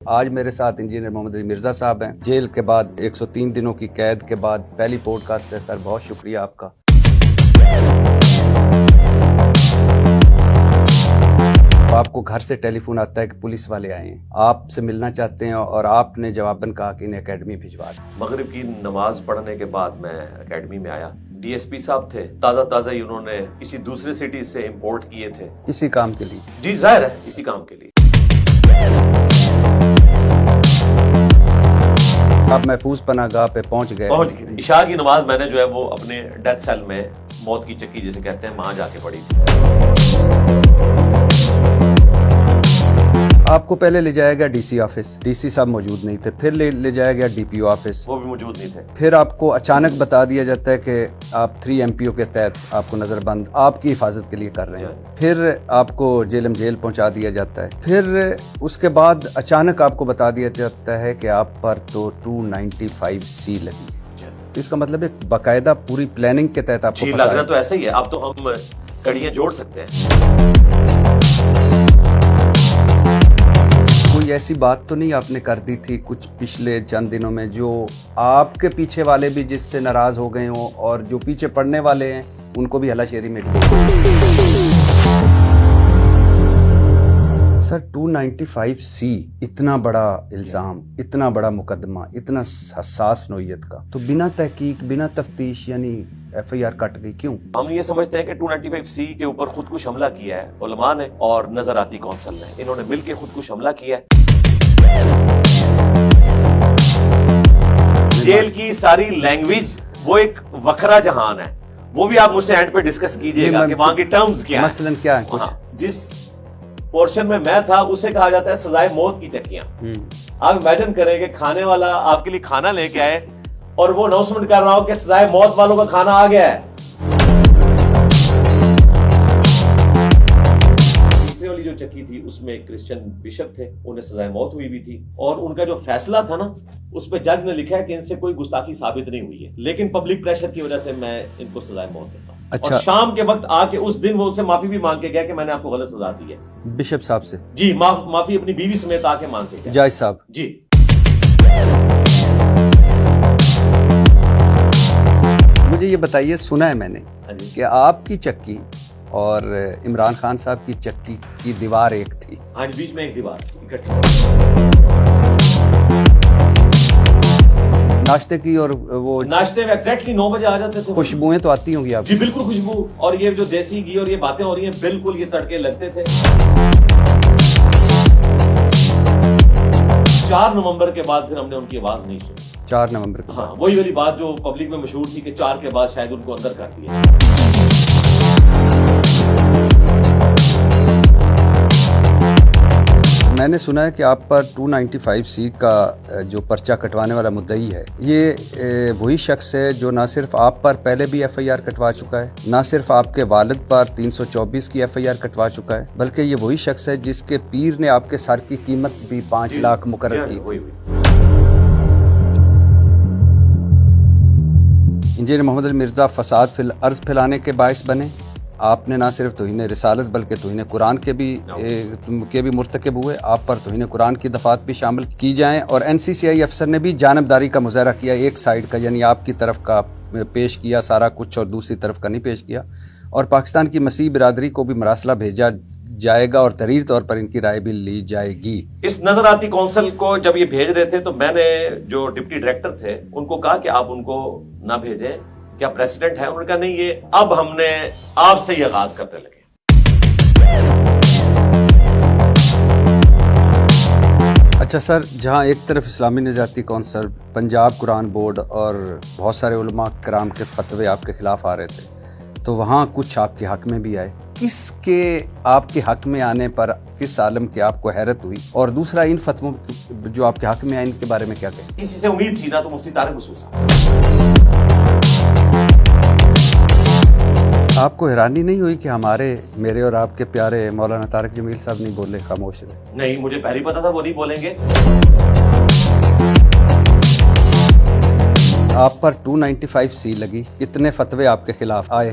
آج میرے ساتھ انجینئر محمد علی مرزا صاحب ہیں، جیل کے بعد 103 دنوں کی قید کے بعد پہلی پوڈ کاسٹ ہے۔ سر بہت شکریہ آپ کا۔ آپ کو گھر سے ٹیلی فون آتا ہے کہ پولیس والے آئے ہیں، آپ سے ملنا چاہتے ہیں، اور آپ نے جواباً کہا کہ انہیں اکیڈمی بھجوا دیں۔ مغرب کی نماز پڑھنے کے بعد میں اکیڈمی میں آیا۔ ڈی ایس پی صاحب تھے، تازہ ہی انہوں نے کسی دوسرے سٹی سے امپورٹ کیے تھے، اسی کام کے لیے۔ جی ظاہر ہے اسی کام کے لیے۔ آپ محفوظ پناہ گاہ پہ پہنچ گئے۔ عشاء کی نماز میں نے جو ہے وہ اپنے ڈیتھ سیل میں، موت کی چکی جسے کہتے ہیں، وہاں جا کے پڑھی تھی۔ آپ کو پہلے لے جایا گیا D C office, D C صاحب موجود نہیں تھے، پھر لے جایا گیا ڈی پی او آفس، وہ بھی موجود نہیں تھے۔ پھر آپ کو اچانک بتا دیا جاتا ہے کہ آپ 3 MPO کے تحت آپ کو نظر بند آپ کی حفاظت کے لیے کر رہے ہیں۔ پھر آپ کو جیل پہنچا دیا جاتا ہے۔ پھر اس کے بعد اچانک آپ کو بتا دیا جاتا ہے کہ آپ پر تو 295C لگی ہے۔ اس کا مطلب ہے باقاعدہ پوری پلاننگ کے تحت آپ کو لگ رہا تو ایسا ہی ہے۔ اب تو ہم کڑیاں جوڑ سکتے ہیں۔ کوئی ایسی بات تو نہیں آپ نے کر دی تھی کچھ پچھلے چند دنوں میں جو آپ کے پیچھے والے بھی جس سے ناراض ہو گئے ہوں، اور جو پیچھے پڑنے والے ہیں ان کو بھی ہلا شیری میں سر 295C اتنا بڑا الزام، اتنا بڑا مقدمہ، اتنا حساس نوعیت کا، تو بنا تحقیق، بنا تفتیش یعنی FIR کٹ گئی کیوں؟ ہم یہ سمجھتے ہیں کہ 295C کے اوپر خودکش حملہ کیا ہے علماء نے اور نظراتی کونسل نے، انہوں نے مل کے خودکش حملہ کیا ہے۔ جیل کی ساری لینگویج وہ ایک وکھرا جہان ہے، وہ بھی آپ مجھ سے اینڈ پہ ڈسکس کیجئے گا کہ وہاں کی ٹرمز کیا ہیں۔ مثلاً کیا ہے کچھ؟ جس پورشن میں میں تھا اسے کہا جاتا ہے سزائے موت کی چکیاں۔ آپ امیجن کریں کہ کھانے والا آپ کے لیے کھانا لے کے آئے اور وہ اناؤنسمنٹ کر رہا ہو کہ سزائے موت والوں کا کھانا آ گیا ہے۔ تیسرے والی جو چکی تھی اس میں ایک کرسچن بشپ تھے، انہیں سزائے موت ہوئی بھی تھی، اور ان کا جو فیصلہ تھا نا اس پہ جج نے لکھا ہے کہ ان سے کوئی گستاخی ثابت نہیں ہوئی ہے، لیکن پبلک پریشر کی وجہ سے میں ان کو سزائے موت دیتا ہوں۔ اچھا، اور شام کے وقت آ کے اس دن وہ ان سے معافی بھی مانگ کے گیا کہ میں نے آپ کو غلط سزا دی ہے۔ بشپ صاحب سے؟ جی، معافی اپنی بیوی سمیت آ کے مانگ کے گیا۔ جج صاحب؟ جی۔ مجھے یہ بتائیے، سنا ہے میں نے کہ آپ کی چکی اور عمران خان صاحب کی چکی کی دیوار ایک تھی۔ ہاں، بیچ میں ایک دیوار اکٹھی۔ ناشتے کی، اور وہ ناشتے میں ایگزیکٹلی 9 بجے آ جاتے تھے۔ خوشبوئیں تو آتی ہوں گی آپ؟ جی بالکل خوشبو، اور یہ جو دیسی گھی اور یہ باتیں ہو رہی ہیں بالکل یہ تڑکے لگتے تھے۔ 4 نومبر کے بعد پھر ہم نے ان کی آواز نہیں سنی۔ 4 نومبر کے بعد؟ ہاں، وہی والی بات جو پبلک میں مشہور تھی کہ 4 کے بعد شاید ان کو اندر کر دیا۔ میں نے سنا ہے کہ آپ پر 295C کا جو پرچہ کٹوانے والا مدعی ہے، یہ وہی شخص ہے جو نہ صرف آپ پر پہلے بھی FIR کٹوا چکا ہے، نہ صرف آپ کے والد پر 324 کی FIR کٹوا چکا ہے، بلکہ یہ وہی شخص ہے جس کے پیر نے آپ کے سر کی قیمت بھی 5 لاکھ مقرر کی تھی۔ انجینئر محمد علی مرزا فساد فی الارض پھیلانے کے باعث بنے۔ آپ نے نہ صرف توہین رسالت بلکہ توہین قرآن کے بھی مرتکب ہوئے۔ آپ پر توہین قرآن کی دفعات بھی شامل کی جائیں، اور NCCI افسر نے بھی جانبداری کا مظاہرہ کیا، ایک سائیڈ کا، یعنی آپ کی طرف کا پیش کیا سارا کچھ اور دوسری طرف کا نہیں پیش کیا، اور پاکستان کی مسیح برادری کو بھی مراسلہ بھیجا جائے گا اور تحریر طور پر ان کی رائے بھی لی جائے گی۔ اس نظراتی کونسل کو جب یہ بھیج رہے تھے تو میں نے جو ڈپٹی ڈائریکٹر تھے ان کو کہا کہ آپ ان کو نہ بھیجیں، کیا پریسیڈنٹ ہے؟ انہوں نے کہا نہیں، یہ اب ہم نے آپ سے ہی آغاز کرنے لگے۔ اچھا سر، جہاں ایک طرف اسلامی نظراتی کونسل، پنجاب قرآن بورڈ اور بہت سارے علماء کرام کے فتوے آپ کے خلاف آ رہے تھے، تو وہاں کچھ آپ کے حق میں بھی آئے۔ کس کے آپ کے حق میں آنے پر کس عالم کی آپ کو حیرت ہوئی؟ اور دوسرا، ان فتووں جو آپ کے حق میں آئے ان کے بارے میں کیا کہیں؟ کسی سے امید تھی نہ تو مفتی طارق مسعود صاحب۔ آپ کو حیرانی نہیں ہوئی کہ میرے اور آپ کے پیارے مولانا طارق جمیل صاحب نہیں بولے، خاموش رہے؟ نہیں، مجھے پہلے پتا تھا وہ نہیں بولیں گے۔ آپ پر 295C لگی، اتنے فتوے آپ کے خلاف آئے،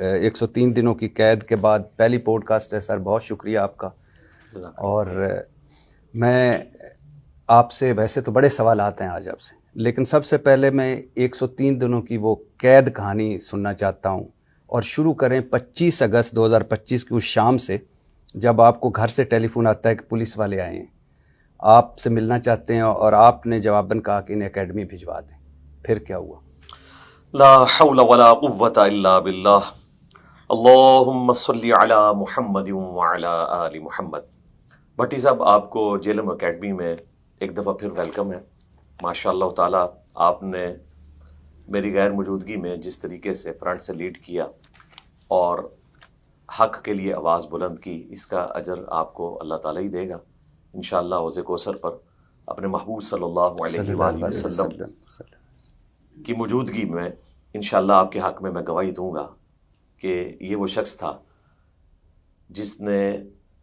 103 دنوں کی قید کے بعد پہلی پوڈ کاسٹ ہے سر، بہت شکریہ آپ کا. اور میں آپ سے ویسے تو بڑے سوالات ہیں آج آپ سے، لیکن سب سے پہلے میں 103 دنوں کی وہ قید کہانی سننا چاہتا ہوں. اور شروع کریں 25 اگست 2025 کی اس شام سے جب آپ کو گھر سے ٹیلی فون آتا ہے کہ پولیس والے آئے ہیں، آپ سے ملنا چاہتے ہیں، اور آپ نے جواباً کہا کہ انہیں اکیڈمی بھجوا دیں. پھر کیا ہوا؟ لا حول ولا قوة الا باللہ. اللہم صلی علی محمد وعلی آل محمد. بھٹی صاحب، آپ کو جیلم اکیڈمی میں ایک دفعہ پھر ویلکم ہے. ماشاء اللہ تعالیٰ آپ نے میری غیر موجودگی میں جس طریقے سے فرنٹ سے لیڈ کیا اور حق کے لیے آواز بلند کی، اس کا اجر آپ کو اللہ تعالیٰ ہی دے گا انشاءاللہ. حوض کوثر پر اپنے محبوب صلی اللہ علیہ وآلہ وسلم کی موجودگی میں انشاءاللہ آپ کے حق میں گواہی دوں گا کہ یہ وہ شخص تھا جس نے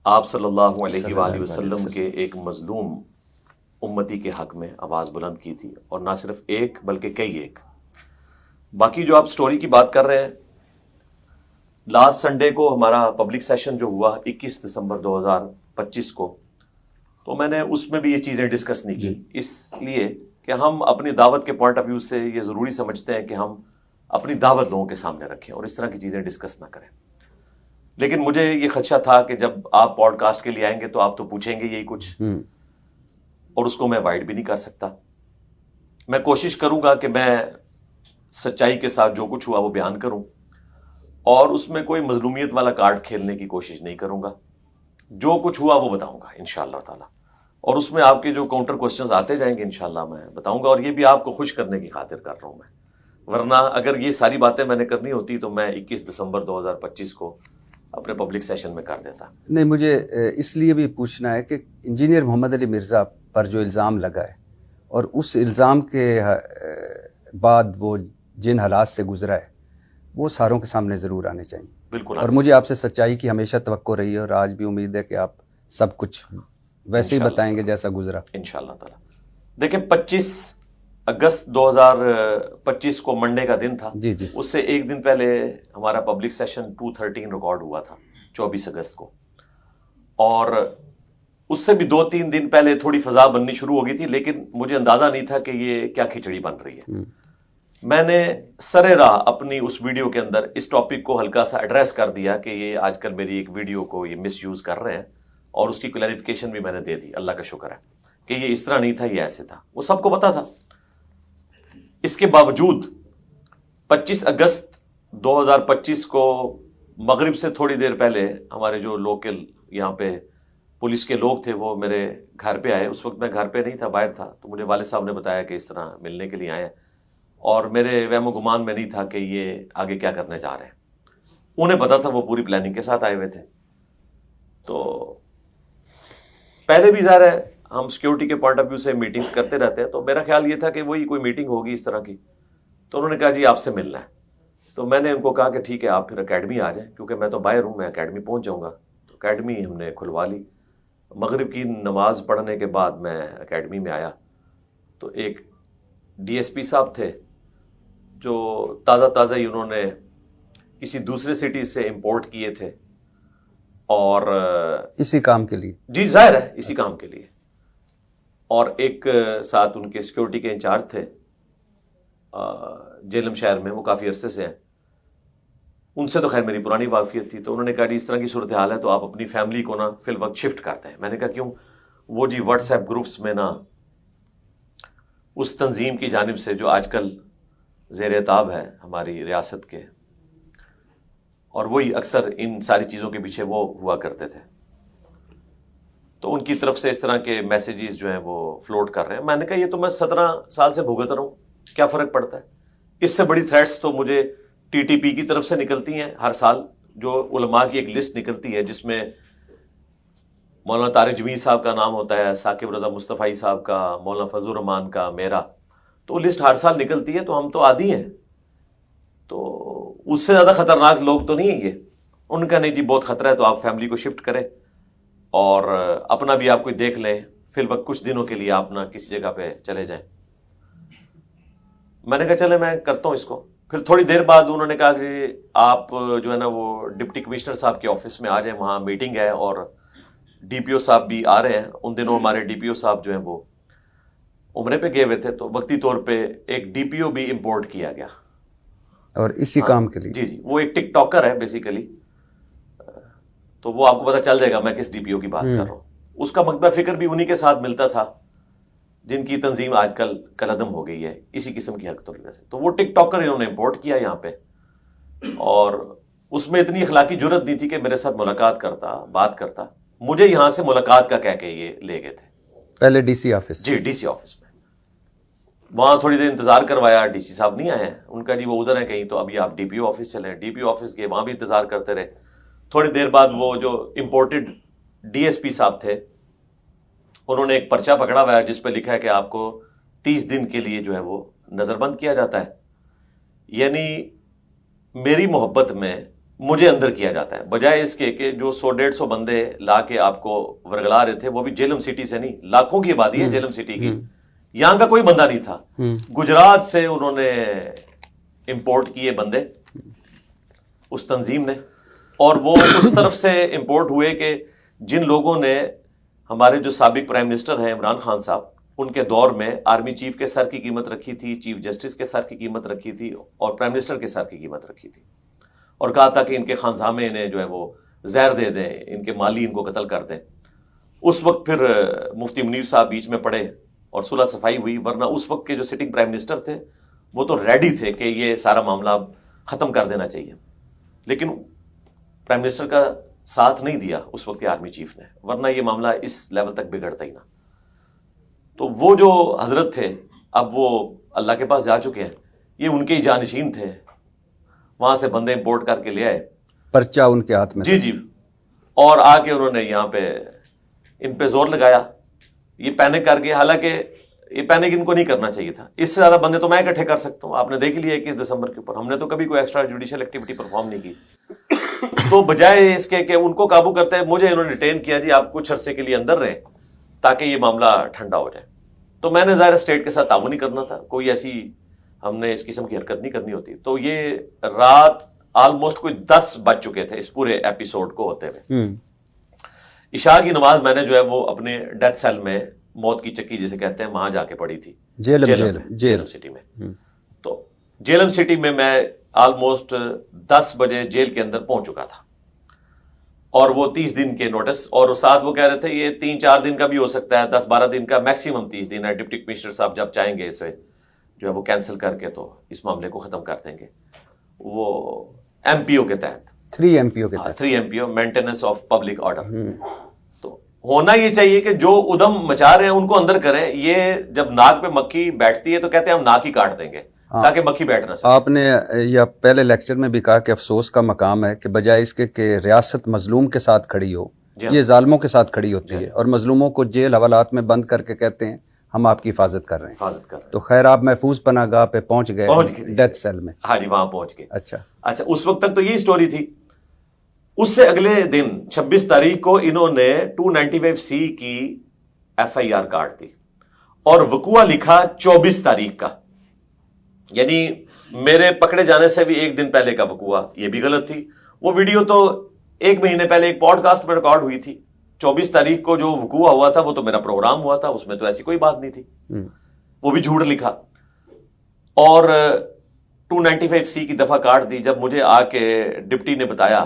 آپ صلی اللہ علیہ وآلہ وسلم کے ایک مظلوم امتی کے حق میں آواز بلند کی تھی، اور نہ صرف ایک بلکہ کئی ایک. باقی جو آپ سٹوری کی بات کر رہے ہیں، لاسٹ سنڈے کو ہمارا پبلک سیشن جو ہوا 21 دسمبر 2025 کو، تو میں نے اس میں بھی یہ چیزیں ڈسکس نہیں کی، اس لیے کہ ہم اپنی دعوت کے پوائنٹ آف ویو سے یہ ضروری سمجھتے ہیں کہ ہم اپنی دعوت لوگوں کے سامنے رکھیں اور اس طرح کی چیزیں ڈسکس نہ کریں. لیکن مجھے یہ خدشہ تھا کہ جب آپ پوڈ کاسٹ کے لیے آئیں گے تو آپ تو پوچھیں گے یہی کچھ، اور اس کو میں اوائڈ بھی نہیں کر سکتا. میں کوشش کروں گا کہ میں سچائی کے ساتھ جو کچھ ہوا وہ بیان کروں، اور اس میں کوئی مظلومیت والا کارڈ کھیلنے کی کوشش نہیں کروں گا. جو کچھ ہوا وہ بتاؤں گا انشاءاللہ تعالی، اور اس میں آپ کے جو کاؤنٹر کوسچنز آتے جائیں گے انشاءاللہ میں بتاؤں گا. اور یہ بھی آپ کو خوش کرنے کی خاطر کر رہا ہوں میں، ورنہ اگر یہ ساری باتیں میں نے کرنی ہوتی تو میں 21 دسمبر 2025 کو اپنے پبلک سیشن میں کر دیتا. نہیں، مجھے اس لیے بھی پوچھنا ہے کہ انجینئر محمد علی مرزا پر جو الزام لگا ہے، اور اس الزام کے بعد وہ جن حالات سے گزرا ہے، وہ ساروں کے سامنے ضرور آنے چاہیے. بالکل. اور مجھے آپ سے سچائی کی ہمیشہ توقع رہی ہے، اور آج بھی امید ہے کہ آپ سب کچھ ویسے ہی بتائیں گے جیسا گزرا انشاءاللہ تعالی. دیکھیں 25 اگست 2025 کو منڈے کا دن تھا. جی. اس سے ایک دن پہلے ہمارا پبلک سیشن 213 ریکارڈ ہوا تھا 24 اگست کو، اور اس سے بھی 2-3 دن پہلے تھوڑی فضا بننی شروع ہو گئی تھی، لیکن مجھے اندازہ نہیں تھا کہ یہ کیا کھچڑی بن رہی ہے. میں نے سرے راہ اپنی اس ویڈیو کے اندر اس ٹاپک کو ہلکا سا ایڈریس کر دیا کہ یہ آج کل میری ایک ویڈیو کو یہ مس یوز کر رہے ہیں، اور اس کی کلیریفیکیشن بھی میں نے دے دی. اللہ کا شکر ہے کہ یہ اس طرح نہیں تھا، یہ ایسے تھا، وہ سب کو پتا تھا. اس کے باوجود 25 اگست 2025 کو مغرب سے تھوڑی دیر پہلے ہمارے جو لوکل یہاں پہ پولیس کے لوگ تھے وہ میرے گھر پہ آئے. اس وقت میں گھر پہ نہیں تھا، باہر تھا، تو مجھے والد صاحب نے بتایا کہ اس طرح ملنے کے لیے آئے ہیں، اور میرے وہم و گمان میں نہیں تھا کہ یہ آگے کیا کرنے جا رہے ہیں. انہیں پتا تھا، وہ پوری پلاننگ کے ساتھ آئے ہوئے تھے. تو پہلے بھی ظاہر ہے ہم سیکیورٹی کے پوائنٹ آف ویو سے میٹنگز کرتے رہتے ہیں، تو میرا خیال یہ تھا کہ وہی کوئی میٹنگ ہوگی اس طرح کی. تو انہوں نے کہا جی آپ سے ملنا ہے. تو میں نے ان کو کہا کہ ٹھیک ہے آپ پھر اکیڈمی آ جائیں، کیونکہ میں تو باہر ہوں، میں اکیڈمی پہنچ جاؤں گا. تو اکیڈمی ہم نے کھلوا لی. مغرب کی نماز پڑھنے کے بعد میں اکیڈمی میں آیا تو ایک ڈی ایس پی صاحب تھے جو تازہ ہی انہوں نے کسی دوسرے سٹی سے امپورٹ کیے تھے، اور اسی کام کے لیے. جی ظاہر ہے اسی کام کے لیے. اور ایک ساتھ ان کے سیکیورٹی کے انچارج تھے جیلم شہر میں، وہ کافی عرصے سے ہیں. ان سے تو خیر میری پرانی واقفیت تھی. تو انہوں نے کہا جی اس طرح کی صورتحال ہے تو آپ اپنی فیملی کو نا فی الوقت شفٹ کرتے ہیں. میں نے کہا کیوں؟ وہ جی واٹس ایپ گروپس میں نا اس تنظیم کی جانب سے جو آج کل زیر اعتاب ہے ہماری ریاست کے، اور وہی اکثر ان ساری چیزوں کے پیچھے وہ ہوا کرتے تھے، تو ان کی طرف سے اس طرح کے میسیجز جو ہیں وہ فلوٹ کر رہے ہیں. میں نے کہا یہ تو میں 17 سال سے بھگت رہا ہوں، کیا فرق پڑتا ہے؟ اس سے بڑی تھریٹس تو مجھے ٹی ٹی پی کی طرف سے نکلتی ہیں ہر سال. جو علماء کی ایک لسٹ نکلتی ہے جس میں مولانا طارق جمیل صاحب کا نام ہوتا ہے، ثاقب رضا مصطفی صاحب کا، مولانا فضل الرحمان کا، میرا، تو وہ لسٹ ہر سال نکلتی ہے. تو ہم تو عادی ہیں، تو اس سے زیادہ خطرناک لوگ تو نہیں ہیں یہ. ان کا نہیں جی بہت خطرہ ہے تو آپ فیملی کو شفٹ کریں اور اپنا بھی آپ کوئی دیکھ لیں، فی الوقت کچھ دنوں کے لیے آپ نہ کسی جگہ پہ چلے جائیں. میں نے کہا چلے میں کرتا ہوں اس کو. پھر تھوڑی دیر بعد انہوں نے کہا کہ آپ جو ہے نا وہ ڈپٹی کمشنر صاحب کے آفس میں آ جائیں, وہاں میٹنگ ہے, اور ڈی پی او صاحب بھی آ رہے ہیں. ان دنوں ہمارے ڈی پی او صاحب جو ہیں وہ عمرے پہ گئے ہوئے تھے, تو وقتی طور پہ ایک ڈی پی او بھی امپورٹ کیا گیا, اور اسی کام کے لیے. جی جی, وہ ایک ٹک ٹاکر ہے بیسیکلی, تو وہ آپ کو پتہ چل جائے گا میں کس ڈی پی او کی بات کر رہا ہوں. اس کا مکتبہ فکر بھی انہی کے ساتھ ملتا تھا جن کی تنظیم آج کل کالعدم ہو گئی ہے اسی قسم کی حرکتوں کی وجہ سے. تو وہ ٹک ٹاکر انہوں نے امپورٹ کیا یہاں پہ, اور اس میں اتنی اخلاقی جرت نہیں تھی کہ میرے ساتھ ملاقات کرتا, بات کرتا. مجھے یہاں سے ملاقات کا کہہ کے یہ لے گئے تھے پہلے ڈی سی آفس. جی, ڈی سی آفس میں. وہاں تھوڑی دیر انتظار کروایا, ڈی سی صاحب نہیں آئے ہیں. ان کا جی وہ ادھر ہیں کہیں, تو ابھی آپ ڈی پی او آفس چلیں. ڈی پی او آفس گئے, وہاں بھی انتظار کرتے رہے. تھوڑی دیر بعد وہ جو امپورٹڈ ڈی ایس پی صاحب تھے, انہوں نے ایک پرچہ پکڑا ہوا ہے جس پہ لکھا ہے کہ آپ کو 30 دن کے لیے جو ہے وہ نظر بند کیا جاتا ہے. یعنی میری محبت میں مجھے اندر کیا جاتا ہے, بجائے اس کے کہ جو 100-150 بندے لا کے آپ کو ورگلا رہے تھے, وہ بھی جیلم سٹی سے نہیں, لاکھوں کی آبادی ہے جیلم سٹی کی, یہاں کا کوئی بندہ نہیں تھا. گجرات سے انہوں نے امپورٹ کیے بندے اس تنظیم نے, اور وہ اس طرف سے امپورٹ ہوئے کہ جن لوگوں نے ہمارے جو سابق پرائم منسٹر ہیں عمران خان صاحب, ان کے دور میں آرمی چیف کے سر کی قیمت رکھی تھی, چیف جسٹس کے سر کی قیمت رکھی تھی, اور پرائم منسٹر کے سر کی قیمت رکھی تھی, اور کہا تھا کہ ان کے خانزامے انہیں جو ہے وہ زہر دے دیں, ان کے مالی ان کو قتل کر دیں. اس وقت پھر مفتی منیر صاحب بیچ میں پڑے اور صلح صفائی ہوئی, ورنہ اس وقت کے جو سٹنگ پرائم منسٹر تھے وہ تو ریڈی تھے کہ یہ سارا معاملہ ختم کر دینا چاہیے. لیکن پرائم منسٹر کا ساتھ نہیں دیا اس وقت کے آرمی چیف نے, ورنہ یہ معاملہ اس لیول تک بگڑتا ہی نہ. تو وہ جو حضرت تھے اب وہ اللہ کے پاس جا چکے ہیں, یہ ان کے ہی جانشین تھے, وہاں سے بندے امپورٹ کر کے لے آئے, پرچہ ان کے ہاتھ میں. جی جی, اور آ کے انہوں نے یہاں پہ ان پہ زور لگایا, یہ پینک کر کے, حالانکہ یہ پینک ان کو نہیں کرنا چاہیے تھا. اس سے زیادہ بندے تو میں اکٹھے کر سکتا ہوں, آپ نے دیکھ لیا 21 دسمبر کے اوپر, ہم نے تو کبھی کوئی ایکسٹرا جوڈیشل ایکٹیویٹی پرفارم نہیں کی. تو بجائے اس کے کہ ان کو قابو کرتے ہیں, مجھے انہوں نے ڈیٹین کیا, جی آپ کچھ عرصے کے لیے اندر رہیں تاکہ یہ معاملہ ٹھنڈا ہو جائے. تو میں نے ظاہر اسٹیٹ کے ساتھ تعاون نہیں کرنا تھا, کوئی ایسی ہم نے اس قسم کی حرکت نہیں کرنی ہوتی. تو یہ رات آلموسٹ کوئی 10 بج چکے تھے اس پورے ایپیسوڈ کو ہوتے ہوئے. عشاء کی نماز میں نے جو ہے وہ اپنے ڈیتھ سیل میں, موت کی چکی جسے کہتے ہیں, وہاں جا کے پڑھی تھی جیلم سٹی میں. تو جیلم سٹی میں آلموسٹ 10 بجے جیل کے اندر پہنچ چکا تھا, اور وہ 30 دن کے نوٹس, اور ساتھ وہ کہہ رہے تھے یہ 3-4 دن کا بھی ہو سکتا ہے, 10-12 دن کا, میکسیمم 30 دن ہے. ڈپٹی کمشنر صاحب جب چاہیں گے اسے جو ہے وہ کینسل کر کے تو اس معاملے کو ختم کر دیں گے. وہ ایم پی او کے تحت 3 M P O maintenance of public order. تو ہونا یہ چاہیے کہ جو ادم مچا رہے ہیں ان کو اندر کریں. یہ جب ناک پہ مکھی بیٹھتی ہے تو کہتے ہیں ہم ناک ہی کاٹ دیں گے تاکہ مکھی بیٹھ نہ سکے. آپ نے یا پہلے لیکچر میں بھی کہا کہ افسوس کا مقام ہے کہ بجائے اس کے کہ ریاست مظلوم کے ساتھ کھڑی ہو, یہ ظالموں کے ساتھ کھڑی ہوتی ہے, اور مظلوموں کو جیل حوالات میں بند کر کے کہتے ہیں ہم آپ کی حفاظت کر رہے ہیں. تو خیر آپ محفوظ پناہ گاہ پہ پہنچ گئے ڈیتھ سیل میں. ہاں جی, وہاں پہنچ گئے. اچھا, اس وقت تک تو یہی سٹوری تھی. اس سے اگلے دن 26 تاریخ کو انہوں نے 295C کی FIR کاٹ دی, اور وقوع لکھا 24 تاریخ کا. یعنی میرے پکڑے جانے سے بھی ایک دن پہلے کا وقوع, یہ بھی غلط تھی. وہ ویڈیو تو 1 مہینے پہلے ایک پوڈ کاسٹ میں ریکارڈ ہوئی تھی. 24 تاریخ کو جو وقوع ہوا تھا وہ تو میرا پروگرام ہوا تھا, اس میں تو ایسی کوئی بات نہیں تھی, وہ بھی جھوٹ لکھا. اور 295C کی دفعہ کاٹ دی. جب مجھے آ کے ڈپٹی نے بتایا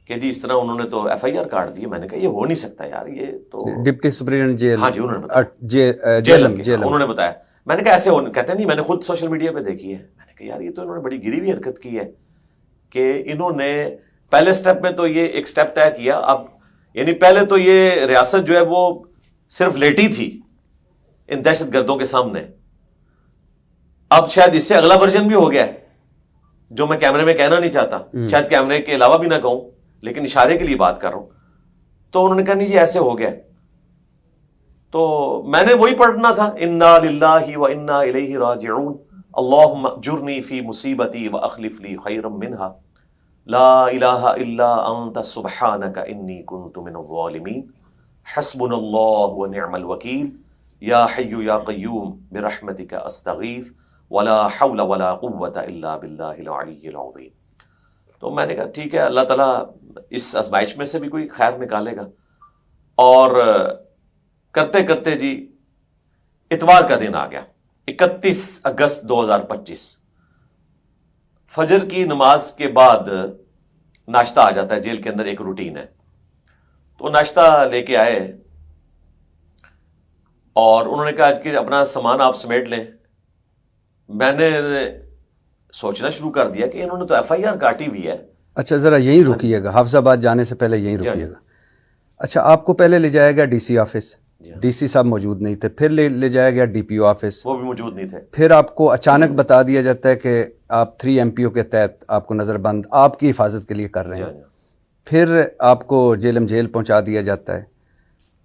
کہ جی اس طرح انہوں نے تو FIR کاٹ دی, میں نے کہا یہ ہو نہیں سکتا یار, یہ تو ڈپٹی سپرنٹینڈنٹ جیل. ہاں جی, انہوں نے بتایا, انہوں نے بتایا. میں نے کہا ایسے کہتے نہیں, میں نے خود سوشل میڈیا پہ دیکھی ہے. میں نے کہا یار یہ تو انہوں نے بڑی گری ہوئی حرکت کی ہے کہ انہوں نے پہلے سٹیپ میں تو یہ ایک سٹیپ طے کیا. اب یعنی پہلے تو یہ ریاست جو ہے وہ صرف لیٹی تھی ان دہشت گردوں کے سامنے, اب شاید اس سے اگلا ورژن بھی ہو گیا ہے جو میں کیمرے میں کہنا نہیں چاہتا, شاید کیمرے کے علاوہ بھی نہ کہوں, لیکن اشارے کے لیے بات کر رہا ہوں. تو انہوں نے کہا نہیں جی ایسے ہو گیا. تو میں نے وہی پڑھنا تھا, انا للہ و انا الیہ راجعون, اللہم اجرنی فی مصیبتی واخلف لی خیرا منہا, لا الہ الا انت سبحانک انی کنت من الظالمین, حسبنا اللہ ونعم الوکیل, یا حی یا قیوم برحمتک استغیث ولا حول ولا قوت الا باللہ العلی العظیم. تو میں نے کہا ٹھیک ہے، اللہ تعالیٰ اس آزمائش میں سے بھی کوئی خیر نکالے گا. اور کرتے کرتے جی اتوار کا دن آ گیا، 31 اگست 2025. فجر کی نماز کے بعد ناشتہ آ جاتا ہے، جیل کے اندر ایک روٹین ہے. تو ناشتہ لے کے آئے اور انہوں نے کہا کہ اپنا سامان آپ سمیٹ لیں. میں نے سوچنا شروع کر دیا کہ انہوں نے تو ایف آئی آر کاٹی ہوئی ہے. اچھا ذرا یہیں رکیے گا، حافظ آباد جانے سے پہلے یہیں رکیے گا. اچھا آپ کو پہلے لے جایا گیا D C office, D C صاحب موجود نہیں تھے. پھر لے جایا گیا ڈی پی او آفس، وہ بھی موجود نہیں تھے. پھر آپ کو اچانک بتا دیا جاتا ہے کہ آپ 3 MPO کے تحت آپ کو نظر بند آپ کی حفاظت کے لیے کر رہے ہیں. پھر آپ کو جیل پہنچا دیا جاتا ہے.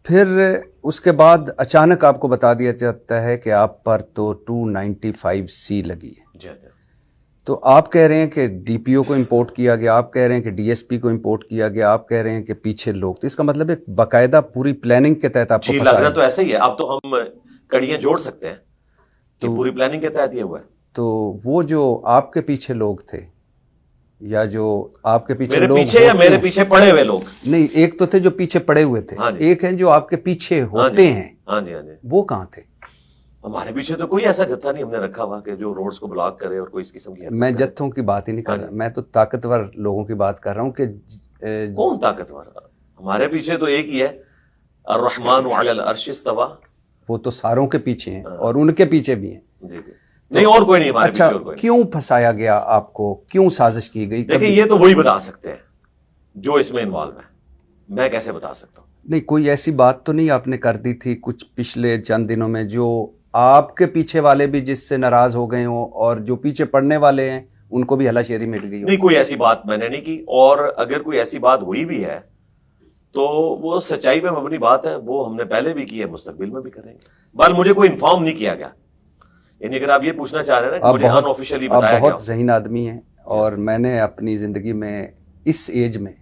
پھر اس کے بعد اچانک آپ کو بتا دیا جاتا ہے کہ آپ پر تو 295C لگی ہے. تو آپ کہہ رہے ہیں کہ ڈی پی او کو امپورٹ کیا گیا، آپ کہہ رہے ہیں کہ ڈی ایس پی کو امپورٹ کیا گیا، آپ کہہ رہے ہیں کہ پیچھے لوگ. تو اس کا مطلب ہے باقاعدہ پوری پلاننگ کے تحت آپ کو لگ رہا تو ایسا ہی ہے. اب تو ہم کڑیاں جوڑ سکتے ہیں کہ پوری پلاننگ کے تحت یہ ہوا ہے. تو وہ جو آپ کے پیچھے لوگ تھے یا جو آپ کے پیچھے میرے لوگ پیچھے یا میرے پیچھے پڑے ہوئے لوگ؟ نہیں، ایک تو تھے جو پیچھے پڑے ہوئے تھے، ایک ہیں جو آپ کے پیچھے ہوتے ہیں. ہاں جی. وہ کہاں تھے؟ ہمارے پیچھے تو کوئی ایسا جتھا نہیں ہم نے رکھا ہوا کہ جو روڈز کو بلاک کرے اور کوئی اس قسم کی. میں جتھوں کی بات ہی نہیں کر رہا، میں تو طاقتور لوگوں کی بات کر رہا ہوں. کہ کون طاقتور؟ ہمارے پیچھے تو ایک ہی ہے، الرحمن علی العرش استوى. وہ تو ساروں کے پیچھے ہیں اور ان کے پیچھے بھی ہیں. جی نہیں، اور کوئی نہیں ہمارے پیچھے. اور کوئی کیوں پھنسایا گیا آپ کو؟ کیوں سازش کی گئی؟ دیکھیں یہ تو وہی بتا سکتے ہیں جو اس میں انوالو ہے، میں کیسے بتا سکتا ہوں؟ نہیں، کوئی ایسی بات تو نہیں آپ نے کر دی تھی کچھ پچھلے چند دنوں میں جو آپ کے پیچھے والے بھی جس سے ناراض ہو گئے ہوں اور جو پیچھے پڑنے والے ہیں ان کو بھی ہلا شیری مل گئی ہو؟ نہیں، کوئی ایسی بات میں نے نہیں کی. اور اگر کوئی ایسی بات ہوئی بھی ہے تو وہ سچائی پہ مبنی بات ہے، وہ ہم نے پہلے بھی کی ہے، مستقبل میں بھی کریں گے. بل مجھے کوئی انفارم نہیں کیا گیا. یعنی اگر آپ یہ پوچھنا چاہ رہے ہیں نا کہ مجھے ان آفیشیلی بتایا گیا. آپ بہت ذہین آدمی ہیں اور میں نے اپنی زندگی میں اس ایج میں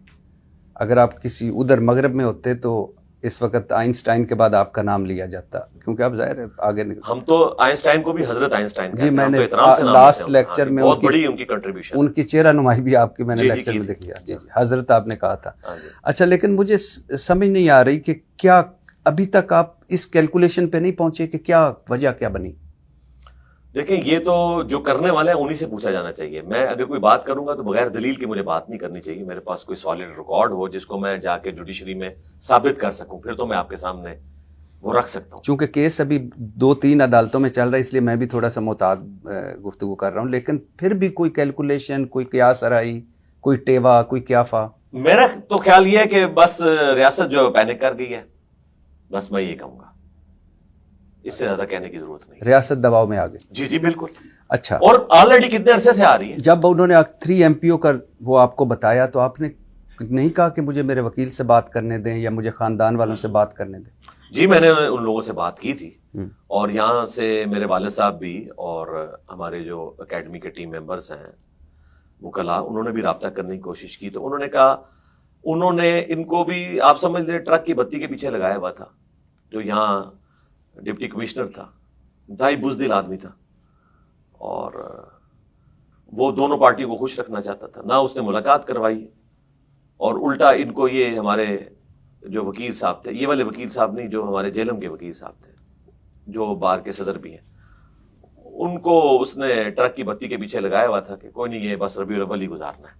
اگر آپ کسی ادھر مغرب میں ہوتے تو اس وقت آئنسٹائن کے بعد آپ کا نام لیا جاتا، کیونکہ آپ ظاہر ہے آگے ہم تو آئنسٹائن کو بھی حضرت آئنسٹائن جی میں نے لاسٹ لیکچر میں بہت بڑی ان کی کنٹریبیوشن، ان کی چہرہ نمائی بھی آپ کی میں نے لیکچر میں دیکھی. جی حضرت آپ نے کہا تھا. اچھا لیکن مجھے سمجھ نہیں آ رہی کہ کیا ابھی تک آپ اس کیلکولیشن پہ نہیں پہنچے کہ کیا وجہ کیا بنی؟ دیکھیں یہ تو جو کرنے والے ہیں انہی سے پوچھا جانا چاہیے. میں اگر کوئی بات کروں گا تو بغیر دلیل کے مجھے بات نہیں کرنی چاہیے. میرے پاس کوئی سالڈ ریکارڈ ہو جس کو میں جا کے جوڈیشری میں ثابت کر سکوں، پھر تو میں آپ کے سامنے وہ رکھ سکتا ہوں. چونکہ کیس ابھی 2-3 عدالتوں میں چل رہا ہے اس لیے میں بھی تھوڑا سا محتاط گفتگو کر رہا ہوں. لیکن پھر بھی کوئی کیلکولیشن، کوئی قیاس آرائی، کوئی ٹیوا، کوئی قیافہ؟ میرا تو خیال یہ ہے کہ بس ریاست جو پینک کر گئی ہے، بس میں یہ کہوں گا، اس سے زیادہ کہنے کی ضرورت نہیں. ریاست دباؤ میں آ گئی؟ جی بالکل. اچھا، اور آلریڈی کتنے عرصے سے آ رہی ہے. جب انہوں نے 3 MPO کا وہ آپ کو بتایا تو آپ نے نہیں کہا کہ مجھے میرے وکیل سے بات کرنے دیں یا مجھے خاندان والوں سے بات کرنے دیں؟ جی میں نے ان لوگوں سے بات کی تھی، اور یہاں سے میرے والد صاحب بھی اور ہمارے جو اکیڈمی کے ٹیم ممبرز ہیں وکلاء، انہوں نے بھی رابطہ کرنے کی کوشش کی. تو انہوں نے کہا انہوں نے ان کو بھی آپ سمجھ لیں ٹرک کی بتی کے پیچھے لگایا ہوا تھا. جو یہاں ڈپٹی کمشنر تھا، انتہائی بزدل آدمی تھا، اور وہ دونوں پارٹیوں کو خوش رکھنا چاہتا تھا. نہ اس نے ملاقات کروائی، اور الٹا ان کو یہ ہمارے جو وکیل صاحب تھے، یہ والے وکیل صاحب نہیں، جو ہمارے جیلم کے وکیل صاحب تھے جو بار کے صدر بھی ہیں، ان کو اس نے ٹرک کی بتی کے پیچھے لگایا ہوا تھا کہ کوئی نہیں، یہ بس ربیع الاول ہی گزارنا ہے.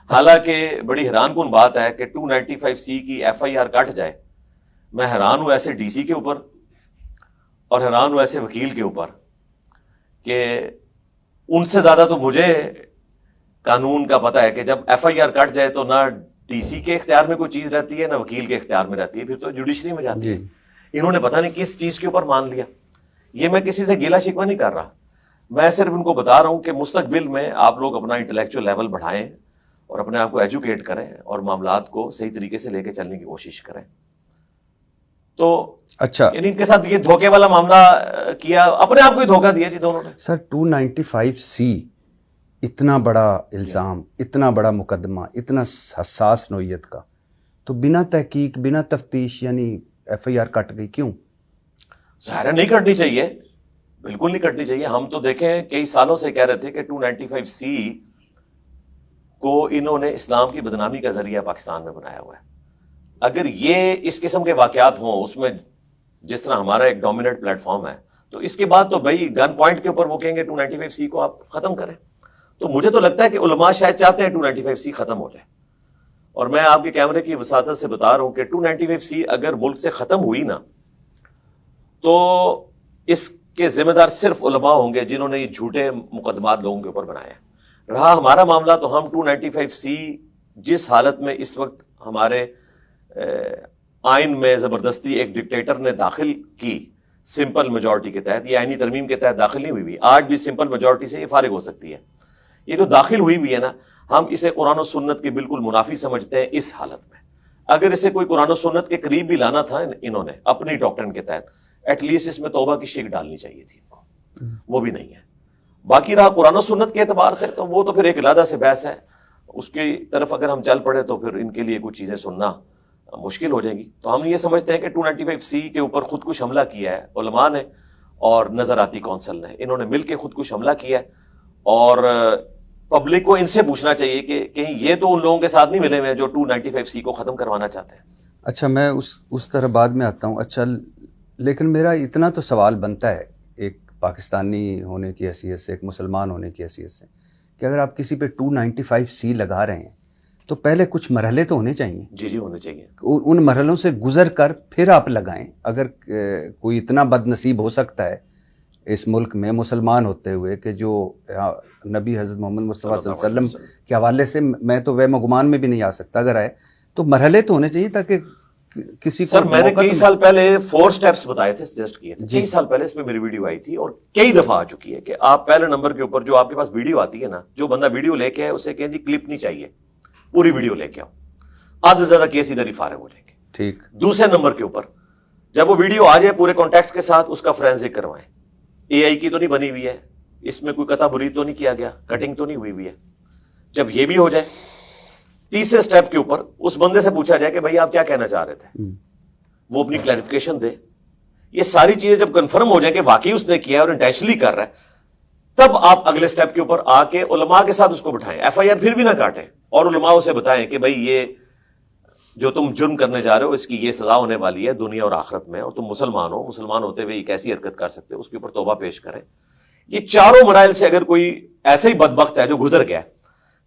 حالانکہ بڑی حیران کن بات ہے کہ 295C کی FIR کٹ جائے. میں حیران ہوں ایسے DC کے اوپر، اور حیران ہوں ایسے وکیل کے اوپر کہ ان سے زیادہ تو مجھے قانون کا پتہ ہے کہ جب FIR کٹ جائے تو نہ DC کے اختیار میں کوئی چیز رہتی ہے، نہ وکیل کے اختیار میں رہتی ہے، پھر تو جوڈیشری میں جاتی ہے. انہوں نے پتہ نہیں کس چیز کے اوپر مان لیا. یہ میں کسی سے گیلا شکوہ نہیں کر رہا، میں صرف ان کو بتا رہا ہوں کہ مستقبل میں آپ لوگ اپنا انٹلیکچوئل لیول بڑھائیں اور اپنے آپ کو ایجوکیٹ کریں اور معاملات کو صحیح طریقے سے لے کے چلنے کی کوشش کریں. تو اچھا، یعنی ان کے ساتھ یہ دھوکے والا معاملہ کیا، اپنے آپ کو ہی دھوکہ دیا جی دونوں نے. سر 295C اتنا بڑا الزام، اتنا بڑا مقدمہ، اتنا حساس نوعیت کا، تو بنا تحقیق، بنا تفتیش یعنی FIR کٹ گئی کیوں؟ ظاہر نہیں کٹنی چاہیے. بالکل نہیں کٹنی چاہیے. ہم تو دیکھیں کئی سالوں سے کہہ رہے تھے کہ 295C کو انہوں نے اسلام کی بدنامی کا ذریعہ پاکستان میں بنایا ہوا ہے. اگر یہ اس قسم کے واقعات ہوں اس میں جس طرح ہمارا ایک ڈومیننٹ پلیٹ فارم ہے, تو اس کے بعد تو بھائی گن پوائنٹ کے اوپر وہ کہیں گے 295C کو آپ ختم کریں. تو مجھے تو لگتا ہے کہ علماء شاید چاہتے ہیں 295C ختم ہو جائے. اور میں آپ کے کیمرے کی وساطت سے بتا رہا ہوں کہ 295C اگر ملک سے ختم ہوئی نا تو اس کے ذمہ دار صرف علماء ہوں گے جنہوں نے یہ جھوٹے مقدمات لوگوں کے اوپر بنائے. رہا ہمارا معاملہ تو ہم 295C جس حالت میں اس وقت ہمارے آئین میں زبردستی ایک ڈکٹیٹر نے داخل کی سمپل میجورٹی کے تحت, یہ آئینی ترمیم کے تحت داخل نہیں ہوئی, آج بھی سمپل میجورٹی سے یہ فارغ ہو سکتی ہے. یہ جو داخل ہوئی ہے نا, ہم اسے قرآن و سنت کے بالکل منافی سمجھتے ہیں اس حالت میں. اگر اسے کوئی قرآن و سنت کے قریب بھی لانا تھا انہوں نے اپنی ڈاکٹرن کے تحت, ایٹ لیسٹ اس میں توبہ کی شیک ڈالنی چاہیے تھی ان کو, وہ بھی نہیں ہے. باقی رہا قرآن و سنت کے اعتبار سے تو وہ تو پھر ایک علیحدہ سے بحث ہے, اس کی طرف اگر ہم چل پڑے تو پھر ان کے لیے کچھ چیزیں سننا مشکل ہو جائیں گی. تو ہم یہ سمجھتے ہیں کہ 295C کے اوپر خود کش حملہ کیا ہے علماء نے اور نظراتی کونسل نے, انہوں نے مل کے خود کش حملہ کیا ہے. اور پبلک کو ان سے پوچھنا چاہیے کہ کہیں یہ تو ان لوگوں کے ساتھ نہیں ملے ہوئے جو 295C کو ختم کروانا چاہتے ہیں. اچھا, میں اس طرح بعد میں آتا ہوں. اچھا, لیکن میرا اتنا تو سوال بنتا ہے ایک پاکستانی ہونے کی حیثیت سے, ایک مسلمان ہونے کی حیثیت سے, کہ اگر آپ کسی پہ 295C لگا رہے ہیں تو پہلے کچھ مرحلے تو ہونے چاہیے. جی ہونے چاہیے. ان مرحلوں سے گزر کر پھر آپ لگائیں. اگر کوئی اتنا بد نصیب ہو سکتا ہے اس ملک میں مسلمان ہوتے ہوئے کہ جو نبی حضرت محمد مصطفیٰ صلی اللہ علیہ وسلم کے حوالے سے میں تو وہم و گمان میں بھی نہیں آ سکتا, اگر آئے تو مرحلے تو ہونے چاہیے تاکہ کسی کو. سر میں نے کئی سال پہلے 4 سٹیپس بتائے تھے, سجیسٹ کیے تھے کئی سال پہلے, اس میں میری ویڈیو آئی تھی اور کئی دفعہ آ چکی ہے کہ آپ پہلے نمبر کے اوپر جو آپ کے پاس ویڈیو آتی ہے نا, جو بندہ ویڈیو لے کے آئے اسے کہیں جی کلپ نہیں چاہیے, پوری ویڈیو لے کے آؤ, آدھے سے زیادہ کیس ادھر ہی فارغ ہو جائیں گے. ٹھیک. دوسرے نمبر کے اوپر جب وہ ویڈیو آ جائے پورے کانٹیکسٹ کے ساتھ اس کا فورینسک کروائیں. AI کی تو نہیں بنی ہوئی ہے, اس میں کوئی قطع بری تو نہیں کیا گیا, کٹنگ تو نہیں ہوئی ہے. جب یہ بھی ہو جائے, تیسرے سٹیپ کے اوپر اس بندے سے پوچھا جائے کہ بھائی آپ کیا کہنا چاہ رہے تھے, وہ اپنی کلیریفیکیشن دے. یہ ساری چیزیں جب کنفرم ہو جائے کہ واقعی اس نے کیا ہے اور انٹینشنلی کر رہا ہے, تب آپ اگلے سٹیپ کے اوپر آ کے علماء کے ساتھ اس کو بٹھائیں. FIR پھر بھی نہ کاٹیں اور علماء سے بتائیں کہ بھائی یہ جو تم جرم کرنے جا رہے ہو اس کی یہ سزا ہونے والی ہے دنیا اور آخرت میں, اور تم مسلمان ہو, مسلمان ہوتے ہوئے ایک ایسی حرکت کر سکتے ہو, اس کے اوپر توبہ پیش کریں. یہ چاروں مراحل سے اگر کوئی ایسے ہی بدبخت ہے جو گزر گیا,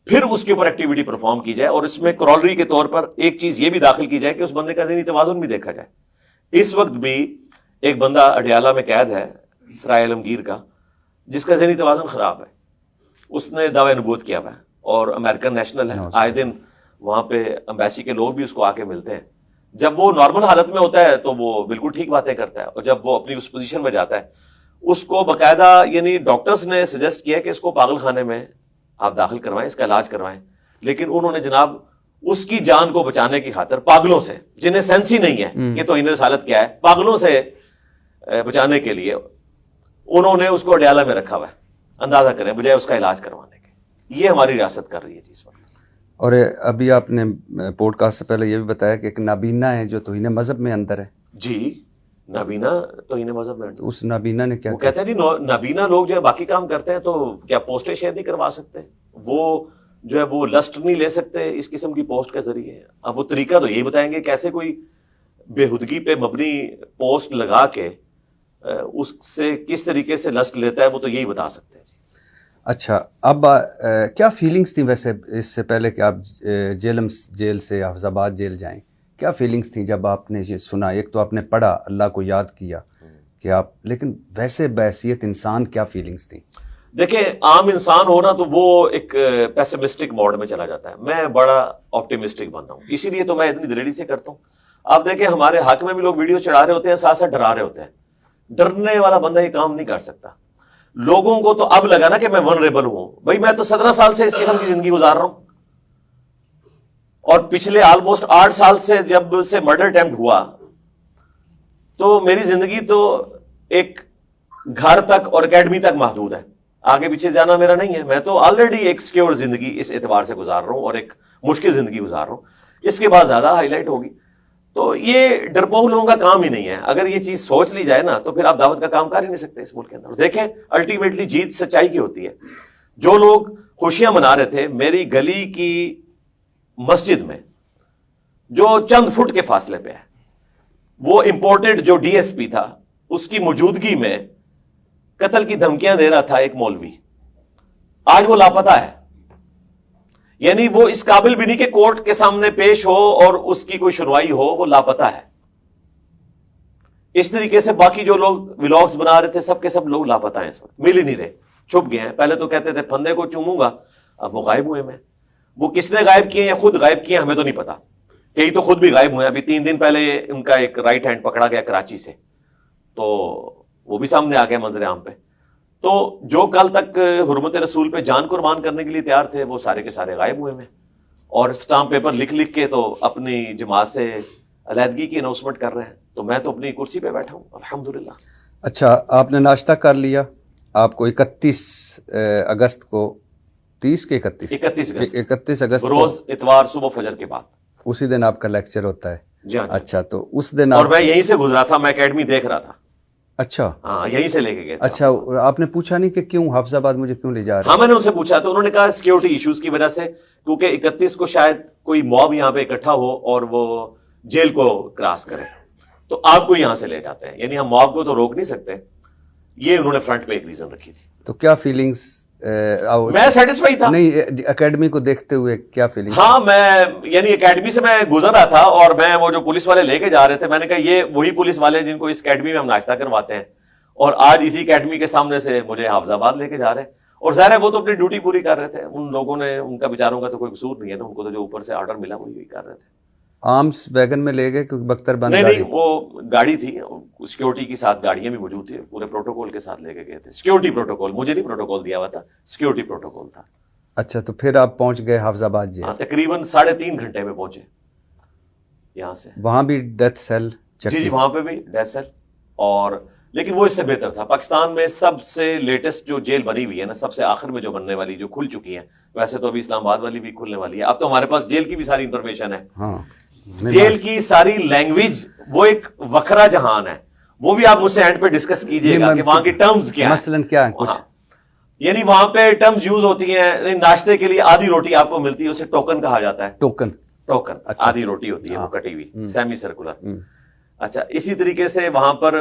پھر اس کے اوپر ایکٹیویٹی پرفارم کی جائے, اور اس میں کرولری کے طور پر ایک چیز یہ بھی داخل کی جائے کہ اس بندے کا ذہنی توازن بھی دیکھا جائے. اس وقت بھی ایک بندہ اڈیالہ میں قید ہے, اسرائیل عالمگیر کا, جس کا ذہنی توازن خراب ہے. اس نے دعوی نبوت کیا ہوا ہے اور امریکن نیشنل ہے, آئے دن وہاں پہ امبیسی کے لوگ بھی اس کو آ کے ملتے ہیں. جب وہ نارمل حالت میں ہوتا ہے تو وہ بالکل ٹھیک باتیں کرتا ہے, اور جب وہ اپنی اس پوزیشن میں جاتا ہے اس کو باقاعدہ یعنی ڈاکٹرز نے سجیسٹ کیا کہ اس کو پاگل خانے میں آپ داخل کروائیں, اس کا علاج کروائیں. لیکن انہوں نے جناب اس کی جان کو بچانے کی خاطر پاگلوں سے, جنہیں سینس ہی نہیں ہے کہ توہین رسالت کیا ہے, پاگلوں سے بچانے کے لیے انہوں نے اس کو اڈیالہ میں رکھا ہوا ہے. اندازہ کریں بجائے اس کا علاج کروانے کے. یہ ہماری ریاست کر رہی ہے جی اس وقت. اور ابھی آپ نے پوڈ کاسٹ سے پہلے یہ بھی بتایا کہ ایک نابینا ہے جو توہین مذہب میں اندر ہے. جی نابینا توہین مذہب میں, اس نابینا نے کیا وہ کہتے ہیں جی نابینا لوگ جو ہے باقی کام کرتے ہیں تو کیا پوسٹیں شیئر نہیں کروا سکتے, وہ جو ہے وہ لسٹ نہیں لے سکتے اس قسم کی پوسٹ کے ذریعے. اب وہ طریقہ تو یہی بتائیں گے کیسے کوئی بےہدگی پہ مبنی پوسٹ لگا کے اس سے کس طریقے سے لسٹ لیتا ہے, وہ تو یہی بتا سکتے ہیں. اچھا, اب کیا فیلنگز تھیں ویسے اس سے پہلے کہ آپ جیل سے حفظ آباد جیل جائیں, کیا فیلنگز تھیں جب آپ نے یہ سنا؟ ایک تو آپ نے پڑھا, اللہ کو یاد کیا کہ آپ, لیکن ویسے بحیثیت انسان کیا فیلنگز تھیں؟ دیکھیں عام انسان ہونا تو وہ ایک پیسمسٹک موڈ میں چلا جاتا ہے. میں بڑا آپٹیمسٹک بنتا ہوں, اسی لیے تو میں اتنی دلیری سے کرتا ہوں. آپ دیکھیں ہمارے حق میں بھی لوگ ویڈیو چڑھا رہے ہوتے ہیں, ساتھ ساتھ ڈرا رہے ہوتے ہیں. ڈرنے والا بندہ یہ کام نہیں کر سکتا. لوگوں کو تو اب لگا نا کہ میں ونریبل ہوں. بھائی میں تو 17 سال سے اس قسم کی زندگی گزار رہا ہوں, اور پچھلے آلموسٹ 8 سال سے جب سے مرڈر اٹیمپٹ ہوا تو میری زندگی تو ایک گھر تک اور اکیڈمی تک محدود ہے, آگے پیچھے جانا میرا نہیں ہے. میں تو آلریڈی ایک سیکیور زندگی اس اعتبار سے گزار رہا ہوں اور ایک مشکل زندگی گزار رہا ہوں. اس کے بعد زیادہ ہائی لائٹ ہوگی. تو یہ ڈرپوک لوگوں کا کام ہی نہیں ہے. اگر یہ چیز سوچ لی جائے نا تو پھر آپ دعوت کا کام کر ہی نہیں سکتے اس ملک کے اندر. دیکھیں الٹیمیٹلی جیت سچائی کی ہوتی ہے. جو لوگ خوشیاں منا رہے تھے میری گلی کی مسجد میں جو چند فٹ کے فاصلے پہ ہے, وہ امپورٹڈ جو ڈی ایس پی تھا اس کی موجودگی میں قتل کی دھمکیاں دے رہا تھا ایک مولوی, آج وہ لاپتہ ہے. یعنی وہ اس قابل بھی نہیں کہ کورٹ کے سامنے پیش ہو اور اس کی کوئی سنوائی ہو, وہ لاپتہ ہے. اس طریقے سے باقی جو لوگ ولاگز بنا رہے تھے سب کے سب لوگ لاپتہ ہیں, اس وقت مل ہی نہیں رہے, چھپ گئے ہیں. پہلے تو کہتے تھے پھندے کو چوموں گا, اب وہ غائب ہوئے میں. وہ کس نے غائب کیے یا خود غائب کیے ہمیں تو نہیں پتا, کئی تو خود بھی غائب ہوئے. ابھی 3 دن پہلے ان کا ایک رائٹ ہینڈ پکڑا گیا کراچی سے, تو وہ بھی سامنے آ گیا منظر عام پہ. تو جو کل تک حرمت رسول پہ جان قربان کرنے کے لیے تیار تھے وہ سارے کے سارے غائب ہوئے میں, اور اسٹامپ پیپر لکھ کے تو اپنی جماعت سے علیحدگی کی اناؤنسمنٹ کر رہے ہیں. تو میں تو اپنی کرسی پہ بیٹھا ہوں الحمدللہ. اچھا, آپ نے ناشتہ کر لیا. آپ کو 31 اگست کو 31 اگست روز اتوار صبح فجر کے بعد اسی دن آپ کا لیکچر ہوتا ہے. جی ہاں. اچھا, تو اس دن اور میں یہیں سے گزرا تھا, میں اکیڈمی دیکھ رہا تھا. اچھا, ہاں یہیں سے لے کے گئے. اچھا, آپ نے پوچھا نہیں کہ کیوں حافظ آباد مجھے کیوں لے جا رہے ہیں؟ ہاں میں نے ان سے پوچھا تو انہوں نے کہا سیکیورٹی ایشوز کی وجہ سے, کیونکہ 31 کو شاید کوئی موب یہاں پہ اکٹھا ہو اور وہ جیل کو کراس کرے, تو آپ کو یہاں سے لے جاتے ہیں. یعنی ہم موب کو تو روک نہیں سکتے. یہ انہوں نے فرنٹ پہ ایک ریزن رکھی تھی. تو کیا فیلنگز؟ میں سیٹسفائی تھا. نہیں, اکیڈمی کو دیکھتے ہوئے کیا فیلنگ؟ ہاں میں یعنی اکیڈمی سے میں گزر رہا تھا اور میں وہ جو پولیس والے لے کے جا رہے تھے, میں نے کہا یہ وہی پولیس والے جن کو اس اکیڈمی میں ہم ناشتہ کرواتے ہیں, اور آج اسی اکیڈمی کے سامنے سے مجھے حافظ آباد لے کے جا رہے ہیں. اور ظاہر ہے وہ تو اپنی ڈیوٹی پوری کر رہے تھے. ان لوگوں نے, ان کا بیچاروں کا تو کوئی قصور نہیں ہے نا, ان کو تو جو اوپر سے آرڈر ملا وہی کر رہے تھے. آرمز ویگن میں لے گئے کیونکہ بختر بند نہیں, وہ گاڑی تھی, سیکیورٹی کے ساتھ گاڑیاں بھی موجود تھی, پورے پروٹوکول کے ساتھ لے کے گئے تھے. سیکیورٹی پروٹوکول, مجھے نہیں پروٹوکول دیا ہوا تھا, سیکیورٹی پروٹوکول تھا. اچھا, تو پھر آپ پہنچ گئے حافظ آباد جی؟ ہاں, تقریباً 3.5 گھنٹے میں پہنچے یہاں سے. وہاں بھی ڈیتھ سیل؟ جی وہاں پہ بھی ڈیتھ سیل, اور لیکن وہ اس سے بہتر تھا. پاکستان میں سب سے لیٹسٹ جو جیل بنی ہوئی ہے نا, سب سے آخر میں جو بننے والی, جو کھل چکی ہیں, ویسے تو ابھی اسلام آباد والی بھی کھلنے والی ہے. اب تو ہمارے پاس جیل کی بھی ساری انفارمیشن ہے. ہاں, جیل کی ساری لینگویج وہ ایک وکھرا جہان ہے. وہ بھی آپ مجھ سے اینڈ پہ ڈسکس کیجئے گا کہ وہاں کی ٹرمز کیا ہیں. مثلاً کیا ہے کچھ؟ یعنی وہاں پہ ٹرمز یوز ہوتی ہیں. ناشتے کے لیے آدھی روٹی آپ کو ملتی ہے, اسے ٹوکن کہا جاتا ہے. ٹوکن آدھی روٹی ہوتی ہے, وہ کٹی ہوئی سیمی سرکولر. اچھا, اسی طریقے سے وہاں پر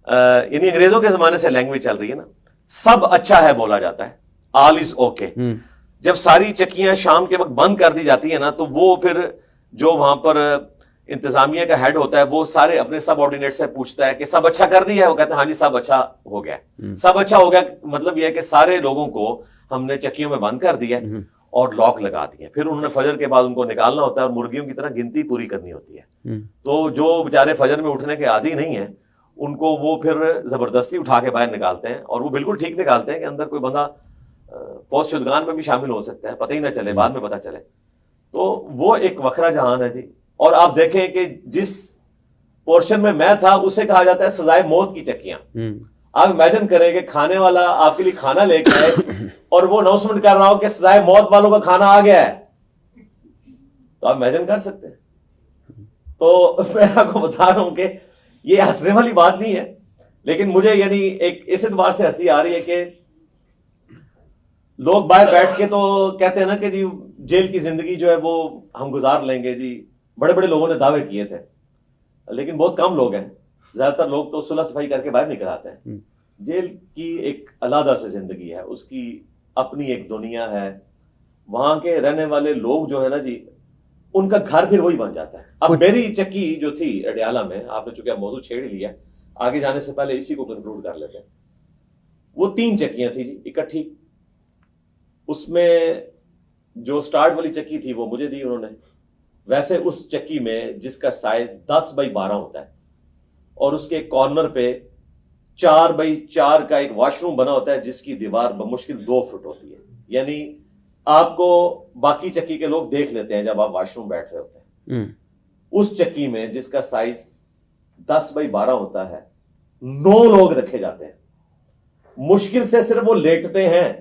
یعنی انگریزوں کے زمانے سے لینگویج چل رہی ہے نا, سب اچھا ہے بولا جاتا ہے, آل از اوکے. جب ساری چکیاں شام کے وقت بند کر دی جاتی ہیں نا, تو وہ پھر جو وہاں پر انتظامیہ کا ہیڈ ہوتا ہے وہ سارے اپنے سب آرڈینیٹ سے پوچھتا ہے کہ سب اچھا کر دیا ہے. وہ کہتے ہیں ہاں جی سب اچھا ہو گیا. سب اچھا ہو گیا مطلب یہ ہے کہ سارے لوگوں کو ہم نے چکیوں میں بند کر دیا اور لاک لگا دیے. پھر انہوں نے فجر کے بعد ان کو نکالنا ہوتا ہے اور مرغیوں کی طرح گنتی پوری کرنی ہوتی ہے. تو جو بیچارے فجر میں اٹھنے کے عادی نہیں ہیں, ان کو وہ پھر زبردستی اٹھا کے باہر نکالتے ہیں, اور وہ بالکل ٹھیک نکالتے ہیں کہ اندر کوئی بندہ فوج شدگان میں بھی شامل ہو سکتا ہے, پتہ ہی نہ چلے, بعد میں پتہ چلے. تو وہ ایک وکھرا جہان ہے جی. اور آپ دیکھیں کہ جس پورشن میں میں تھا اسے کہا جاتا ہے سزائے موت کی چکیاں. آپ امیجن کریں کہ کھانے والا آپ کے لیے کھانا لے کے آئے اور وہ اناؤنسمنٹ کر رہا ہو کہ سزائے موت والوں کا کھانا آ گیا ہے, تو آپ امیجن کر سکتے ہیں. تو میں آپ کو بتا رہا ہوں کہ یہ ہنسنے والی بات نہیں ہے, لیکن مجھے یعنی ایک اس اعتبار سے ہنسی آ رہی ہے کہ لوگ باہر بیٹھ کے تو کہتے ہیں نا کہ جی جیل کی زندگی جو ہے وہ ہم گزار لیں گے جی. بڑے بڑے لوگوں نے دعوے کیے تھے, لیکن بہت کم لوگ ہیں. زیادہ تر لوگ تو صلح صفائی کر کے باہر نکل آتے ہیں. جیل کی ایک علیحدہ سے زندگی ہے, اس کی اپنی ایک دنیا ہے. وہاں کے رہنے والے لوگ جو ہے نا جی, ان کا گھر پھر وہی بن جاتا ہے. اب میری چکی جو تھی اڈیالہ میں, آپ نے چونکہ موضوع چھیڑ لیا, آگے جانے سے پہلے اسی کو کنکلوڈ کر لیتے ہیں. وہ 3 چکیاں تھی جی اکٹھی. اس میں جو سٹارٹ والی چکی تھی وہ مجھے دی انہوں نے. ویسے اس چکی میں جس کا سائز 10x12 ہوتا ہے, اور اس کے کارنر پہ 4x4 کا ایک واش روم بنا ہوتا ہے جس کی دیوار بمشکل 2 فٹ ہوتی ہے. یعنی آپ کو باقی چکی کے لوگ دیکھ لیتے ہیں جب آپ واش روم بیٹھ رہے ہوتے ہیں. اس چکی میں جس کا سائز 10x12 ہوتا ہے 9 لوگ رکھے جاتے ہیں. مشکل سے صرف وہ لیٹتے ہیں,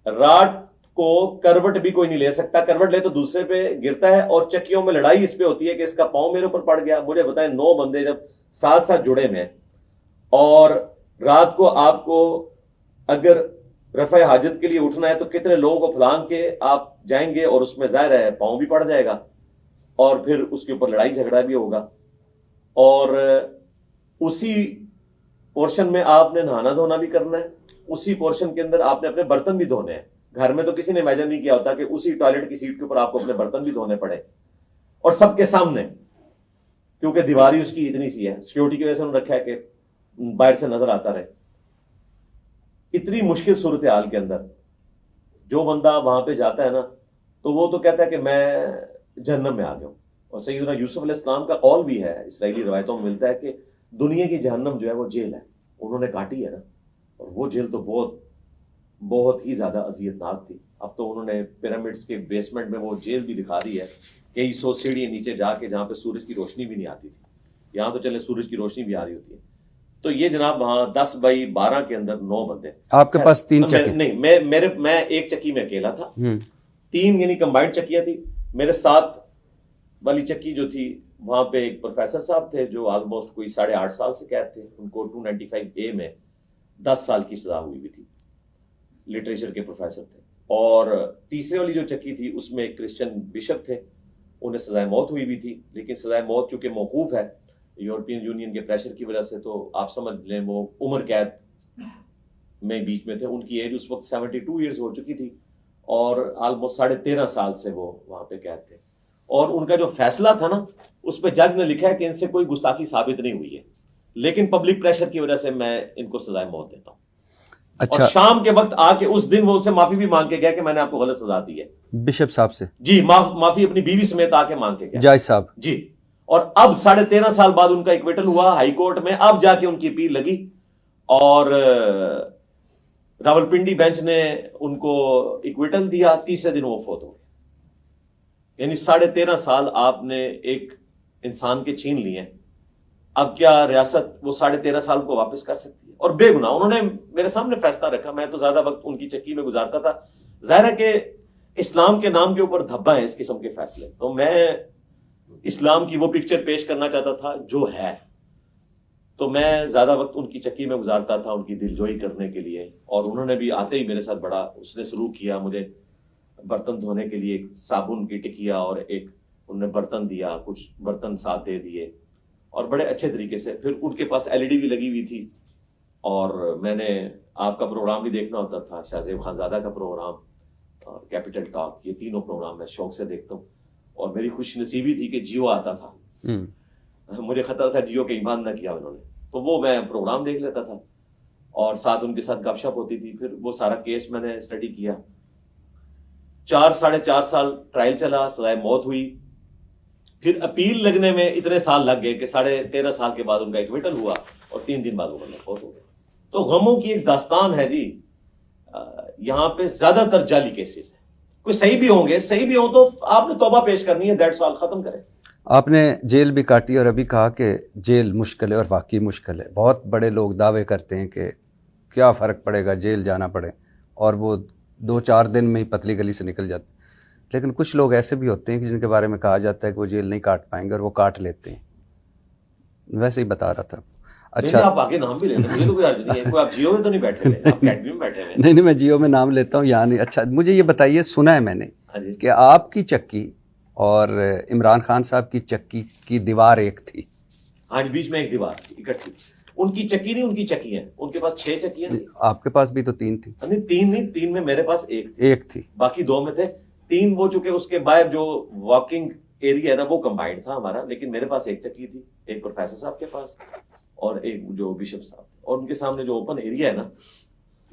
راڈ کو کروٹ بھی کوئی نہیں لے سکتا, کروٹ لے تو دوسرے پہ گرتا ہے, اور چکیوں میں لڑائی اس پہ ہوتی ہے کہ اس کا پاؤں میرے اوپر پڑ گیا. مجھے بتائیں 9 بندے جب ساتھ ساتھ جڑے میں, اور رات کو آپ کو اگر رفع حاجت کے لیے اٹھنا ہے تو کتنے لوگوں کو پھلانگ کے آپ جائیں گے, اور اس میں ظاہر ہے پاؤں بھی پڑ جائے گا, اور پھر اس کے اوپر لڑائی جھگڑا بھی ہوگا. اور اسی پورشن میں آپ نے نہانا دھونا بھی کرنا ہے, اسی پورشن کے اندر آپ نے اپنے برتن بھی دھونے ہیں. گھر میں تو کسی نے امیجن نہیں کیا ہوتا کہ اسی ٹوائلٹ کی سیٹ کے اوپر آپ کو اپنے برتن بھی دھونے پڑے, اور سب کے سامنے, کیونکہ دیواری اس کی اتنی سی ہے, سیکیورٹی کی وجہ سے انہوں نے رکھا ہے کہ باہر سے نظر آتا رہے. اتنی مشکل صورتحال کے اندر جو بندہ وہاں پہ جاتا ہے نا, تو وہ تو کہتا ہے کہ میں جہنم میں آ گیا ہوں. اور سیدنا یوسف علیہ السلام کا قول بھی ہے, اسرائیلی روایتوں میں ملتا ہے کہ دنیا کی جہنم جو ہے وہ جیل ہے, انہوں نے کاٹی ہے نا, اور وہ جیل تو بہت ہی زیادہ اذیتناک تھی. اب تو انہوں نے پیرامڈس کے بیسمنٹ میں وہ جیل بھی دکھا دی ہے, کئی 100 سیڑھی نیچے جا کے جہاں پہ سورج کی روشنی بھی نہیں آتی تھی. یہاں تو چلے سورج کی روشنی بھی آ رہی ہوتی ہے. تو یہ جناب وہاں 10x12 کے اندر 9 بندے. آپ کے پاس 3 چکی؟ نہیں, میں ایک چکی میں اکیلا تھا, 3 یعنی کمبائنڈ چکیاں تھی. میرے ساتھ والی چکی جو تھی وہاں پہ ایک پروفیسر صاحب تھے جو آلموسٹ کوئی 8.5 سال سے قید تھے, ان کو 295A میں 10 سال کی سزا ہوئی تھی, لٹریچر کے پروفیسر تھے. اور تیسرے والی جو چکی تھی اس میں ایک کرسچن بشپ تھے, انہیں سزائے موت ہوئی بھی تھی, لیکن سزائے موت چونکہ موقوف ہے یورپین یونین کے پریشر کی وجہ سے, تو آپ سمجھ لیں وہ عمر قید میں بیچ میں تھے. ان کی ایج اس وقت 72 ایئرز ہو چکی تھی, اور آلموسٹ 13.5 سال سے وہ وہاں پہ قید تھے. اور ان کا جو فیصلہ تھا نا, اس پہ جج نے لکھا ہے کہ ان سے کوئی گستاخی ثابت نہیں ہوئی ہے, لیکن پبلک پریشر کی وجہ سے میں ان کو سزائے موت دیتا ہوں. اچھا. اور شام کے وقت آ کے اس دن وہ ان سے معافی بھی مانگ کے گیا کہ میں نے آپ کو غلط سزا دی ہے. بشپ صاحب سے؟ جی, معافی اپنی بیوی سمیت آ کے مانگ کے گیا, جج صاحب. جی. اور اب 13.5 سال بعد ان کا ایکویٹل ہوا ہائی کورٹ میں, اب جا کے ان کی اپیل لگی, اور راولپنڈی بینچ نے ان کو ایکویٹل دیا. تیسرے دن وہ فوت ہو گئے. یعنی 13.5 سال آپ نے ایک انسان کے چھین لیے. اب کیا ریاست وہ 13.5 سال کو واپس کر سکتی ہے؟ اور بے گناہ انہوں نے میرے سامنے فیصلہ رکھا. میں تو زیادہ وقت ان کی چکی میں گزارتا تھا. ظاہر ہے کہ اسلام کے نام کے اوپر دھبا ہے اس قسم کے فیصلے, تو میں اسلام کی وہ پکچر پیش کرنا چاہتا تھا جو ہے, تو میں زیادہ وقت ان کی چکی میں گزارتا تھا ان کی دلجوئی کرنے کے لیے. اور انہوں نے بھی آتے ہی میرے ساتھ بڑا اس نے سلوک کیا. مجھے برتن دھونے کے لیے ایک صابن کی ٹکیا اور ایک انہوں نے برتن دیا, کچھ برتن ساتھ دے دیے, اور بڑے اچھے طریقے سے. پھر ان کے پاس LED بھی لگی ہوئی تھی, اور میں نے آپ کا پروگرام بھی دیکھنا ہوتا تھا, شاہ زیب خانزادہ کا پروگرام اور کیپٹل ٹاک, یہ تینوں پروگرام میں شوق سے دیکھتا ہوں. اور میری خوش نصیبی تھی کہ جیو آتا تھا, مجھے خطرہ تھا جیو کے ایمان نہ کیا انہوں نے, تو وہ میں پروگرام دیکھ لیتا تھا, اور ساتھ ان کے ساتھ گپ شپ ہوتی تھی. پھر وہ سارا کیس میں نے اسٹڈی کیا. 4.5 سال ٹرائل چلا, سزائے موت ہوئی. پھر اپیل لگنے میں اتنے سال لگ گئے کہ 13.5 سال کے بعد ان کا ایکویٹل ہوا, اور 3 دن بعد وہ بندہ فوت ہو گیا. تو غموں کی ایک داستان ہے جی. یہاں پہ زیادہ تر جعلی کیسز ہیں. کوئی صحیح بھی ہوں گے, صحیح بھی ہوں تو آپ نے توبہ پیش کرنی ہے, دیٹس آل, ختم کریں. آپ نے جیل بھی کاٹی, اور ابھی کہا کہ جیل مشکل ہے, اور واقعی مشکل ہے. بہت بڑے لوگ دعوے کرتے ہیں کہ کیا فرق پڑے گا جیل جانا پڑے, اور وہ 2-4 دن میں ہی پتلی گلی سے نکل جاتے. لیکن کچھ لوگ ایسے بھی ہوتے ہیں کہ جن کے بارے میں کہا جاتا ہے کہ وہ جیل نہیں کاٹ پائیں گے, اور وہ کاٹ لیتے ہیں. ویسے ہی بتا رہا تھا. اچھا, آپ آگے نام بھی لیں, یہ تو کوئی عرض نہیں ہے. کوئی آپ جیو میں تو نہیں بیٹھے ہوئے, آپ اکیڈمی میں بیٹھے ہوئے؟ نہیں, میں جیو میں نام لیتا ہوں, یہاں نہیں. اچھا, مجھے یہ بتائیے, سنا ہے میں نے کہ آپ کی چکی اور عمران خان صاحب کی چکی کی دیوار ایک تھی. ہاں, بیچ میں ایک دیوار اکٹھی. ان کی چکی نہیں, ان کی چکی ہیں. ان کے پاس 6 چکیاں تھیں. آپ کے پاس بھی تو 3 تھی. نہیں, 3 نہیں, 3 میں میرے پاس ایک تھی, باقی 2 میں تھے. 3 وہ چکے اس کے باہر جو واکنگ ایریا ہے نا وہ کمبائنڈ تھا ہمارا, لیکن میرے پاس ایک چکی تھی, ایک پروفیسر صاحب کے پاس اور ایک جو بشپ صاحب, اور ان کے سامنے جو اوپن ایریا ہے نا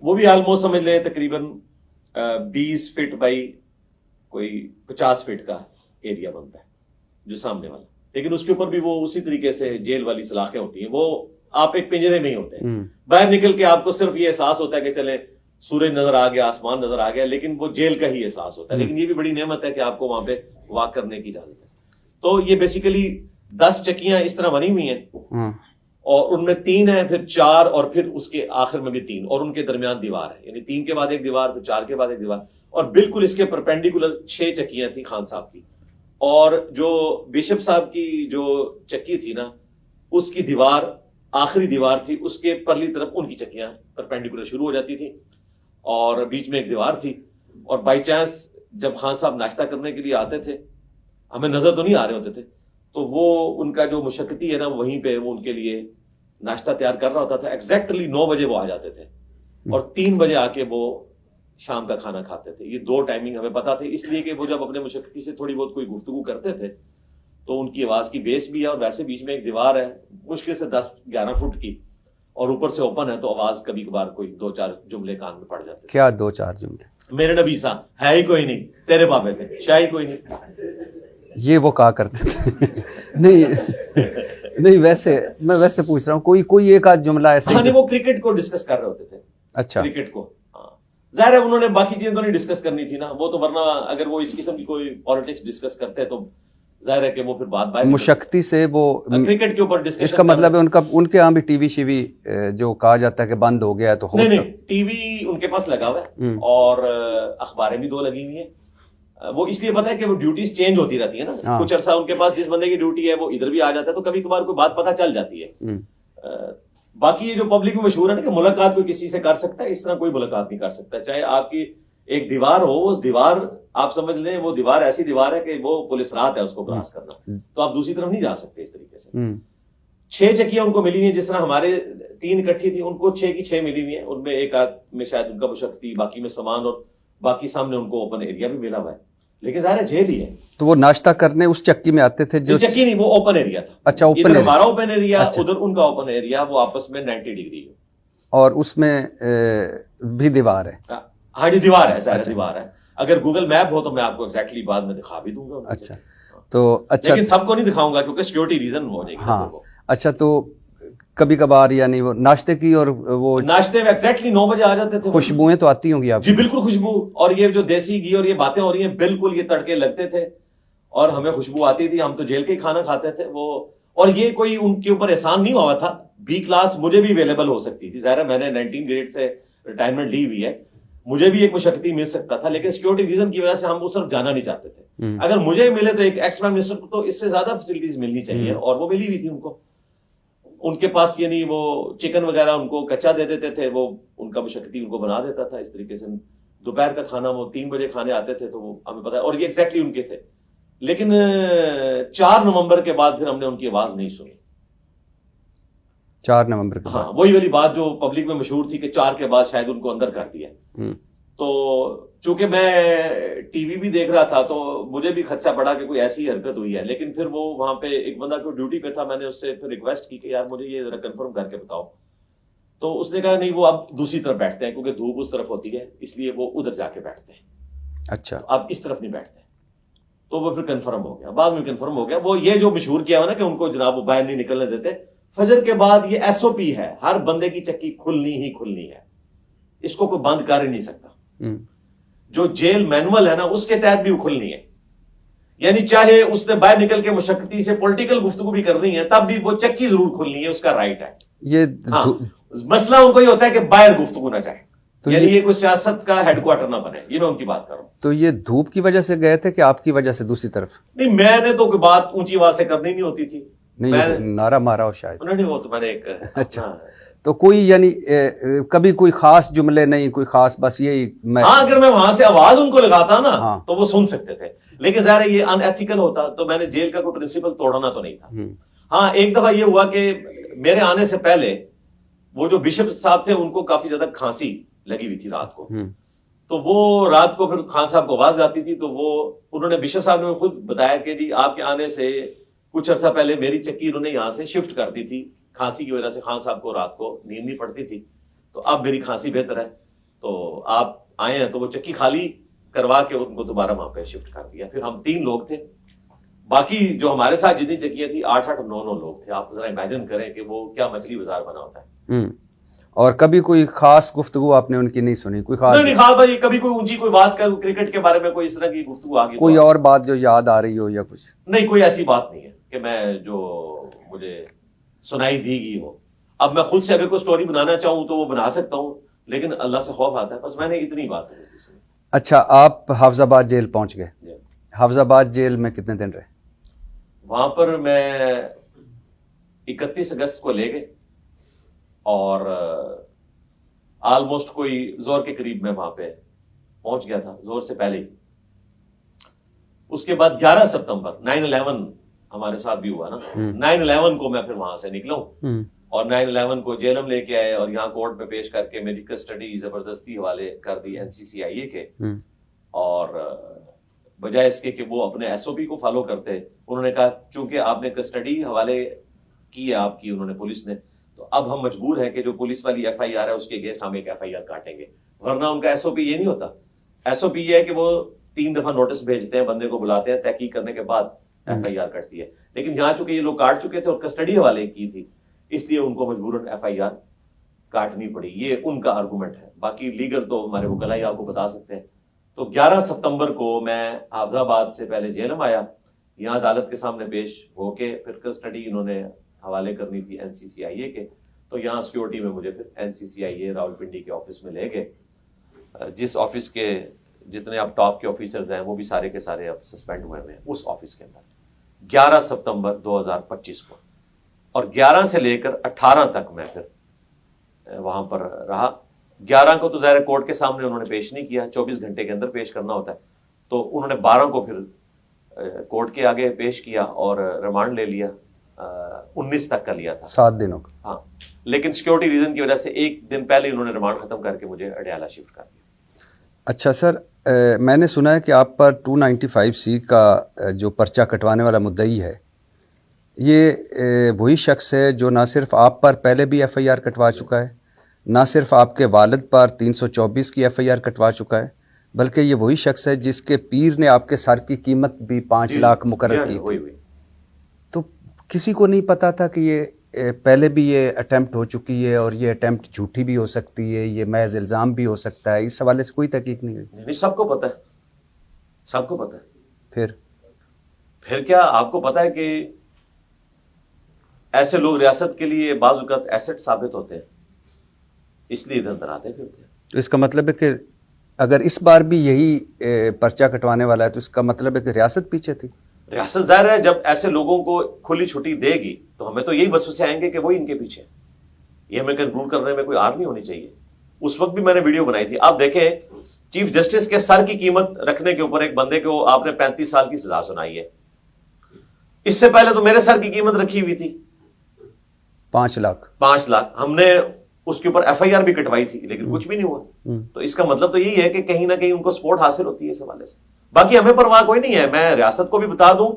وہ بھی آلموسٹ سمجھ لیں تقریباً 20 فٹ بائی کوئی 50 فٹ کا ایریا بنتا ہے جو سامنے والا. لیکن اس کے اوپر بھی وہ اسی طریقے سے جیل والی سلاخیں ہوتی ہیں, وہ آپ ایک پنجرے میں ہی ہوتے ہیں. باہر نکل کے آپ کو صرف یہ احساس ہوتا ہے کہ چلیں سورج نظر آ گیا, آسمان نظر آ گیا, لیکن وہ جیل کا ہی احساس ہوتا ہے. لیکن یہ بھی بڑی نعمت ہے کہ آپ کو وہاں پہ واک کرنے کی اجازت ہے. تو یہ بیسیکلی 10 چکیاں اس طرح بنی ہوئی ہیں, اور ان میں 3 ہیں, پھر 4, اور پھر اس کے آخر میں بھی 3, اور ان کے درمیان دیوار ہے. یعنی 3 کے بعد ایک دیوار, پھر 4 کے بعد ایک دیوار. اور بالکل اس کے پرپینڈیکولر 6 چکیاں تھیں خان صاحب کی, اور جو بشپ صاحب کی جو چکی تھی نا اس کی دیوار آخری دیوار تھی, اس کے پرلی طرف ان کی چکیاں پرپینڈیکولر شروع ہو جاتی تھیں اور بیچ میں ایک دیوار تھی. اور بائی چانس جب خان صاحب ناشتہ کرنے کے لیے آتے تھے, ہمیں نظر تو نہیں آ رہے ہوتے تھے, تو وہ ان کا جو مشقتی ہے نا وہیں پہ وہ ان کے لیے ناشتہ تیار کر رہا ہوتا تھا. ایگزیکٹلی 9 بجے وہ آ جاتے تھے اور 3 بجے آ کے وہ شام کا کھانا کھاتے تھے. یہ 2 ٹائمنگ ہمیں پتا تھے, اس لیے کہ وہ جب اپنے مشقتی سے تھوڑی بہت کوئی گفتگو کرتے تھے تو ان کی آواز کی بیس بھی ہے, اور ویسے بیچ میں ایک دیوار ہے مشکل سے 10-11 فٹ کی, اور اوپر سے اوپن ہے, تو آواز کبھی کبھار کوئی 2-4 جملے کان میں پڑ جاتے. کیا 2-4 جملے؟ میرے نبی سا ہے ہی کوئی نہیں, تیرے بابے تھے شاہ ہی کوئی نہیں, یہ وہ کہا کرتے تھے. نہیں ویسے میں ویسے پوچھ رہا ہوں, کوئی ایک آدھ جملہ ایسے. ہاں وہ کرکٹ کو ڈسکس کر رہے ہوتے تھے. اچھا, کرکٹ کو, ہاں ظاہر ہے انہوں نے باقی چیزیں تو نہیں ڈسکس کرنی تھی نا, وہ تو ورنہ اگر وہ اس قسم کی کوئی پالیٹکس ڈسکس کرتے تو ظاہر ہے کہ وہ پھر بات مشقتی سے وہ کرکٹ کے اوپر ڈسکس. اس کا مطلب ہے ان کے یہاں بھی ٹی وی شیوی جو کہا جاتا ہے کہ بند ہو گیا ہے, تو نہیں ٹی وی ان کے پاس لگا ہوا ہے اور اخباریں بھی 2 لگی ہوئی ہیں. وہ اس لیے پتا ہے کہ وہ ڈیوٹیز چینج ہوتی رہتی ہے نا, کچھ عرصہ ان کے پاس جس بندے کی ڈیوٹی ہے وہ ادھر بھی آ جاتا ہے, تو کبھی کبھار کوئی بات پتہ چل جاتی ہے. باقی یہ جو پبلک میں مشہور ہے نا کہ ملاقات کوئی کسی سے کر سکتا ہے, اس طرح کوئی ملاقات نہیں کر سکتا. چاہے آپ کی ایک دیوار ہو, وہ دیوار آپ سمجھ لیں وہ دیوار ایسی دیوار ہے کہ وہ پولیس رات ہے اس کو کراس کرنا, تو آپ دوسری طرف نہیں جا سکتے اس طریقے سے. 6 چکیاں ان کو ملی ہوئی ہیں, جس طرح ہمارے 3 اکٹھی تھی, ان کو 6 کی 6 ملی ہوئی ہیں. ان میں ایک آدھ میں شاید ان کا مشقتی, باقی میں سامان, اور باقی سامنے ان کو اوپن ایریا بھی ملا ہوا ہے. لیکن ظاہر ہے جیل ہی ہے. تو وہ ناشتہ کرنے اس چکی میں آتے تھے؟ جو چکی نہیں, وہ اوپن ایریا تھا. اچھا, اوپن ایریا, ہمارا اوپن ایریا, ادھر ان کا اوپن ایریا, وہ آپس میں 90 ڈگری ہے. اور اس میں بھی دیوار ہے؟ ہاں جی دیوار ہے, ظاہر دیوار ہے. اگر گوگل میپ ہو تو میں آپ کو ایگزیکٹلی بعد میں دکھا بھی دوں گا. اچھا, تو اچھا, لیکن سب کو نہیں دکھاؤں گا کیونکہ سیکورٹی ریزن ہو جائے گی. ہاں اچھا, تو کبھی کبھار یعنی وہ ناشتے کی, اور وہ ناشتے میں ایگزیکٹلی 9 بجے آ جاتے تھے. خوشبوئیں تو آتی ہوں گی آپ؟ جی بالکل خوشبو, اور یہ جو دیسی گھی اور یہ باتیں ہو رہی ہیں, بالکل یہ تڑکے لگتے تھے اور ہمیں خوشبو آتی تھی. ہم تو جیل کے ہی کھانا کھاتے تھے وہ, اور یہ کوئی ان کے اوپر احسان نہیں ہوا تھا. بی کلاس مجھے بھی اویلیبل ہو سکتی تھی, ظاہر ہے میں نے 19 گریڈ سے ریٹائرمنٹ لی ہوئی ہے, مجھے بھی ایک مشقتی مل سکتا تھا, لیکن سیکورٹی ریزن کی وجہ سے ہم اس طرف جانا نہیں چاہتے تھے. اگر مجھے ملے تو ایک ایکس پرائم منسٹر کو تو اس سے زیادہ فیسلٹیز ملنی چاہیے, اور وہ ملی ہوئی تھی ان کو. ان کے پاس یعنی وہ چکن وغیرہ ان کو کچا دے دیتے تھے, وہ ان کا مشقتی ان کو بنا دیتا تھا اس طریقے سے. دوپہر کا کھانا وہ 3 بجے کھانے آتے تھے, تو وہ ہمیں پتا ہے, اور یہ ایگزیکٹلی ان کے تھے. لیکن 4 نومبر کے بعد پھر ہم نے ان کی آواز نہیں سنی. 4 نومبر کے بعد, ہاں وہی والی بات جو پبلک میں مشہور تھی کہ 4 کے بعد شاید ان کو اندر کر دیا. تو چونکہ میں ٹی وی بھی دیکھ رہا تھا تو مجھے بھی خدشہ پڑا کہ کوئی ایسی حرکت ہوئی ہے. لیکن پھر وہ وہاں پہ ایک بندہ کو ڈیوٹی پہ تھا, میں نے اس سے پھر ریکویسٹ کی کہ یار مجھے یہ ذرا کنفرم کر کے بتاؤ. تو اس نے کہا نہیں وہ اب دوسری طرف بیٹھتے ہیں کیونکہ دھوپ اس طرف ہوتی ہے, اس لیے وہ ادھر جا کے بیٹھتے ہیں. اچھا, اب اس طرف نہیں بیٹھتے. تو وہ پھر کنفرم ہو گیا, بعد میں کنفرم ہو گیا. وہ یہ جو مشہور کیا ہوا نا کہ ان کو جناب وہ باہر نہیں نکلنے دیتے. فجر کے بعد یہ ایس او پی ہے, ہر بندے کی چکی کھلنی ہی کھلنی ہے, اس کو کوئی بند کر ہی نہیں سکتا. جو جیل مینول ہے نا اس کے تحت بھی وہ کھلنی ہے. یعنی چاہے اس نے باہر نکل کے مشقتی سے پولیٹیکل گفتگو بھی کرنی ہے تب بھی وہ چکی ضرور کھلنی ہے, اس کا رائٹ ہے. یہ مسئلہ ان کو یہ ہوتا ہے کہ باہر گفتگو نہ چاہے, یعنی یہ کوئی سیاست کا ہیڈ کوارٹر نہ بنے. یہ میں ان کی بات کر رہا ہوں. تو یہ دھوپ کی وجہ سے گئے تھے کہ آپ کی وجہ سے دوسری طرف؟ نہیں, میں نے تو کوئی بات اونچی آواز سے کرنی نہیں ہوتی تھی. نہیں, نعرہ مارا ہو شاید. نہیں, وہ تو میں نے ایک. اچھا, تو کوئی یعنی کبھی کوئی خاص جملے نہیں, کوئی خاص, بس یہی میں. ہاں اگر میں وہاں سے آواز ان کو لگاتا نا تو وہ سن سکتے تھے, لیکن ظاہر یہ ان ایتھیکل ہوتا. تو میں نے جیل کا کوئی پرنسپل توڑنا تو نہیں تھا. ہاں ایک دفعہ یہ ہوا کہ میرے آنے سے پہلے وہ جو بشپ صاحب تھے ان کو کافی زیادہ کھانسی لگی ہوئی تھی رات کو. تو وہ رات کو پھر خان صاحب کو آواز آتی تھی, تو وہ انہوں نے بشپ صاحب نے خود بتایا کہ جی آپ کے آنے سے کچھ عرصہ پہلے میری چکی انہوں نے یہاں سے شفٹ کر دی تھی, کھانسی کی وجہ سے خان صاحب کو رات کو نیند نہیں پڑتی تھی, تو اب میری کھانسی بہتر ہے, تو آپ آئے ہیں. تو وہ چکی خالی کروا کے ان کو دوبارہ وہاں پہ شفٹ کر دیا. پھر ہم 3 لوگ تھے, باقی جو ہمارے ساتھ جتنی چکیاں تھی 8-8 9 لوگ تھے. آپ ذرا امیجن کریں کہ وہ کیا مچھلی بازار بنا ہوتا ہے. اور کبھی کوئی خاص گفتگو آپ نے ان کی نہیں سنی؟ کوئی خاص نہیں خاص بھائی, کبھی کوئی اونچی کوئی بات کر کرکٹ کے بارے میں کوئی اس طرح کی گفتگو آ گئی, کوئی اور بات جو یاد آ رہی ہو یا کچھ؟ نہیں, کوئی ایسی بات نہیں ہے کہ میں جو مجھے سنائی دی گئی ہو. اب میں خود سے اگر کوئی سٹوری بنانا چاہوں تو وہ بنا سکتا ہوں, لیکن اللہ سے خوف آتا ہے. بس میں نے اتنی بات ہے. اچھا آپ حافظ آباد جیل پہنچ گئے. حافظ آباد جیل میں کتنے دن رہے؟ وہاں پر میں 31 اگست کو لے گئے اور آلموسٹ کوئی زور کے قریب میں وہاں پہ پہنچ گیا تھا، زور سے پہلے ہی. اس کے بعد 11 سپتمبر 9/11 ہمارے ساتھ بھی ہوا نا، 9/11 کو میں پھر وہاں سے نکلا ہوں اور 9/11 کو جیلم لے کے آئے اور یہاں کورٹ میں پیش کر کے میری کسٹڈی زبردستی حوالے کر دی NCCIA کے. اور بجائے اس کے کہ وہ اپنے SOP کو فالو کرتے، انہوں نے کہا چونکہ آپ نے کسٹڈی حوالے کی ہے آپ کی، انہوں نے پولیس نے، تو اب ہم مجبور ہیں کہ جو پولیس والی FIR ہے اس کے اگینسٹ ہم ایک FIR کاٹیں گے. ورنہ ان کا SOP یہ نہیں ہوتا. SOP یہ ہے کہ وہ 3 دفعہ نوٹس بھیجتے ہیں، بندے کو بلاتے ہیں، تحقیق کرنے کے بعد FIR کٹتی ہے. لیکن یہاں چونکہ یہ لوگ کاٹ چکے تھے اور کسٹڈی حوالے کی تھی، اس لیے ان کو مجبوراً FIR کاٹنی پڑی. یہ ان کا آرگومنٹ ہے. باقی لیگل تو ہمارے وکلاء ہی آپ کو بتا سکتے ہیں. تو 11 سپتمبر کو میں حافظ آباد سے پہلے جیلم آیا، یہاں عدالت کے سامنے پیش ہو کے پھر کسٹڈی انہوں نے حوالے کرنی تھی NCCIA کے، تو یہاں سیکورٹی میں مجھے پھر NCCIA راولپنڈی کے آفس میں لے گئے، جس آفس کے جتنے اب ٹاپ کے آفیسرز ہیں وہ بھی سارے کے سارے اب سسپینڈ ہوئے ہیں اس آفس کے اندر. 11 سپتمبر 2025 کو اور 11 سے لے کر 18 تک میں پھر وہاں پر رہا. 11 کو تو ظاہر کورٹ کے سامنے انہوں نے پیش نہیں کیا، 24 گھنٹے کے اندر پیش کرنا ہوتا ہے، تو انہوں نے 12 کو پھر کورٹ کے آگے پیش کیا اور ریمانڈ لے لیا، 19 تک کا لیا تھا، 7 دنوں کا. ہاں، لیکن سیکورٹی ریزن کی وجہ سے 1 دن پہلے انہوں نے ریمانڈ ختم کر کے مجھے اڈیالہ شفٹ کر دیا. اچھا سر، میں نے سنا ہے کہ آپ پر 295C کا جو پرچہ کٹوانے والا مدعی ہے، یہ وہی شخص ہے جو نہ صرف آپ پر پہلے بھی FIR کٹوا چکا ہے، نہ صرف آپ کے والد پر 324 کی FIR کٹوا چکا ہے، بلکہ یہ وہی شخص ہے جس کے پیر نے آپ کے سر کی قیمت بھی 5 لاکھ مقرر کی تھی. تو کسی کو نہیں پتا تھا کہ یہ پہلے بھی یہ اٹیمپٹ ہو چکی ہے اور یہ اٹیمپٹ جھوٹی بھی ہو سکتی ہے، یہ محض الزام بھی ہو سکتا ہے؟ اس حوالے سے کوئی تحقیق نہیں ہوئی؟ نہیں، سب کو پتا ہے، سب کو پتا ہے. پھر کیا آپ کو پتا ہے کہ ایسے لوگ ریاست کے لیے بعض اوقات ایسٹ ثابت ہوتے ہیں، اس لیے ادھر ادھر آتے پھرتے ہیں. تو اس کا مطلب ہے کہ اگر اس بار بھی یہی پرچہ کٹوانے والا ہے تو اس کا مطلب ہے کہ ریاست پیچھے تھی. ریاست ظاہر ہے جب ایسے لوگوں کو کھلی چھٹی دے گی تو ہمیں تو یہی وسوسے آئیں گے کہ وہی ان کے پیچھے. یہ ہمیں کنکلوڈ کرنے میں کوئی آر نہیں ہونی چاہیے. اس وقت بھی میں نے ویڈیو بنائی تھی، آپ دیکھیں چیف جسٹس کے سر کی قیمت رکھنے کے اوپر ایک بندے کو آپ نے 35 سال کی سزا سنائی ہے. اس سے پہلے تو میرے سر کی قیمت رکھی ہوئی تھی 5 لاکھ. ہم نے اس کے اوپر FIR بھی کٹوائی تھی لیکن کچھ بھی نہیں ہوا. تو اس کا مطلب تو یہی ہے کہ کہیں نہ کہیں ان کو سپورٹ حاصل ہوتی ہے اس حوالے سے. باقی ہمیں پرواہ کوئی نہیں ہے. میں ریاست کو بھی بتا دوں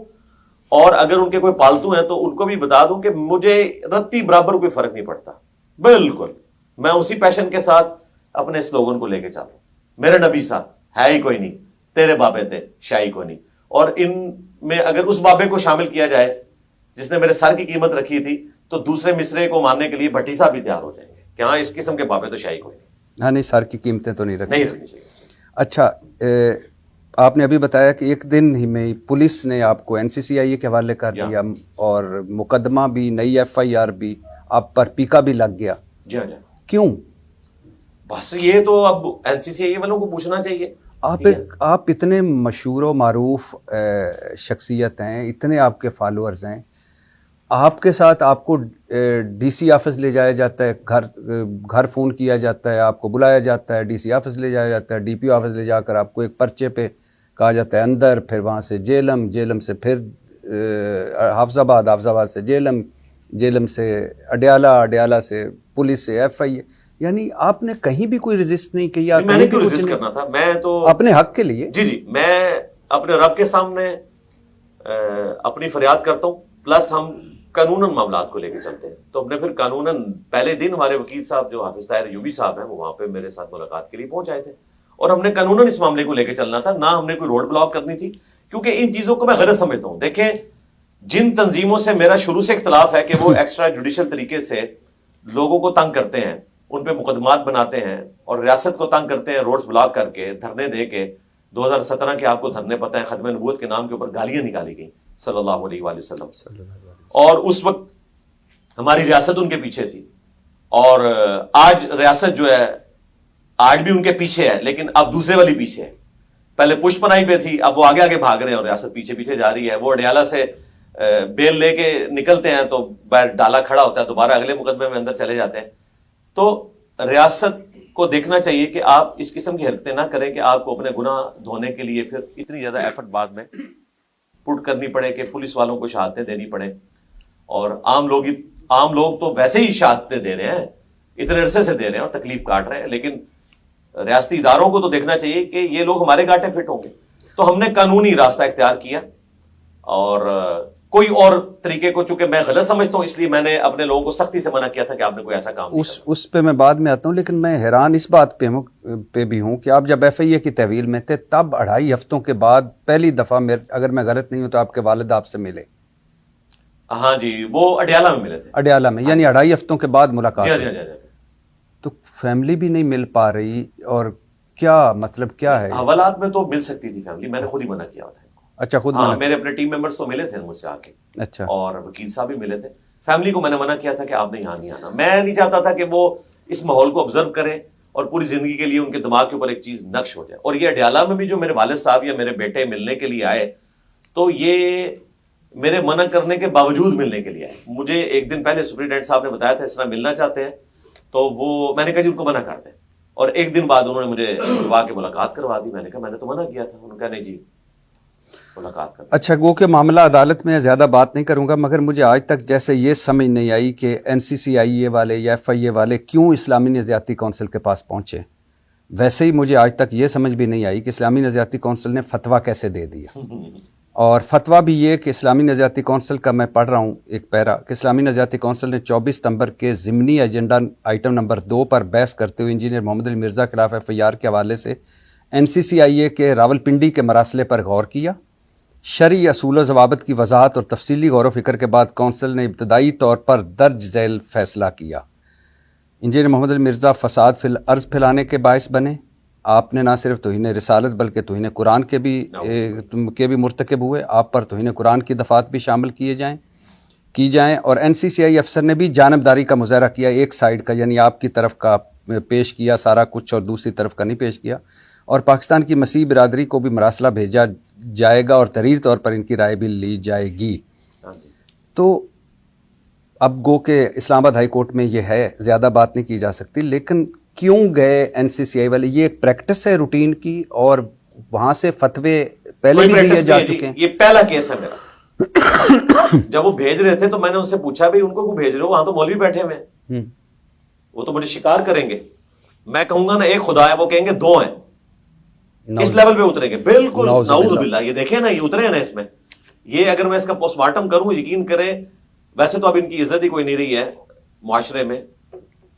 اور اگر ان کے کوئی پالتو ہیں تو ان کو بھی بتا دوں کہ مجھے رتی برابر کوئی فرق نہیں پڑتا. بالکل میں اسی پیشن کے ساتھ اپنے سلوگن کو لے کے چلوں. میرے نبی صاحب ہے ہی کوئی نہیں، تیرے بابے تھے شاہی کوئی نہیں. اور ان میں اگر اس بابے کو شامل کیا جائے جس نے میرے سر کی قیمت رکھی تھی تو دوسرے مصرے کو ماننے کے لیے بھٹی صاحب بھی تیار ہو جائیں گے کہ ہاں اس قسم کے بابے تو شاہی کوئی نہیں. ہاں نہیں، سر کی قیمتیں تو نہیں رکھنی چاہیے. اچھا، آپ نے ابھی بتایا کہ ایک دن ہی میں پولیس نے آپ کو NCCIA کے حوالے کر دیا اور مقدمہ بھی، نئی FIR بھی، آپ پر پیکا بھی لگ گیا. جی ہاں. کیوں؟ بس یہ تو اب NCCIA والوں کو پوچھنا چاہیے. آپ اتنے مشہور و معروف شخصیت ہیں، اتنے آپ کے فالوورز ہیں، آپ کے ساتھ آپ کو DC آفس لے جایا جاتا ہے، گھر فون کیا جاتا ہے، آپ کو بلایا جاتا ہے، DC آفس لے جایا جاتا ہے، DPO آفس لے جا کر آپ کو ایک پرچے پہ کہا جاتا ہے اندر، پھر وہاں سے جیلم سے پھر حافظ آباد سے جیلم سے اڈیالہ سے پولیس سے FIA. یعنی آپ نے کہیں بھی کوئی ریزسٹ نہیں کیا؟ میں نے کیوں ریزسٹ کرنا تھا؟ میں تو اپنے حق کے لیے، جی میں اپنے رب کے سامنے اپنی فریاد کرتا ہوں، پلس ہم قانوناً معاملات کو لے کے چلتے ہیں. تو ہم نے پھر قانوناً پہلے دن ہمارے وکیل صاحب جو حافظ طاہر ایوبی صاحب ہیں وہ وہاں پہ میرے ساتھ ملاقات کے لیے پہنچ آئے تھے اور ہم نے قانوناً اس معاملے کو لے کے چلنا تھا، نہ ہم نے کوئی روڈ بلاک کرنی تھی. کیونکہ ان چیزوں کو میں غلط سمجھتا ہوں. دیکھیں جن تنظیموں سے میرا شروع سے اختلاف ہے کہ وہ ایکسٹرا جوڈیشل طریقے سے لوگوں کو تنگ کرتے ہیں، ان پہ مقدمات بناتے ہیں اور ریاست کو تنگ کرتے ہیں روڈز بلاک کر کے، دھرنے دے کے. 2017 کے آپ کو دھرنے پتہ ہے، ختم نبوت کے نام کے اوپر گالیاں نکالی گئیں صلی اللہ علیہ وآلہ وسلم، اور اس وقت ہماری ریاست ان کے پیچھے تھی. اور آج ریاست جو ہے آج بھی ان کے پیچھے ہے لیکن اب دوسرے والی پیچھے ہے. پہلے پشپنائی پہ تھی، اب وہ آگے آگے بھاگ رہے ہیں اور ریاست پیچھے پیچھے جا رہی ہے. وہ اڈیالہ سے بیل لے کے نکلتے ہیں تو باہر ڈالا کھڑا ہوتا ہے، دوبارہ اگلے مقدمے میں اندر چلے جاتے ہیں. تو ریاست کو دیکھنا چاہیے کہ آپ اس قسم کی حرکتیں نہ کریں کہ آپ کو اپنے گناہ دھونے کے لیے پھر اتنی زیادہ ایفرٹ بعد میں پٹ کرنی پڑے کہ پولیس والوں کو شہادتیں دینی پڑے. اور عام لوگ تو ویسے ہی شہادتیں دے رہے ہیں، اتنے عرصے سے دے رہے ہیں اور تکلیف کاٹ رہے ہیں، لیکن ریاستی اداروں کو تو دیکھنا چاہیے کہ یہ لوگ ہمارے گاٹے فٹ ہوں گے. تو ہم نے قانونی راستہ اختیار کیا اور کوئی اور طریقے کو چونکہ میں غلط سمجھتا ہوں، اس لیے میں نے اپنے لوگوں کو سختی سے منع کیا تھا کہ آپ نے کوئی ایسا کام نہیں کرنا. اس پہ میں بعد میں آتا ہوں، لیکن میں حیران اس بات پہ بھی ہوں کہ آپ جب ایف آئی اے کی تحویل میں تھے تب 2.5 ہفتوں کے بعد پہلی دفعہ اگر میں غلط نہیں ہوں تو آپ کے والد آپ سے ملے. ہاں جی، وہ اڈیالہ میں ملے تھے. اڈیالہ میں، یعنی 2.5 ہفتوں کے بعد ملاقات. جی. تو فیملی بھی نہیں مل پا رہی، اور کیا مطلب کیا ہے؟ حوالات میں تو مل سکتی تھی فیملی، میں نے خود ہی منع کیا تھا. اچھا، خود ہاں، میرے اپنے ٹیم ممبرز تو ملے تھے مجھ سے آ کے. اچھا. اور وکیل صاحب بھی ملے تھے. فیملی کو میں نے منع کیا تھا کہ آپ نے یہاں نہیں آنا. میں نہیں چاہتا تھا کہ وہ اس ماحول کو آبزرو کریں اور پوری زندگی کے لیے ان کے دماغ کے اوپر ایک چیز نقش ہو جائے. اور یہ اڈیالہ میں بھی جو میرے والد صاحب یا میرے بیٹے ملنے کے لیے آئے تو یہ میرے منع کرنے کے باوجود ملنے کے لیے آئے. مجھے ایک دن پہلے سپرنٹینڈنٹ صاحب نے بتایا تھا اس طرح ملنا چاہتے ہیں، تو وہ میں نے کہا جی ان کو منع کر دیں. اور ایک دن بعد انہوں نے مجھے بلوا کے ملاقات کروا دی. میں نے کہا میں نے تو منع کیا تھا. انہوں نے کہا نہیں جی ملاقات کر. اچھا، گو کہ معاملہ عدالت میں زیادہ بات نہیں کروں گا، مگر مجھے آج تک جیسے یہ سمجھ نہیں آئی کہ این سی سی آئی اے والے یا ایف آئی اے والے کیوں اسلامی نظریاتی کونسل کے پاس پہنچے. ویسے ہی مجھے آج تک یہ سمجھ بھی نہیں آئی کہ اسلامی نظریاتی کونسل نے فتویٰ کیسے دے دیا. اور فتویٰ بھی یہ کہ اسلامی نظریاتی کونسل کا میں پڑھ رہا ہوں ایک پیرا کہ اسلامی نظریاتی کونسل نے 24 ستمبر کے ضمنی ایجنڈا آئٹم نمبر 2 پر بحث کرتے ہوئے انجینئر محمد علی مرزا کے خلاف ایف آئی آر کے حوالے سے این سی سی آئی اے کے راولپنڈی کے مراسلے پر غور کیا. شرعی اصول و ضوابط کی وضاحت اور تفصیلی غور و فکر کے بعد کونسل نے ابتدائی طور پر درج ذیل فیصلہ کیا. انجینئر محمد علی مرزا فساد فی الارض پھیلانے کے باعث بنے. آپ نے نہ صرف توہین رسالت بلکہ توہین قرآن کے بھی مرتکب ہوئے. آپ پر توہین قرآن کی دفعات بھی شامل کی جائیں. اور این سی سی آئی افسر نے بھی جانبداری کا مظاہرہ کیا، ایک سائیڈ کا، یعنی آپ کی طرف کا پیش کیا سارا کچھ اور دوسری طرف کا نہیں پیش کیا. اور پاکستان کی مسیح برادری کو بھی مراسلہ بھیجا جائے گا اور تحریر طور پر ان کی رائے بھی لی جائے گی. تو اب گو کہ اسلام آباد ہائی کورٹ میں یہ ہے، زیادہ بات نہیں کی جا سکتی، لیکن کیوں گئے این سی سی آئی والے؟ یہ ایک پریکٹس ہے روٹین کی، اور وہاں سے فتوے پہلے بھی دیے جا چکے ہیں. یہ پہلا کیس ہے میرا. جب وہ بھیج رہے تھے تو میں نے ان سے پوچھا بھی ان کو کیوں بھیج رہے ہو، وہاں تو مولوی بیٹھے ہوئے ہیں، وہ تو مجھے شکار کریں گے. میں کہوں گا نا ایک خدا ہے، وہ کہیں گے 2 ہیں. اس لیول پہ اتریں گے. بالکل نعوذ باللہ. یہ دیکھیں نا، یہ اترے ہیں نا اس میں. یہ اگر میں اس کا پوسٹ مارٹم کروں، یقین کریں ویسے تو اب ان کی عزت ہی کوئی نہیں رہی ہے معاشرے میں.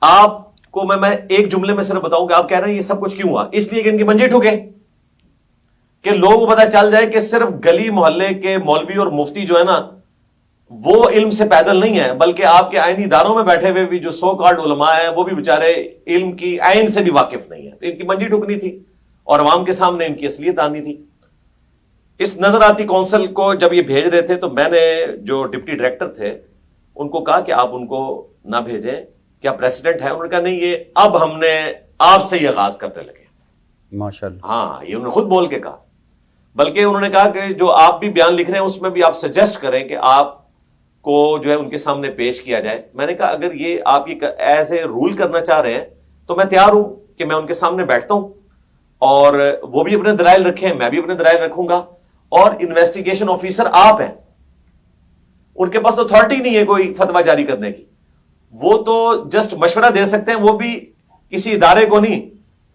آپ کو میں ایک جملے میں صرف بتاؤں کہ آپ کہہ رہے ہیں یہ سب کچھ کیوں ہوا، اس لیے کہ ان کی منجے ٹھکے، کہ لوگوں کو پتا چل جائے کہ صرف گلی محلے کے مولوی اور مفتی جو ہے نا وہ علم سے پیدل نہیں ہے، بلکہ آپ کے آئینی اداروں میں بیٹھے ہوئے بھی جو سو کارڈ علماء ہیں وہ بھی بیچارے علم کی آئین سے بھی واقف نہیں ہے. ان کی منجی ٹھکنی تھی اور عوام کے سامنے ان کی اصلیت آنی تھی. اس نظر آتی کونسل کو جب یہ بھیج رہے تھے تو میں نے جو ڈپٹی ڈائریکٹر تھے ان کو کہا کہ آپ ان کو نہ بھیجیں، کیا پریسیڈنٹ ہے؟ انہوں نے کہا نہیں، یہ اب ہم نے آپ سے یہ آغاز کرنے لگے. ماشاءاللہ. ہاں، یہ انہوں نے خود بول کے کہا. بلکہ انہوں نے کہا کہ جو آپ بھی بیان لکھ رہے ہیں اس میں بھی آپ سجیسٹ کریں کہ آپ کو جو ہے ان کے سامنے پیش کیا جائے. میں نے کہا اگر یہ آپ یہ ایسے رول کرنا چاہ رہے ہیں تو میں تیار ہوں کہ میں ان کے سامنے بیٹھتا ہوں اور وہ بھی اپنے دلائل رکھیں، میں بھی اپنے دلائل رکھوں گا. اور انویسٹیگیشن آفیسر آپ ہیں، ان کے پاس اتھارٹی نہیں ہے کوئی فتویٰ جاری کرنے کی. وہ تو جسٹ مشورہ دے سکتے ہیں، وہ بھی کسی ادارے کو نہیں.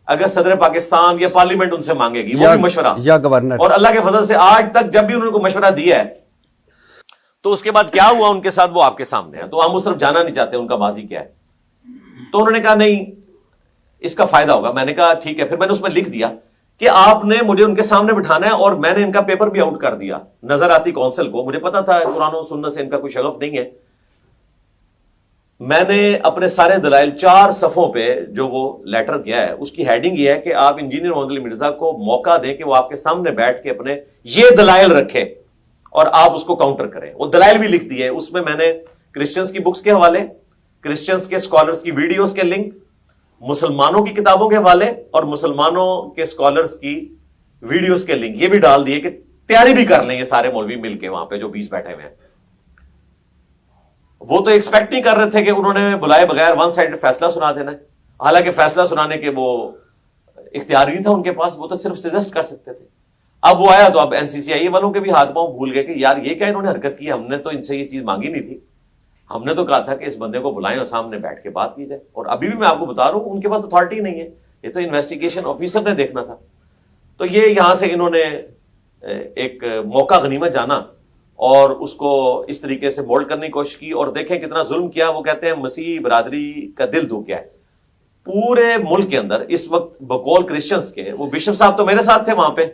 اگر صدر پاکستان یا پارلیمنٹ ان سے مانگے گی وہ بھی مشورہ، یا گورنر. اور اللہ کے فضل سے آج تک جب بھی انہوں نے کو مشورہ دیا ہے تو اس کے بعد کیا ہوا ان کے ساتھ وہ آپ کے سامنے ہے. تو ہم اس طرف جانا نہیں چاہتے ان کا ماضی کیا ہے. تو انہوں نے کہا نہیں اس کا فائدہ ہوگا. میں نے کہا ٹھیک ہے. پھر میں نے اس میں لکھ دیا کہ آپ نے مجھے ان کے سامنے بٹھانا ہے، اور میں نے ان کا پیپر بھی آؤٹ کر دیا نظر آتی کونسل کو. مجھے پتا تھا قرآن و سنت سے ان کا کوئی شغف نہیں ہے. میں نے اپنے سارے دلائل 4 صفحوں پہ جو وہ لیٹر کیا ہے اس کی ہیڈنگ یہ ہے کہ آپ انجینئر محمد علی مرزا کو موقع دیں کہ وہ آپ کے سامنے بیٹھ کے اپنے یہ دلائل رکھے اور آپ اس کو کاؤنٹر کریں. وہ دلائل بھی لکھ دیے. اس میں نے کرسچنز کی بکس کے حوالے، کرسچنز کے اسکالرز کی ویڈیوز کے لنک، مسلمانوں کی کتابوں کے حوالے اور مسلمانوں کے اسکالرز کی ویڈیوز کے لنک یہ بھی ڈال دیے کہ تیاری بھی کر لیں یہ سارے مولوی مل کے وہاں پہ جو 20 بیٹھے ہوئے ہیں. وہ تو ایکسپیکٹ نہیں کر رہے تھے کہ انہوں نے بلائے بغیر ون سائڈ فیصلہ سنا دینا ہے. حالانکہ فیصلہ سنانے کے وہ اختیار نہیں تھا ان کے پاس, وہ تو صرف سجیسٹ کر سکتے تھے. اب وہ آیا تو اب NCCI والوں کے بھی ہاتھ پاؤں بھول گئے کہ یار یہ کیا انہوں نے حرکت کی, ہم نے تو ان سے یہ چیز مانگی نہیں تھی. ہم نے تو کہا تھا کہ اس بندے کو بلائیں اور سامنے بیٹھ کے بات کی جائے. اور ابھی بھی میں آپ کو بتا رہا ہوں ان کے پاس اتھارٹی نہیں ہے, یہ تو انویسٹیگیشن آفیسر نے دیکھنا تھا. تو یہ یہاں سے انہوں نے ایک موقع غنیمت جانا اور اس کو اس طریقے سے مولڈ کرنے کی کوشش کی. اور دیکھیں کتنا ظلم کیا. وہ کہتے ہیں مسیحی برادری کا دل دھو گیا ہے پورے ملک کے اندر اس وقت بقول کرسچنز کے. وہ بشپ صاحب تو میرے ساتھ تھے وہاں پہ,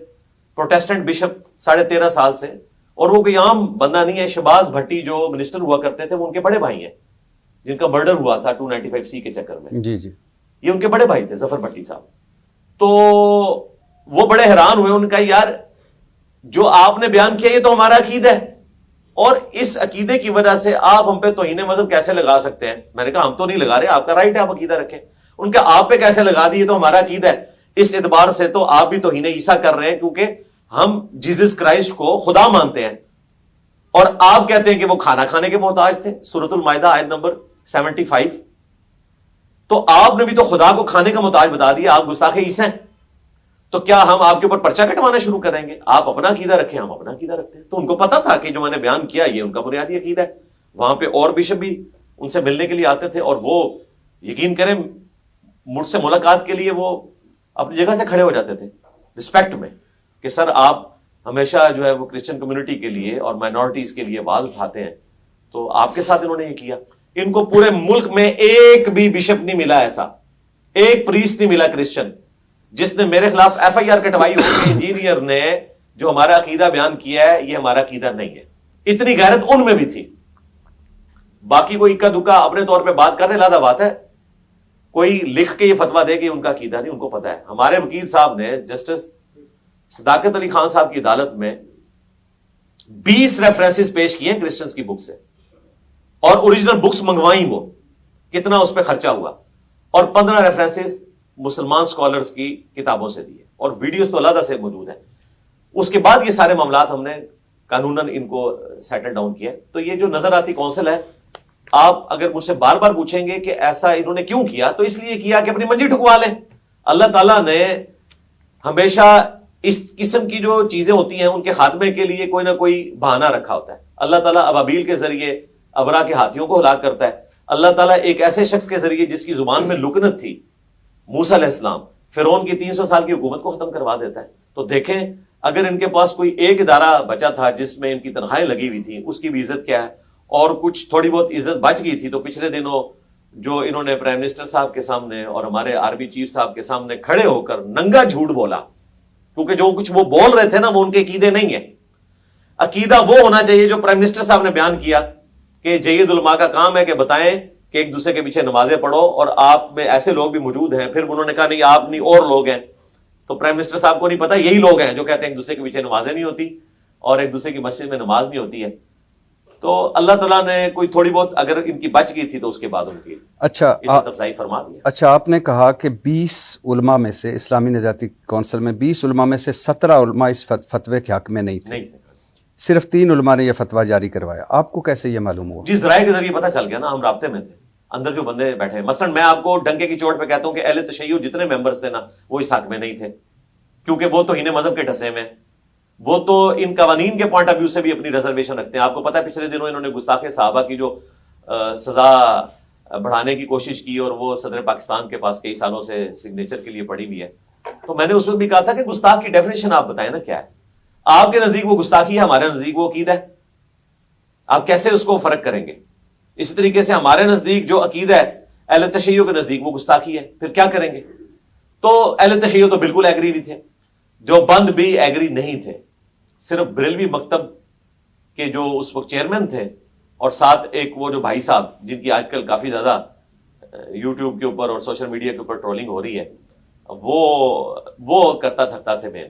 پروٹیسٹنٹ بشپ 13.5 سال سے, اور وہ کوئی عام بندہ نہیں ہے. شہباز بھٹی جو منسٹر ہوا کرتے تھے وہ ان کے بڑے بھائی ہیں جن کا مرڈر ہوا تھا 295C کے چکر میں. جی جی, یہ ان کے بڑے بھائی تھے ظفر بھٹی صاحب. تو وہ بڑے حیران ہوئے, ان کا یار جو آپ نے بیان کیا یہ تو ہمارا عقیدہ ہے, اور اس عقیدے کی وجہ سے آپ ہم پہ توہین مذہب کیسے لگا سکتے ہیں. میں نے کہا ہم تو نہیں لگا رہے, آپ کا رائٹ ہے آپ عقیدہ رکھیں. ان کا آپ پہ کیسے لگا دیے, تو ہمارا عقیدہ ہے. اس اعتبار سے تو آپ بھی توہین عیسیٰ کر رہے ہیں کیونکہ ہم جیزس کرائسٹ کو خدا مانتے ہیں, اور آپ کہتے ہیں کہ وہ کھانا کھانے کے محتاج تھے. سورۃ المائدہ آیت نمبر 75. تو آپ نے بھی تو خدا کو کھانے کا محتاج بتا دیا, آپ گستاخ عیسیٰ ہیں. تو کیا ہم آپ کے اوپر پرچہ کٹوانا شروع کریں گے؟ آپ اپنا عقیدہ رکھیں, ہم اپنا عقیدہ رکھتے ہیں. تو ان کو پتا تھا کہ جو میں نے بیان کیا یہ ان کا بنیادی عقیدہ ہے. وہاں پہ اور بشپ بھی ان سے ملنے کے لیے آتے تھے, اور وہ یقین کریں مجھ سے ملاقات کے لیے وہ اپنی جگہ سے کھڑے ہو جاتے تھے رسپیکٹ میں کہ سر آپ ہمیشہ جو ہے وہ کرسچن کمیونٹی کے لیے اور مائنورٹیز کے لیے آواز اٹھاتے ہیں, تو آپ کے ساتھ انہوں نے یہ کیا. ان کو پورے ملک میں ایک بھی بشپ نہیں ملا, ایسا ایک پریسٹ نہیں ملا کرسچن جس نے میرے خلاف FIR کٹوائی ہو کہ انجینئر نے جو ہمارا عقیدہ بیان کیا ہے یہ ہمارا عقیدہ نہیں ہے. اتنی غیرت ان میں بھی تھی. باقی کوئی اکا دکا اپنے طور پہ بات کرنے لادا بات ہے, کوئی لکھ کے یہ فتوا دے کہ ان کا عقیدہ نہیں, ان کو پتا ہے. ہمارے وکیل صاحب نے جسٹس صداقت علی خان صاحب کی عدالت میں 20 ریفرنسز پیش کیے ہیں کرسچنز کی بک سے, اور اوریجنل بکس منگوائیں, وہ کتنا اس پہ خرچہ ہوا, اور 15 ریفرنسز مسلمان سکالرز کی کتابوں سے دیے, اور ویڈیوز تو علیحدہ سے موجود ہیں. اس کے بعد یہ سارے معاملات ہم نے قانوناً ان کو سیٹل ڈاؤن کیا. تو یہ جو نظر آتی کونسل ہے, آپ اگر مجھ سے بار بار پوچھیں گے کہ ایسا انہوں نے کیوں کیا, تو اس لیے کیا کہ اپنی منجی ٹھکوا لیں. اللہ تعالیٰ نے ہمیشہ اس قسم کی جو چیزیں ہوتی ہیں ان کے خاتمے کے لیے کوئی نہ کوئی بہانہ رکھا ہوتا ہے. اللہ تعالیٰ ابابیل کے ذریعے ابرا کے ہاتھیوں کو ہلاک کرتا ہے. اللہ تعالیٰ ایک ایسے شخص کے ذریعے جس کی زبان میں لکنت تھی, موسیٰ علیہ السلام, فرعون کی 300 سال کی حکومت کو ختم کروا دیتا ہے. تو دیکھیں اگر ان کے پاس کوئی ایک ادارہ بچا تھا جس میں ان کی تنخواہیں لگی ہوئی تھیں, اس کی بھی عزت کیا ہے, اور کچھ تھوڑی بہت عزت بچ گئی تھی. تو پچھلے دنوں جو انہوں نے پرائم منسٹر صاحب کے سامنے اور ہمارے آرمی چیف صاحب کے سامنے کھڑے ہو کر ننگا جھوٹ بولا, کیونکہ جو کچھ وہ بول رہے تھے نا وہ ان کے عقیدے نہیں ہیں. عقیدہ وہ ہونا چاہیے جو پرائم منسٹر صاحب نے بیان کیا کہ جید علماء کا کام ہے کہ بتائیں کہ ایک دوسرے کے پیچھے نمازیں پڑھو, اور آپ میں ایسے لوگ بھی موجود ہیں. پھر انہوں نے کہا نہیں آپ نہیں اور لوگ ہیں. تو پرائم منسٹر صاحب کو نہیں پتا یہی لوگ ہیں جو کہتے ہیں ایک دوسرے کے پیچھے نمازیں نہیں ہوتی اور ایک دوسرے کی مسجد میں نماز نہیں ہوتی ہے. تو اللہ تعالیٰ نے کوئی تھوڑی بہت اگر ان کی بچ گئی تھی تو اس کے بعد ان کی عزت افزائی فرما دیا. اچھا, آپ نے کہا کہ 20 علماء میں سے, اسلامی نجاتی کونسل میں 20 علماء میں سے 17 علماء اس فتوے کے حق میں نہیں تھے, صرف 3 علماء نے یہ فتویٰ جاری کروایا. آپ کو کیسے یہ معلوم ہوا؟ جی ذرائع کے ذریعے پتہ چل گیا نا, ہم رابطے میں تھے, اندر جو بندے بیٹھے ہیں. مثلا میں آپ کو ڈنکے کی چوٹ پہ کہتا ہوں کہ اہل تشیع جتنے ممبرز تھے نا وہ اس حق میں نہیں تھے, کیونکہ وہ تو انہیں مذہب کے ڈھسے میں, وہ تو ان قوانین کے پوائنٹ آف ویو سے بھی اپنی ریزرویشن رکھتے ہیں. آپ کو پتا ہے پچھلے دنوں انہوں نے گستاخ صحابہ کی جو سزا بڑھانے کی کوشش کی, اور وہ صدر پاکستان کے پاس کئی سالوں سے سگنیچر کے لیے پڑی ہوئی ہے. تو میں نے اس وقت بھی کہا تھا کہ گستاخ کی ڈیفینیشن آپ بتائیں نا کیا ہے. آپ کے نزدیک وہ گستاخی ہے, ہمارے نزدیک وہ عقیدہ ہے. آپ کیسے اس کو فرق کریں گے؟ اسی طریقے سے ہمارے نزدیک جو عقیدہ ہے اہل تشیع کے نزدیک وہ گستاخی ہے, پھر کیا کریں گے؟ تو اہل تشیع تو بالکل ایگری نہیں تھے, دیوبند بھی ایگری نہیں تھے, صرف بریلوی مکتب کے جو اس وقت چیئرمین تھے اور ساتھ ایک وہ جو بھائی صاحب جن کی آج کل کافی زیادہ یوٹیوب کے اوپر اور سوشل میڈیا کے اوپر ٹرولنگ ہو رہی ہے, وہ کرتا تھکتا تھے مین.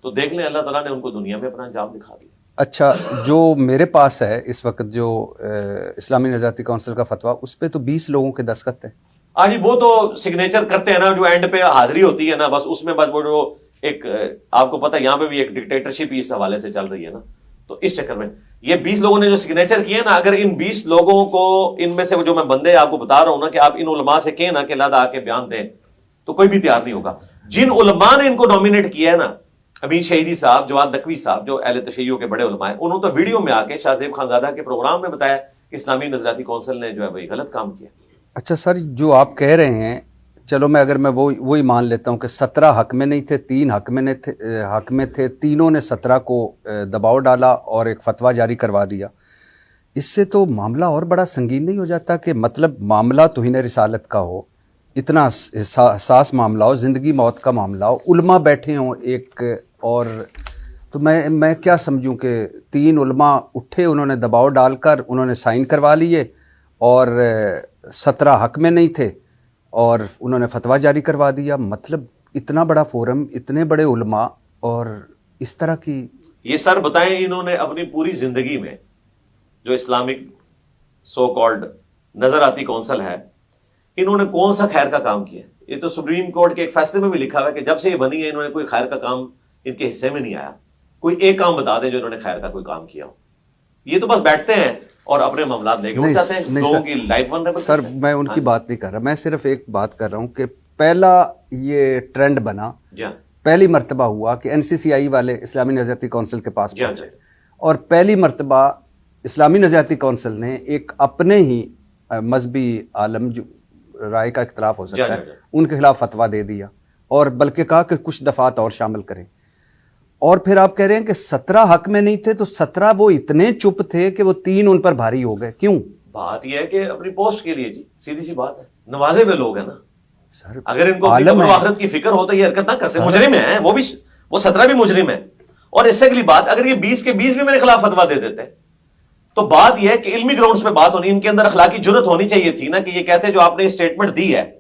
تو دیکھ لیں اللہ تعالیٰ نے ان کو دنیا میں اپنا انجام دکھا دیا. اچھا, جو میرے پاس ہے اس وقت جو اسلامی نجاتی کونسل کا فتویٰ, اس پہ تو 20 لوگوں کے دستخط ہیں. ہاں جی, وہ تو سگنیچر کرتے ہیں نا, جو اینڈ پہ حاضری ہوتی ہے نا, بس اس میں بس وہ جو ایک آپ کو پتا یہاں پہ بھی ایک ڈکٹیٹرشپ اس حوالے سے چل رہی ہے نا, تو اس چکر میں یہ 20 لوگوں نے جو سگنیچر کیے نا, اگر ان 20 لوگوں کو ان میں سے جو میں بندے آپ کو بتا رہا ہوں نا کہ آپ ان علماء سے کہیں نا کہ لادہ آ کے بیان دیں, تو کوئی بھی تیار نہیں ہوگا. جن علماء نے ان کو نامینیٹ کیا ہے نا, امین شہیدی صاحب, جواد نقوی صاحب, جو اہل تشیع کے بڑے علماء ہیں, انہوں نے تو ویڈیو میں آ کے شاہ زیب خانزادہ کے پروگرام میں بتایا کہ اسلامی نظریاتی کونسل نے جو ہے وہی غلط کام کیا. اچھا سر, جو آپ کہہ رہے ہیں, چلو میں اگر میں وہی مان لیتا ہوں کہ 17 حق میں نہیں تھے, 3 حق میں تھے, تینوں نے 17 کو دباؤ ڈالا اور ایک فتویٰ جاری کروا دیا. اس سے تو معاملہ اور بڑا سنگین نہیں ہو جاتا کہ مطلب معاملہ توہین رسالت کا ہو, اتنا حساس معاملہ ہو, زندگی موت کا معاملہ ہو, علماء بیٹھے ہوں ایک, اور تو میں کیا سمجھوں کہ 3 علماء اٹھے, انہوں نے دباؤ ڈال کر انہوں نے سائن کروا لیے, اور 17 حق میں نہیں تھے اور انہوں نے فتویٰ جاری کروا دیا. مطلب اتنا بڑا فورم, اتنے بڑے علماء, اور اس طرح کی. یہ سر بتائیں, انہوں نے اپنی پوری زندگی میں جو اسلامک سو کالڈ نظر آتی کونسل ہے, انہوں نے کون سا خیر کا کام کیا؟ یہ تو سپریم کورٹ کے ایک فیصلے میں بھی لکھا ہوا ہے کہ جب سے یہ بنی ہے انہوں نے کوئی خیر کا کام ان کے حصے میں نہیں آیا. کوئی ایک کام بتا دیں جو انہوں نے خیر کا کوئی کام کیا ہو. یہ تو بس بیٹھتے ہیں اور اپنے معاملات لے کے اٹھ جاتے ہیں, لوگوں کی لائف ون. سر میں ان کی بات نہیں کر رہا, میں صرف ایک بات کر رہا ہوں کہ پہلا یہ ٹرینڈ بنا, پہلی مرتبہ ہوا کہ NCCI والے اسلامی نظریاتی کونسل کے پاس پہنچے, اور پہلی مرتبہ اسلامی نظریاتی کونسل نے ایک اپنے ہی مذہبی عالم جو رائے کا اختلاف ہو سکتا ہے ان کے خلاف فتویٰ دے دیا, اور بلکہ کہا کہ کچھ دفعات اور شامل کریں. اور پھر آپ کہہ رہے ہیں کہ 17 حق میں نہیں تھے, تو 17 وہ اتنے چپ تھے کہ وہ 3 ان پر بھاری ہو گئے. کیوں؟ بات یہ ہے کہ اپنی پوسٹ کے لیے, جی سیدھی سی بات ہے, نوازے ہوئے لوگ ہیں نا سر, اگر ان کو آخرت کی فکر ہوتا ہے یہ حرکت نہ کرتے. مجرم ہیں وہ 17 بھی مجرم ہیں. اور اس سے اگلی بات, اگر یہ 20 کے 20 بھی میرے خلاف فتویٰ دے دیتے تو بات یہ ہے کہ علمی گراؤنڈز پہ بات ہونی, ان کے اندر اخلاقی جرت ہونی چاہیے تھی نا کہ یہ کہتے جو آپ نے اسٹیٹمنٹ دی ہے,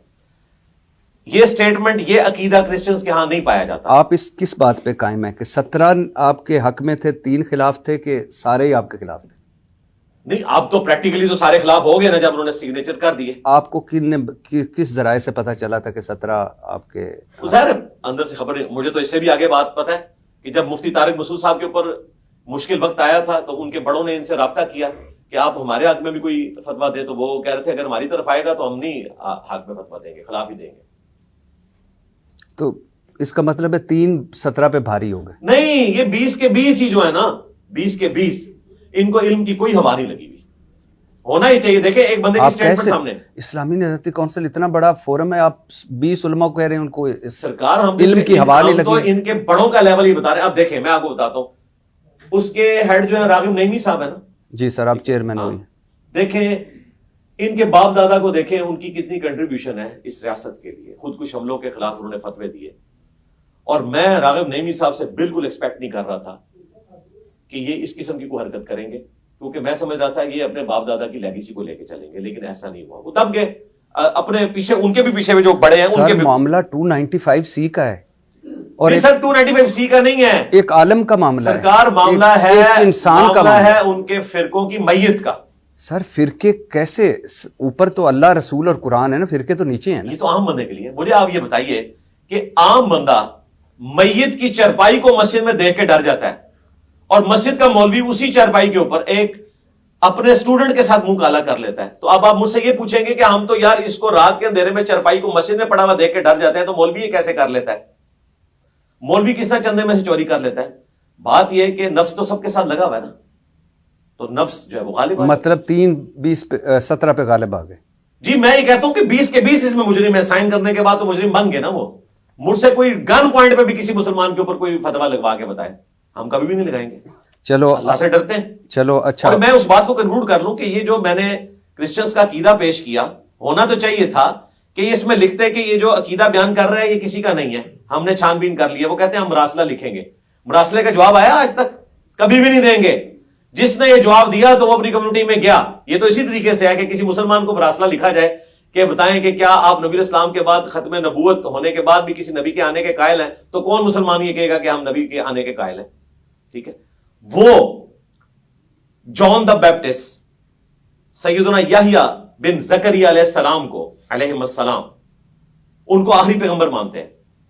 یہ اسٹیٹمنٹ, یہ عقیدہ کرسچنز کے ہاں نہیں پایا جاتا. آپ اس کس بات پہ قائم ہے کہ 17 آپ کے حق میں تھے, 3 خلاف تھے, کہ سارے ہی آپ کے خلاف تھے؟ نہیں, آپ تو پریکٹیکلی تو سارے خلاف ہو گئے نا جب انہوں نے سگنیچر کر دیے. آپ کو کس ذرائع سے پتہ چلا تھا کہ 17 آپ کے؟ ظاہر اندر سے خبر نہیں. مجھے تو اس سے بھی آگے بات پتہ ہے کہ جب مفتی طارق مسعود صاحب کے اوپر مشکل وقت آیا تھا تو ان کے بڑوں نے ان سے رابطہ کیا کہ آپ ہمارے حق میں بھی کوئی فتویٰ دیں, تو وہ کہہ رہے تھے اگر ہماری طرف آئے گا تو ہم نہیں حق میں فتویٰ دیں گے, خلاف ہی دیں گے. تو اس کا مطلب ہے 3 17 پہ بھاری ہو گئے. نہیں, یہ 20 کے 20 ہی جو ہے نا, 20 کے 20 ان کو علم کی کوئی ہوا نہیں لگی ہوئی. ہونا ہی چاہیے. دیکھیں ایک بندے کی اسٹیٹمنٹ سامنے, اسلامی نظریاتی کونسل اتنا بڑا فورم ہے, آپ 20 علماء کو کہہ رہے ہیں ان کو سرکار ہم علم کی ہوا نہیں لگی. تو ان کے بڑوں کا لیول ہی بتا رہے ہیں. اب دیکھیں میں آپ کو بتاتا ہوں, اس کے ہیڈ جو ہے راغب نعیمی صاحب ہے نا. جی سر, آپ چیئرمین ہوئی. دیکھیں ان کے باپ دادا کو دیکھیں, ان کی کتنی کنٹریبیوشن ہے اس ریاست کے لیے. خود کش حملوں کے خلاف انہوں نے فتوے دیے, اور میں راغب نعیمی صاحب سے بالکل ایکسپیکٹ نہیں کر رہا تھا کہ یہ اس قسم کی کوئی حرکت کریں گے, کیونکہ میں سمجھ رہا تھا کہ یہ اپنے باپ دادا کی لیگیسی کو لے کے چلیں گے, لیکن ایسا نہیں ہوا. وہ تب کے اپنے پیچھے, ان کے بھی پیچھے جو بڑے ہیں ان کے معاملہ 295C کا ہے, اور سر 295C کا نہیں ہے, ایک عالم کا معاملہ ہے سرکار. معاملہ ہے انسان کا معاملہ ہے ان کے فرقوں کی میت کا. سر فرقے کیسے, اوپر تو اللہ رسول اور قرآن ہے نا, فرقے تو نیچے ہیں نا. یہ تو عام بندے کے لیے. مجھے آپ یہ بتائیے کہ عام بندہ میت کی چرپائی کو مسجد میں دیکھ کے ڈر جاتا ہے, اور مسجد کا مولوی اسی چرپائی کے اوپر ایک اپنے اسٹوڈنٹ کے ساتھ منہ کالا کر لیتا ہے. تو اب آپ مجھ سے یہ پوچھیں گے کہ ہم تو یار اس کو رات کے اندھیرے میں چرپائی کو مسجد میں پڑا ہوا دیکھ کے ڈر جاتے ہیں, تو مولوی یہ کیسے کر لیتا ہے؟ مولوی کس طرح چندے میں سے چوری کر لیتا ہے؟ بات یہ ہے کہ نفس تو سب کے ساتھ لگا ہوا ہے نا, تو نفس جو ہے وہ غالب ہے. مطلب 17 پہ غالب آ گئے. جی میں یہ کہتا ہوں کہ 20 کے 20 اس میں مجرم ہے. سائن کرنے کے بعد تو مجرم بن گئے نا. وہ مجھ سے کوئی گن پوائنٹ پہ بھی کسی مسلمان کے اوپر کوئی فتویٰ لگوا کے بتائے, ہم کبھی بھی نہیں لگائیں گے. چلو اللہ سے ڈرتے ہیں. چلو اچھا, اور میں اس بات کو کنکلوڈ کر لوں کہ یہ جو میں نے کرسچنز کا عقیدہ پیش کیا, ہونا تو چاہیے تھا کہ اس میں لکھتے کہ یہ جو عقیدہ بیان کر رہا ہے یہ کسی کا نہیں ہے. ہم نے چھان بین کر لیا. وہ کہتے ہیں ہم مراسلہ لکھیں گے. مراسلے کا جواب آیا آج تک؟ کبھی بھی نہیں دیں گے. جس نے یہ جواب دیا تو وہ اپنی کمیونٹی میں گیا. یہ تو اسی طریقے سے ہے کہ کسی مسلمان کو مراسلہ لکھا جائے کہ بتائیں کہ کیا آپ نبی اسلام کے بعد ختم نبوت ہونے کے بعد بھی کسی نبی کے آنے کے قائل ہیں, تو کون مسلمان یہ کہے گا کہ ہم نبی کے آنے کے قائل ہیں؟ ٹھیک ہے, وہ جان دا بیپٹسٹ, سیدنا یحییٰ بن زکریا علیہ السلام کو علیہ السلام ان کو آخری پیغمبر مانتے ہیں.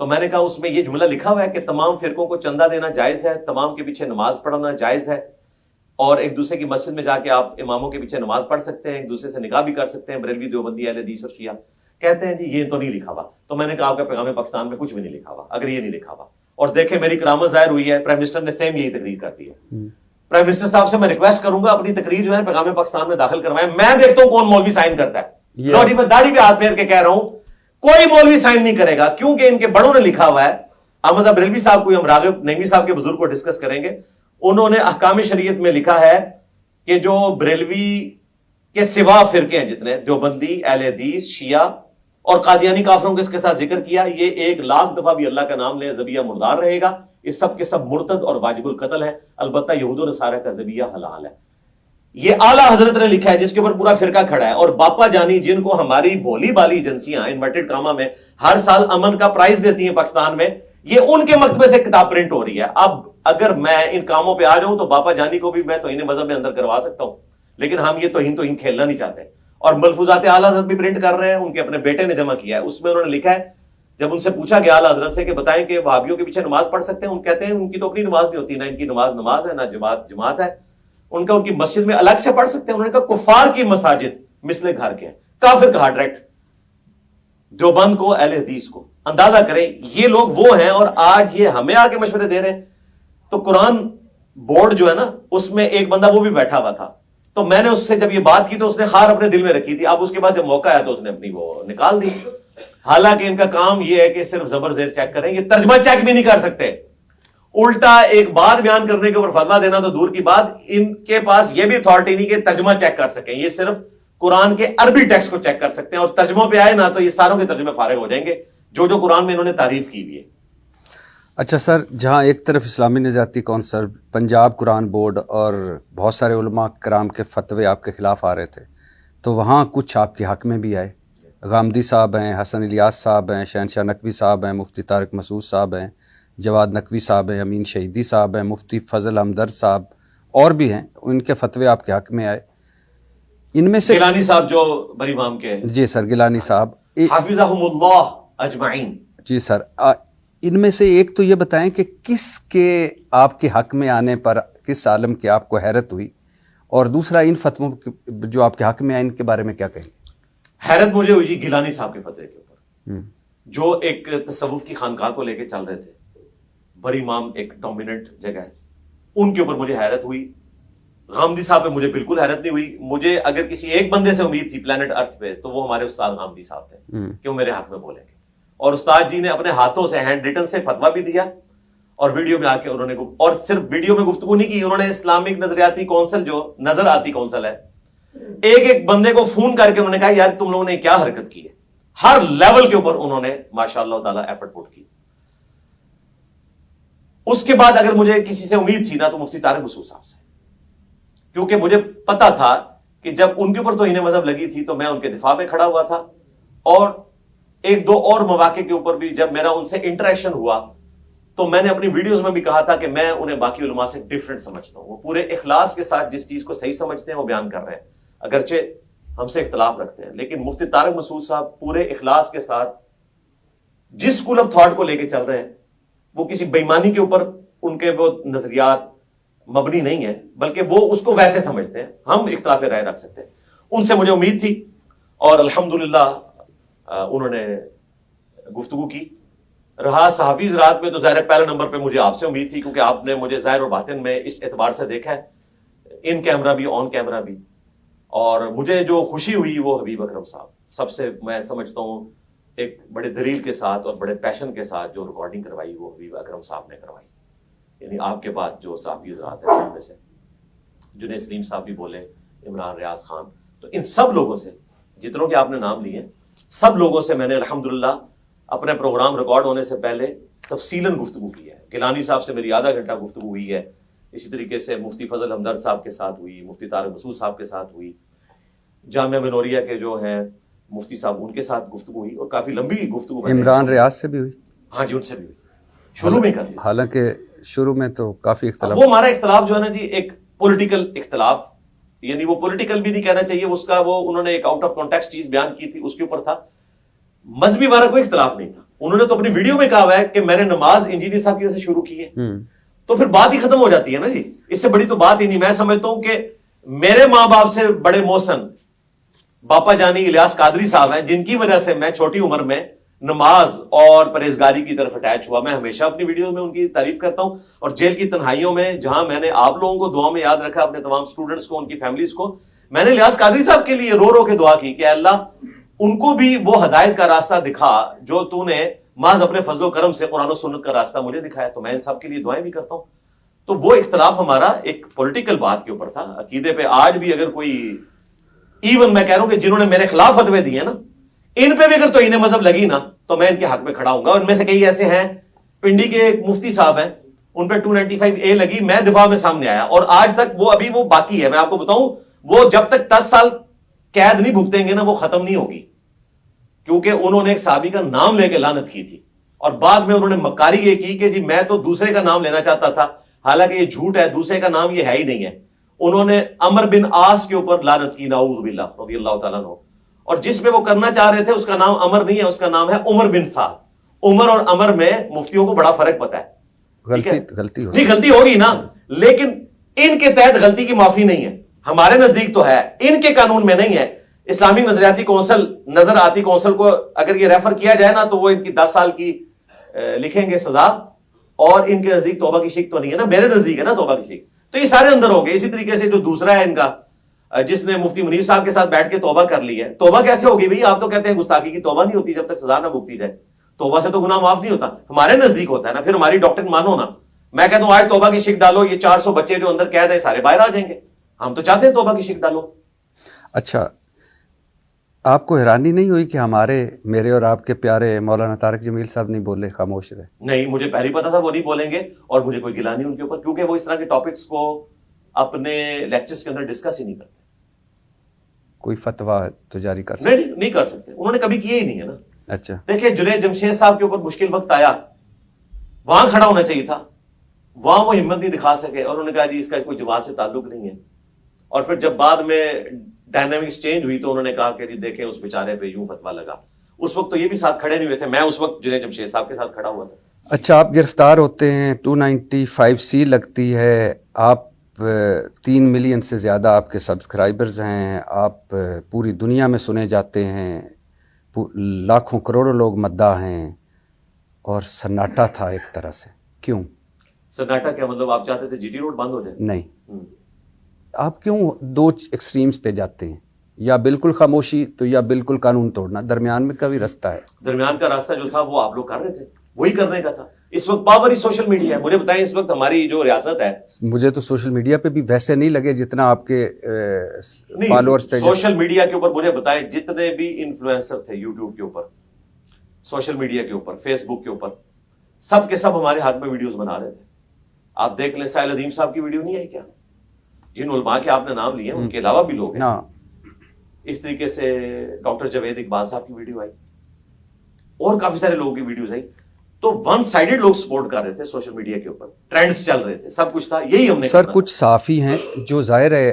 تو میں نے کہا اس میں یہ جملہ لکھا ہوا ہے کہ تمام فرقوں کو چندہ دینا جائز ہے, تمام کے پیچھے نماز پڑھنا جائز ہے, اور ایک دوسرے کی مسجد میں جا کے آپ اماموں کے پیچھے نماز پڑھ سکتے ہیں, ایک دوسرے سے نکاح بھی کر سکتے ہیں, بریلوی, دیوبندی, اہل حدیث اور شیعہ. کہتے ہیں جی یہ تو نہیں لکھا ہوا. تو میں نے کہا آپ کا پیغام پاکستان میں کچھ بھی نہیں لکھا ہوا اگر یہ نہیں لکھا ہوا. اور دیکھیں میری کرامت ظاہر ہوئی ہے, پرائم منسٹر نے سیم یہی تقریر کر دی ہے. پرائم منسٹر صاحب سے میں ریکویسٹ کروں گا اپنی تقریر جو ہے پیغام پاکستان میں داخل کروائیں. میں دیکھتا ہوں کون مولوی سائن کرتا ہے. لوڈی میں داڑھی پہ ہاتھ پھیر کے کہہ رہا ہوں کوئی مولوی سائن نہیں کرے گا, کیونکہ ان کے بڑوں نے لکھا ہوا ہے. احمد صاحب بریلوی صاحب کو, ہم راغب نعیمی صاحب کے بزرگ کو ڈسکس کریں گے, انہوں نے احکام شریعت میں لکھا ہے کہ جو بریلوی کے سوا فرقے ہیں جتنے, دیوبندی, اہل حدیث, شیعہ اور قادیانی کافروں کو اس کے ساتھ ذکر کیا, یہ 1,00,000 دفعہ بھی اللہ کا نام لے ذبیحہ مردار رہے گا. یہ سب کے سب مرتد اور واجب القتل ہے. البتہ یہود و نصارہ کا ذبیحہ حلال ہے. یہ اعلیٰ حضرت نے لکھا ہے جس کے اوپر پورا فرقہ کھڑا ہے. اور باپا جانی جن کو ہماری بھولی بالی ایجنسیاں انورٹڈ کاما میں ہر سال امن کا پرائز دیتی ہیں پاکستان میں, یہ ان کے مکتبے سے کتاب پرنٹ ہو رہی ہے. اب اگر میں ان کاموں پہ آ جاؤں تو باپا جانی کو بھی میں توہین مذہب میں اندر کروا سکتا ہوں, لیکن ہم یہ توہین کھیلنا نہیں چاہتے. اور ملفوظات اعلیٰ حضرت بھی پرنٹ کر رہے ہیں, ان کے اپنے بیٹے نے جمع کیا ہے. اس میں انہوں نے لکھا ہے, جب ان سے پوچھا گیا اعلیٰ حضرت سے کہ بتائیں کہ وہابیوں کے پیچھے نماز پڑھ سکتے ہیں, ان کہتے ہیں ان کی تو اپنی نماز نہیں ہوتی, نہ ان کی نماز نماز ہے نہ جماعت ہے. ان کا ان کی مسجد میں الگ سے پڑھ سکتے ہیں. انہوں نے کہا کفار کی مساجد مثل گھر کے ہیں, کافر کہا ڈائریکٹ, دیوبند کو, اہل حدیث کو. اندازہ کریں یہ لوگ وہ ہیں اور آج یہ ہمیں آ کے مشورے دے رہے ہیں. تو قرآن بورڈ جو ہے نا اس میں ایک بندہ وہ بھی بیٹھا ہوا تھا, تو میں نے اس سے جب یہ بات کی تو اس نے خار اپنے دل میں رکھی تھی. اب اس کے بعد جب موقع آیا تو اس نے اپنی وہ نکال دی. حالانکہ ان کا کام یہ ہے کہ صرف زبر زیر چیک کریں, یہ ترجمہ چیک بھی نہیں کر سکتے. الٹا ایک بات بیان کرنے کے اوپر فتویٰ دینا تو دور کی بات, ان کے پاس یہ بھی اتھارٹی نہیں کہ ترجمہ چیک کر سکیں. یہ صرف قرآن کے عربی ٹیکسٹ کو چیک کر سکتے ہیں, اور ترجموں پہ آئے نا تو یہ ساروں کے ترجمے فارغ ہو جائیں گے جو قرآن میں انہوں نے تعریف کی ہوئی ہے. اچھا سر, جہاں ایک طرف اسلامی نظریاتی کونسل, پنجاب قرآن بورڈ اور بہت سارے علماء کرام کے فتوے آپ کے خلاف آ رہے تھے, تو وہاں کچھ آپ کے حق میں بھی آئے. غامدی صاحب ہیں, حسن الیاس صاحب ہیں, شہنشاہ نقوی صاحب ہیں, مفتی طارق مسعود صاحب ہیں, جواد نقوی صاحب ہیں, امین شہیدی صاحب ہیں, مفتی فضل ہمدرد صاحب اور بھی ہیں, ان کے فتوے آپ کے حق میں آئے. ان میں سے گیلانی صاحب جو بری امام کے, جی سر, گیلانی صاحب حافظہم اللہ اجمعین. جی سر, ان میں سے ایک تو یہ بتائیں کہ کس کے آپ کے حق میں آنے پر کس عالم کی آپ کو حیرت ہوئی, اور دوسرا ان فتووں جو آپ کے حق میں آئے ان کے بارے میں کیا کہیں گے؟ حیرت مجھے ہوئی جی گیلانی صاحب کے فتوے کے اوپر, جو ایک تصوف کی خانقاہ کو لے کے چل رہے تھے. بڑی امام ایک ڈومیننٹ جگہ ہے, ان کے اوپر مجھے حیرت ہوئی. غامدی صاحب پہ مجھے بالکل حیرت نہیں ہوئی. مجھے اگر کسی ایک بندے سے امید تھی پلانٹ ارتھ پہ تو وہ ہمارے استاد غامدی صاحب تھے کہ وہ میرے حق میں بولیں گے. اور استاد جی نے اپنے ہاتھوں سے ہینڈ ریٹن سے فتویٰ بھی دیا, اور ویڈیو میں آ کے انہوں نے, اور صرف ویڈیو میں گفتگو نہیں کی, انہوں نے اسلامک نظریاتی کونسل جو نظر آتی کونسل ہے, ایک ایک بندے کو فون کر کے انہوں نے کہا یار تم لوگوں نے کیا حرکت کی ہے. ہر لیول کے اوپر انہوں نے ماشاء اللہ تعالیٰ ایفرٹ پٹ کی. اس کے بعد اگر مجھے کسی سے امید تھی نا تو مفتی طارق مسعود صاحب سے, کیونکہ مجھے پتا تھا کہ جب ان کے اوپر توہین مذہب لگی تھی تو میں ان کے دفاع میں کھڑا ہوا تھا. اور ایک دو اور مواقع کے اوپر بھی جب میرا ان سے انٹریکشن ہوا تو میں نے اپنی ویڈیوز میں بھی کہا تھا کہ میں انہیں باقی علماء سے ڈیفرنٹ سمجھتا ہوں. وہ پورے اخلاص کے ساتھ جس چیز کو صحیح سمجھتے ہیں وہ بیان کر رہے ہیں, اگرچہ ہم سے اختلاف رکھتے ہیں, لیکن مفتی طارق مسعود صاحب پورے اخلاص کے ساتھ جس اسکول آف تھاٹ کو لے کے چل رہے ہیں, وہ کسی بےمانی کے اوپر ان کے وہ نظریات مبنی نہیں ہے, بلکہ وہ اس کو ویسے سمجھتے ہیں. ہم اختلاف رائے رکھ سکتے ہیں. ان سے مجھے امید تھی, اور الحمدللہ انہوں نے گفتگو کی. رہا صحافی زراعت میں تو ظاہر پہلے نمبر پہ مجھے آپ سے امید تھی, کیونکہ آپ نے مجھے ظاہر و باطن میں اس اعتبار سے دیکھا ہے, ان کیمرہ بھی آن کیمرہ بھی. اور مجھے جو خوشی ہوئی وہ حبیب اکرم صاحب, سب سے میں سمجھتا ہوں ایک بڑے دلیل کے ساتھ اور بڑے پیشن کے ساتھ جو ریکارڈنگ کروائی وہ حبیب اکرم صاحب نے کروائی. یعنی آپ کے بعد جو صحافی زراعت ہے ان میں سے جنید سلیم صاحب بھی بولے, عمران ریاض خان, تو ان سب لوگوں سے, جتنوں کے آپ نے نام لیے, سب لوگوں سے میں نے الحمدللہ اپنے پروگرام ریکارڈ ہونے سے پہلے تفصیلاً گفتگو کی ہے. گیلانی صاحب سے میری آدھا گھنٹہ گفتگو ہوئی ہے, اسی طریقے سے مفتی فضل ہمدرد صاحب کے ساتھ ہوئی, مفتی طارق مسعود صاحب کے ساتھ ہوئی, جامعہ منوریہ کے جو ہیں مفتی صاحب ان کے ساتھ گفتگو ہوئی, اور کافی لمبی گفتگو. عمران ریاض سے بھی ہوئی؟ ہاں جی, ان سے بھی ہوئی, شروع میں کر لی. حالانکہ شروع میں تو کافی اختلاف, وہ ہمارا اختلاف جو ہے نا جی ایک پولیٹیکل اختلاف, یعنی وہ پولیٹیکل بھی نہیں کہنا چاہیے, اس کا وہ انہوں نے ایک آؤٹ آف کانٹیکسٹ چیز بیان کی تھی, اس کے اوپر تھا. مذہبی ہمارا کوئی اختلاف نہیں تھا, انہوں نے تو اپنی ویڈیو میں کہا ہوا ہے کہ میں نے نماز انجینئر صاحب کی وجہ سے شروع کی ہے. تو پھر بات ہی ختم ہو جاتی ہے نا جی. اس سے بڑی تو بات ہی نہیں. میں سمجھتا ہوں کہ میرے ماں باپ سے بڑے محسن باپا جانی الیاس قادری صاحب ہیں, جن کی وجہ سے میں چھوٹی عمر میں نماز اور پرہیزگاری کی طرف اٹیچ ہوا. میں ہمیشہ اپنی ویڈیوز میں ان کی تعریف کرتا ہوں, اور جیل کی تنہائیوں میں جہاں میں نے آپ لوگوں کو دعا میں یاد رکھا, اپنے تمام سٹوڈنٹس کو, ان کی فیملیز کو, میں نے الیاس قادری صاحب کے لیے رو رو کے دعا کی کہ اللہ ان کو بھی وہ ہدایت کا راستہ دکھا جو تو نے محض اپنے فضل و کرم سے قرآن و سنت کا راستہ مجھے دکھایا. تو میں ان سب کے لیے دعائیں بھی کرتا ہوں. تو وہ اختلاف ہمارا ایک پولیٹیکل بات کے اوپر تھا. عقیدے پہ آج بھی اگر کوئی, ایون میں کہہ رہا ہوں کہ جنہوں نے میرے خلاف فتوے دیے نا, ان پہ بھی اگر توہین مذہب لگی نا تو میں ان کے حق میں کھڑا ہوں گا. ان میں سے کئی ایسے ہیں, پنڈی کے ایک مفتی صاحب ہیں, ان پہ 295A لگی, میں دفاع میں سامنے آیا, اور آج تک وہ ابھی وہ باقی ہے. میں آپ کو بتاؤں, وہ جب تک 10 سال قید نہیں بھگتیں گے نا وہ ختم نہیں ہوگی, کیونکہ انہوں نے ایک صحابی کا نام لے کے لعنت کی تھی, اور بعد میں انہوں نے مکاری یہ کی کہ جی میں تو دوسرے کا نام لینا چاہتا تھا, حالانکہ یہ جھوٹ ہے, دوسرے کا نام یہ ہے ہی نہیں ہے. انہوں نے عمر بن عاص کے اوپر لعنت کی, نعوذ باللہ رضی اللہ تعالیٰ عنہ, اور جس میں وہ کرنا چاہ رہے تھے اس کا نام عمر نہیں ہے, اس کا نام ہے عمر بن سعد. عمر اور عمر میں مفتیوں کو بڑا فرق پتا ہے. غلطی ہوگی نا, لیکن ان کے تحت غلطی کی معافی نہیں ہے. ہمارے نزدیک تو ہے, ان کے قانون میں نہیں ہے. اسلامی نظریاتی کونسل, نظر آتی کونسل کو اگر یہ ریفر کیا جائے نا تو وہ ان کی 10 سال کی لکھیں گے سزا, اور ان کے نزدیک توبہ کی شک تو نہیں ہے نا, میرے نزدیک ہے نا توبہ کی شک. تو یہ سارے اندر ہوں گے. اسی طریقے سے جو دوسرا ہے ان کا, جس نے مفتی منیر صاحب کے ساتھ بیٹھ کے توبہ کر لی ہے, توبہ کیسے ہوگی بھئی؟ آپ تو کہتے ہیں گستاخی کی توبہ نہیں ہوتی جب تک سزا نہ بھگتی جائے. توبہ سے تو گناہ معاف نہیں ہوتا, ہمارے نزدیک ہوتا ہے نا. پھر ہماری ڈاکٹر مانو نا, میں کہتا ہوں آج توبہ کی شک ڈالو, یہ 400 بچے جو اندر قید ہیں سارے باہر آ جائیں گے. ہم تو چاہتے ہیں توبہ کی شک ڈالو. اچھا, آپ کو حیرانی نہیں ہوئی کہ میرے اور آپ کے پیارے مولانا طارق جمیل صاحب نہیں بولے, خاموش رہے؟ نہیں, مجھے پہلے پتا تھا وہ نہیں بولیں گے, اور مجھے کوئی گلا نہیں ان کے اوپر, کیونکہ وہ اس طرح کے ٹاپکس کو اپنے لیکچرز کے اندر ڈسکس ہی نہیں کرتے. کوئی فتویٰ تو جاری کر سکتے نہیں کر سکتے, انہوں نے کبھی کیا ہی نہیں ہے نا. اچھا, دیکھیں جنید جمشید صاحب کے اوپر مشکل وقت آیا, وہاں کھڑا ہونا چاہیے تھا, وہاں وہ ہمت نہیں دکھا سکے, اور انہوں نے کہا جی اس کا کوئی جماعت سے تعلق نہیں ہے. اور پھر جب بعد میں ڈائنامکس چینج ہوئی تو انہوں نے کہا کہ جی دیکھیں اس بیچارے پہ یوں فتویٰ لگا. اس وقت تو یہ بھی ساتھ کھڑے نہیں ہوئے تھے, میں اس وقت جنید جمشید صاحب کے ساتھ کھڑا ہوا تھا. اچھا, آپ گرفتار ہوتے ہیں, 295C لگتی ہے, آپ 3 ملین سے زیادہ آپ کے سبسکرائبرز ہیں, آپ پوری دنیا میں سنے جاتے ہیں, لاکھوں کروڑوں لوگ مداح ہیں, اور سناٹا تھا ایک طرح سے. کیوں سناٹا؟ کیا مطلب آپ چاہتے تھے GT روڈ بند ہو جائے؟ نہیں, آپ کیوں 2 ایکسٹریمز پہ جاتے ہیں, یا بالکل خاموشی تو یا بالکل قانون توڑنا, درمیان میں کبھی راستہ ہے؟ درمیان کا راستہ جو تھا وہ آپ لوگ کر رہے تھے, وہی کرنے کا تھا. اس وقت پاور ہی سوشل میڈیا ہے. مجھے بتائیں اس وقت ہماری جو ریاست ہے, مجھے تو سوشل میڈیا پہ بھی ویسے نہیں لگے جتنا آپ کے فالوورز تھے. سوشل میڈیا کے اوپر مجھے بتائیں جتنے بھی انفلوئنسر تھے یوٹیوب کے اوپر, سوشل میڈیا کے اوپر, فیس بک کے اوپر, سب کے سب ہمارے ہاتھ میں ویڈیوز بنا رہے تھے. آپ دیکھ لیں, ساحل ادیم صاحب کی ویڈیو نہیں آئی کیا؟ جن علماء کے آپ نے نام لیے ان کے علاوہ بھی لوگ ہیں. اس طریقے سے ڈاکٹر جاوید اقبال صاحب کی ویڈیو آئی, اور کافی سارے لوگوں کی ویڈیوز آئی. تو ون سائیڈڈ لوگ سپورٹ کر رہے تھے سوشل میڈیا کے اوپر, ٹرینڈز چل رہے تھے, سب کچھ تھا. یہی ہم نے سر کچھ صحافی ہیں جو ظاہر ہے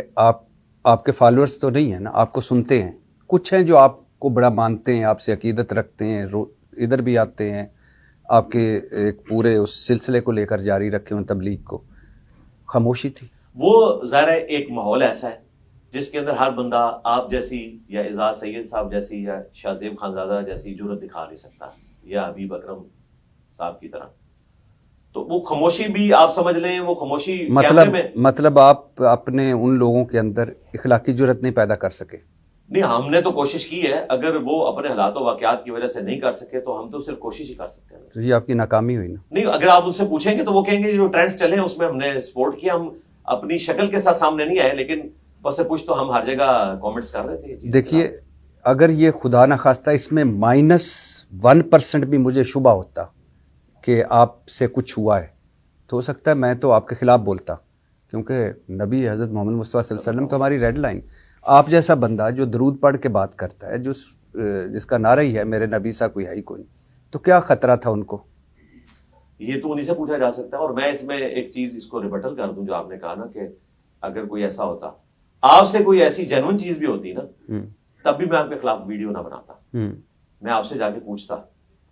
آپ کے فالوورز تو نہیں ہیں نا, آپ کو سنتے ہیں, کچھ ہیں جو آپ کو بڑا مانتے ہیں, آپ سے عقیدت رکھتے ہیں, ادھر بھی آتے ہیں, آپ کے ایک پورے اس سلسلے کو لے کر جاری رکھے ہوئے تبلیغ کو. خاموشی تھی. وہ ظاہر ہے ایک ماحول ایسا ہے جس کے اندر ہر بندہ آپ جیسی یا اعزاز سید صاحب جیسی یا شاہ زیب خانزادہ جیسی جرأت دکھا نہیں سکتا, یا حبیب اکرم صاحب کی طرح. تو وہ خاموشی بھی آپ سمجھ لیں, وہ خاموشی مطلب آپ اپنے ان لوگوں کے اندر اخلاقی جرأت نہیں پیدا کر سکے. نہیں, ہم نے تو کوشش کی ہے. اگر وہ اپنے حالات و واقعات کی وجہ سے نہیں کر سکے تو ہم تو صرف کوشش ہی کر سکتے ہیں. تو یہ آپ کی ناکامی ہوئی نا. نہیں, اگر آپ ان سے پوچھیں گے تو وہ کہیں گے جو ٹرینڈز چلے ہیں اس میں ہم نے سپورٹ کیا, ہم اپنی شکل کے ساتھ سامنے نہیں آئے, لیکن بس سے پوچھ تو ہم ہر جگہ کامنٹس کر رہے تھے. دیکھیے, اگر یہ خدا نخواستہ اس میں -1% بھی مجھے شبہ ہوتا کہ آپ سے کچھ ہوا ہے, تو ہو سکتا ہے میں تو آپ کے خلاف بولتا, کیونکہ نبی حضرت محمد مصطفیٰ صلی اللہ علیہ وسلم تو ہماری ریڈ لائن. آپ جیسا بندہ جو درود پڑھ کے بات کرتا ہے, جس کا نعرہ ہی ہے میرے نبی سا کوئی ہے ہی کوئی, تو کیا خطرہ تھا ان کو؟ یہ تو انہیں سے پوچھا جا سکتا ہے. اور میں اس میں ایک چیز اس کو ریبٹل کر دوں, جو آپ نے کہا نا کہ اگر کوئی ایسا ہوتا, آپ سے کوئی ایسی جینوئن چیز بھی ہوتی نا, تب بھی میں آپ کے خلاف ویڈیو نہ بناتا. میں آپ سے جا کے پوچھتا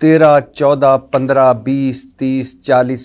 13, 14, 15, 20, 30, 40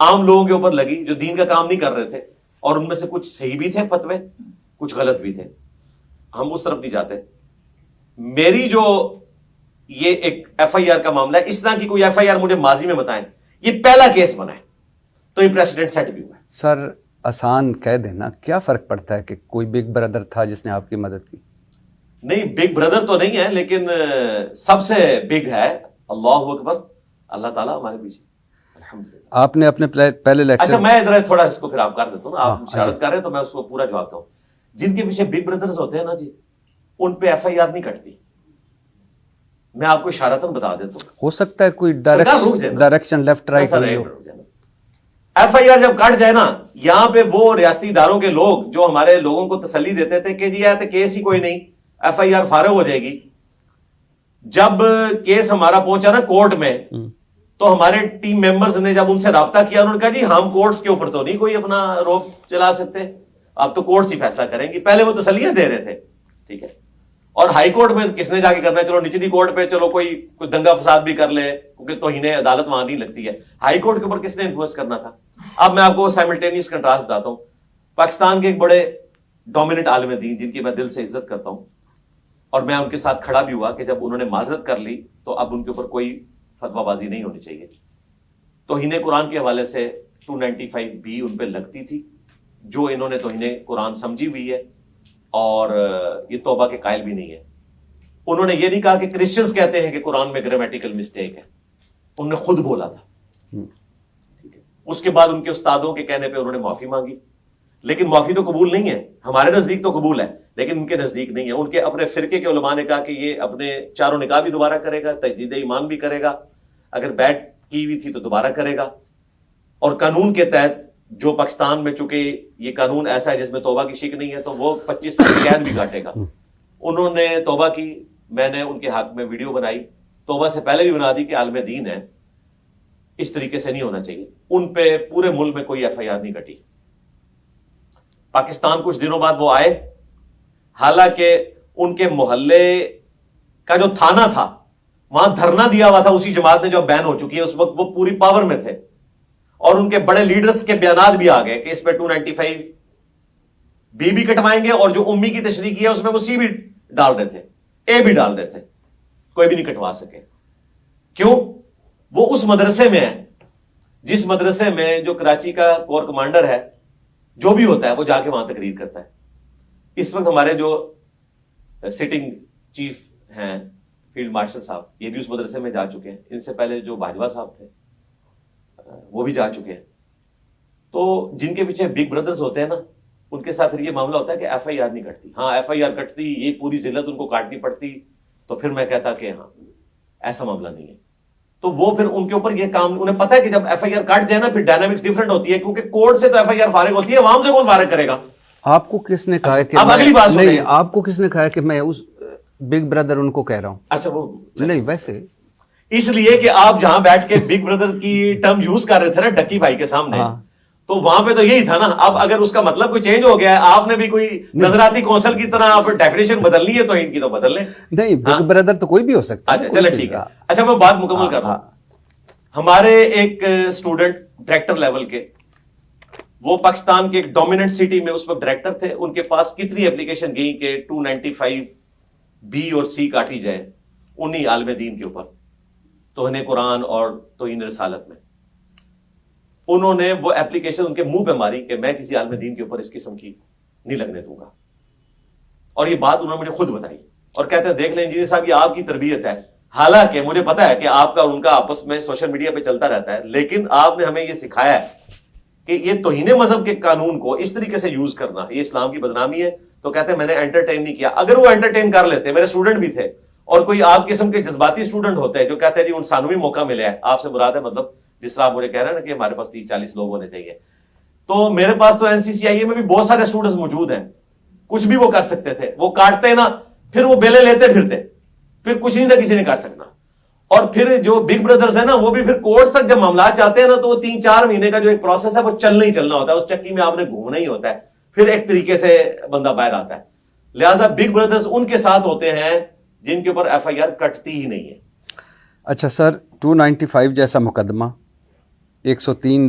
عام لوگوں کے اوپر لگی جو دین کا کام نہیں کر رہے تھے, اور ان میں سے کچھ صحیح بھی تھے فتوے, کچھ غلط بھی تھے. ہم اس طرف نہیں جاتے. میری جو یہ ایک ایف آئی آر کا معاملہ ہے, اس طرح کی کوئی ایف آئی آر مجھے ماضی میں بتائیں, یہ پہلا کیس بنا ہے, تو یہ پریسیڈنٹ سیٹ بھی ہوا ہے. سر آسان کہہ دینا, کیا فرق پڑتا ہے کہ کوئی بگ بردر تھا جس نے آپ کی مدد کی؟ نہیں, بگ بردر تو نہیں ہے, لیکن سب سے بگ ہے. اللہ اکبر, اللہ تعالیٰ ہمارے پیچھے. آپ نے اپنے پہلے لیکچر, اچھا میں ادھر تھوڑا اس کو پھر آپ کر دیتا ہوں نا, آپ اشارت کر رہے ہیں تو میں اس کو پورا جواب دوں. جن کے پیچھے بگ بردرز ہوتے ہیں نا جی, ان پہ ایف آئی آر نہیں کٹتی. میں آپ کو اشارتاً بتا دیتا ہوں. ہو سکتا ہے کوئی ڈائریکشن لیفٹ رائٹ ہو. ایف آئی آر جب کٹ جائے نا, یہاں پہ وہ ریاستی اداروں کے لوگ جو ہمارے لوگوں کو تسلی دیتے تھے کہ جی تو کیس ہی کوئی نہیں, ایف آئی آر فارغ ہو جائے گی. جب کیس ہمارا پہنچا نا کورٹ میں, تو ہمارے ٹیم ممبرز نے جب ان سے رابطہ کیا, انہوں نے کہا جی ہم کورٹس کے اوپر تو نہیں کوئی اپنا روپ چلا سکتے, اب تو کورٹس ہی فیصلہ کریں گی. پہلے وہ تسلیاں دے رہے تھے, ٹھیک ہے, اور ہائی کورٹ میں کس نے جا کے کرنا ہے, چلو نچلی کورٹ پہ چلو کوئی دنگا فساد بھی کر لے, کیونکہ توہین عدالت وہاں نہیں لگتی ہے. ہائی کورٹ کے اوپر کس نے انفلوئنس کرنا تھا؟ اب میں آپ کو سائملٹینیس کنٹراسٹ بتاتا ہوں. پاکستان کے ایک بڑے ڈومیننٹ عالم دین جن کی میں دل سے عزت کرتا ہوں, اور میں ان کے ساتھ کھڑا بھی ہوا کہ جب انہوں نے معذرت کر لی تو اب ان کے اوپر کوئی فتویٰ بازی نہیں ہونی چاہیے. توہین قرآن کے حوالے سے 295 ان پہ لگتی تھی, جو انہوں نے توہین قرآن سمجھی ہوئی ہے, اور یہ توبہ کے قائل بھی نہیں ہے. انہوں نے یہ نہیں کہا کہ کرسچنز کہتے ہیں کہ قرآن میں گرامیٹیکل مسٹیک ہے, انہوں نے خود بولا تھا. ٹھیک ہے, اس کے بعد ان کے استادوں کے کہنے پہ انہوں نے معافی مانگی, لیکن معافی تو قبول نہیں ہے. ہمارے نزدیک تو قبول ہے, لیکن ان کے نزدیک نہیں ہے. ان کے اپنے فرقے کے علماء نے کہا کہ یہ اپنے چاروں نکاح بھی دوبارہ کرے گا, تجدید ایمان بھی کرے گا, اگر بیٹ کی ہوئی تھی تو دوبارہ کرے گا, اور قانون کے تحت جو پاکستان میں چونکہ یہ قانون ایسا ہے جس میں توبہ کی شک نہیں ہے, تو وہ 25 سال قید بھی کاٹے گا. انہوں نے توبہ کی, میں نے ان کے حق میں ویڈیو بنائی, توبہ سے پہلے بھی بنا دی کہ عالم دین ہے, اس طریقے سے نہیں ہونا چاہیے. ان پہ پورے ملک میں کوئی ایف آئی آر نہیں کٹی. پاکستان کچھ دنوں بعد وہ آئے, حالانکہ ان کے محلے کا جو تھانہ تھا وہاں دھرنا دیا ہوا تھا اسی جماعت نے جو بین ہو چکی ہے, اس وقت وہ پوری پاور میں تھے, اور ان کے بڑے لیڈرز کے بیانات بھی آ گئے کہ اس پہ 295 بھی کٹوائیں گے, اور جو امی کی تشریح کی ہے اس میں وہ سی بھی ڈال رہے تھے, اے بھی ڈال رہے تھے, کوئی بھی نہیں کٹوا سکے. کیوں؟ وہ اس مدرسے میں ہے جس مدرسے میں جو کراچی کا کور کمانڈر ہے, جو بھی ہوتا ہے وہ جا کے وہاں تقریر کرتا ہے. اس وقت ہمارے جو سٹنگ چیف ہیں فیلڈ مارشل صاحب, یہ بھی اس مدرسے میں جا چکے ہیں. ان سے پہلے جو باجوہ صاحب تھے وہ بھی جا چکے ہیں. تو جن کے پیچھے بگ بردرز ہوتے ہیں نا, ان کے ساتھ پھر یہ معاملہ ہوتا ہے کہ ایف آئی آر نہیں کٹتی. ہاں ایف آئی آر کٹتی, یہ پوری ذلت ان کو کاٹنی پڑتی, تو پھر میں کہتا کہ ہاں ایسا معاملہ نہیں ہے. تو وہ پھر ان کے اوپر یہ کام, انہیں پتا ہے کہ جب ایف آئی آر کٹ جائے نا پھر ڈائنامکس ڈفرنٹ ہوتی ہے, کیونکہ کورٹ سے تو ایف آئی آر فارغ ہوتی ہے, عوام سے کون فارغ کرے گا؟ آپ کو کس نے کہا کہ اب اگلی بات نہیں, آپ کو کس نے کہا کہ میں اس بگ بردر ان کو کہہ رہا ہوں؟ اچھا وہ نہیں, ویسے اس لیے کہ آپ جہاں بیٹھ کے بگ بردر کی ٹرم یوز کر رہے تھے نا ڈکی بھائی کے سامنے, تو وہاں پہ تو یہی تھا نا. اب اگر اس کا مطلب کوئی چینج ہو گیا ہے, آپ نے بھی کوئی نظراتی کونسل کی طرح آپ ڈیفینیشن بدلنی ہے تو ان کی تو بدل لیں. نہیں, بگ بردر تو کوئی بھی ہو سکتا ہے. اچھا چلے ٹھیک ہے. اچھا میں بات مکمل کر رہا ہوں. ہمارے ایک اسٹوڈنٹ ڈائریکٹر لیول کے, وہ پاکستان کے ایک ڈومیننٹ سٹی میں اس وقت ڈائریکٹر تھے, ان کے پاس کتنی اپلیکیشن گئی کہ 295 بی اور سی کاٹی جائے انہی عالم دین کے اوپر, توہین قرآن اور توہین رسالت میں. انہوں نے وہ اپلیکیشن ان کے منہ پہ ماری کہ میں کسی عالم دین کے اوپر اس قسم کی نہیں لگنے دوں گا, اور یہ بات انہوں نے مجھے خود بتائی, اور کہتے ہیں دیکھ لیں انجینئر صاحب یہ آپ کی تربیت ہے. حالانکہ مجھے پتا ہے کہ آپ کا اور ان کا آپس میں سوشل میڈیا پہ چلتا رہتا ہے, لیکن آپ نے ہمیں یہ سکھایا ہے کہ یہ توہین مذہب کے قانون کو اس طریقے سے یوز کرنا یہ اسلام کی بدنامی ہے. تو کہتے ہیں میں نے انٹرٹین نہیں کیا. اگر وہ انٹرٹین کر لیتے, میرے اسٹوڈنٹ بھی تھے, اور کوئی آپ قسم کے جذباتی اسٹوڈنٹ ہوتے ہیں جو کہتے ہیں جی ان سانوں بھی موقع ملے ہے, آپ سے مراد ہے مطلب جس طرح آپ مجھے کہہ رہے ہیں نا کہ ہمارے پاس 30-40 لوگ ہونے چاہیے, تو میرے پاس تو NCCIA میں بھی بہت سارے اسٹوڈنٹس موجود ہیں, کچھ بھی وہ کر سکتے تھے. وہ کاٹتے نا, پھر وہ بیلے لیتے پھرتے, پھر کچھ نہیں تھا کسی نے کر سکنا. اور پھر جو بگ بردرز ہیں نا, وہ بھی پھر کورٹ تک جب معاملات چاہتے ہیں نا, تو وہ 3-4 مہینے کا جو ایک پروسیس ہے وہ چلنا ہی چلنا ہوتا ہے, اس چکی میں آپ نے گھومنا ہی ہوتا ہے, پھر ایک طریقے سے بندہ باہر آتا ہے. لہٰذا بگ بردرز ان کے ساتھ ہوتے ہیں جن کے اوپر ایف آئی آر کٹتی ہی نہیں ہے. اچھا سر, 295 جیسا مقدمہ 103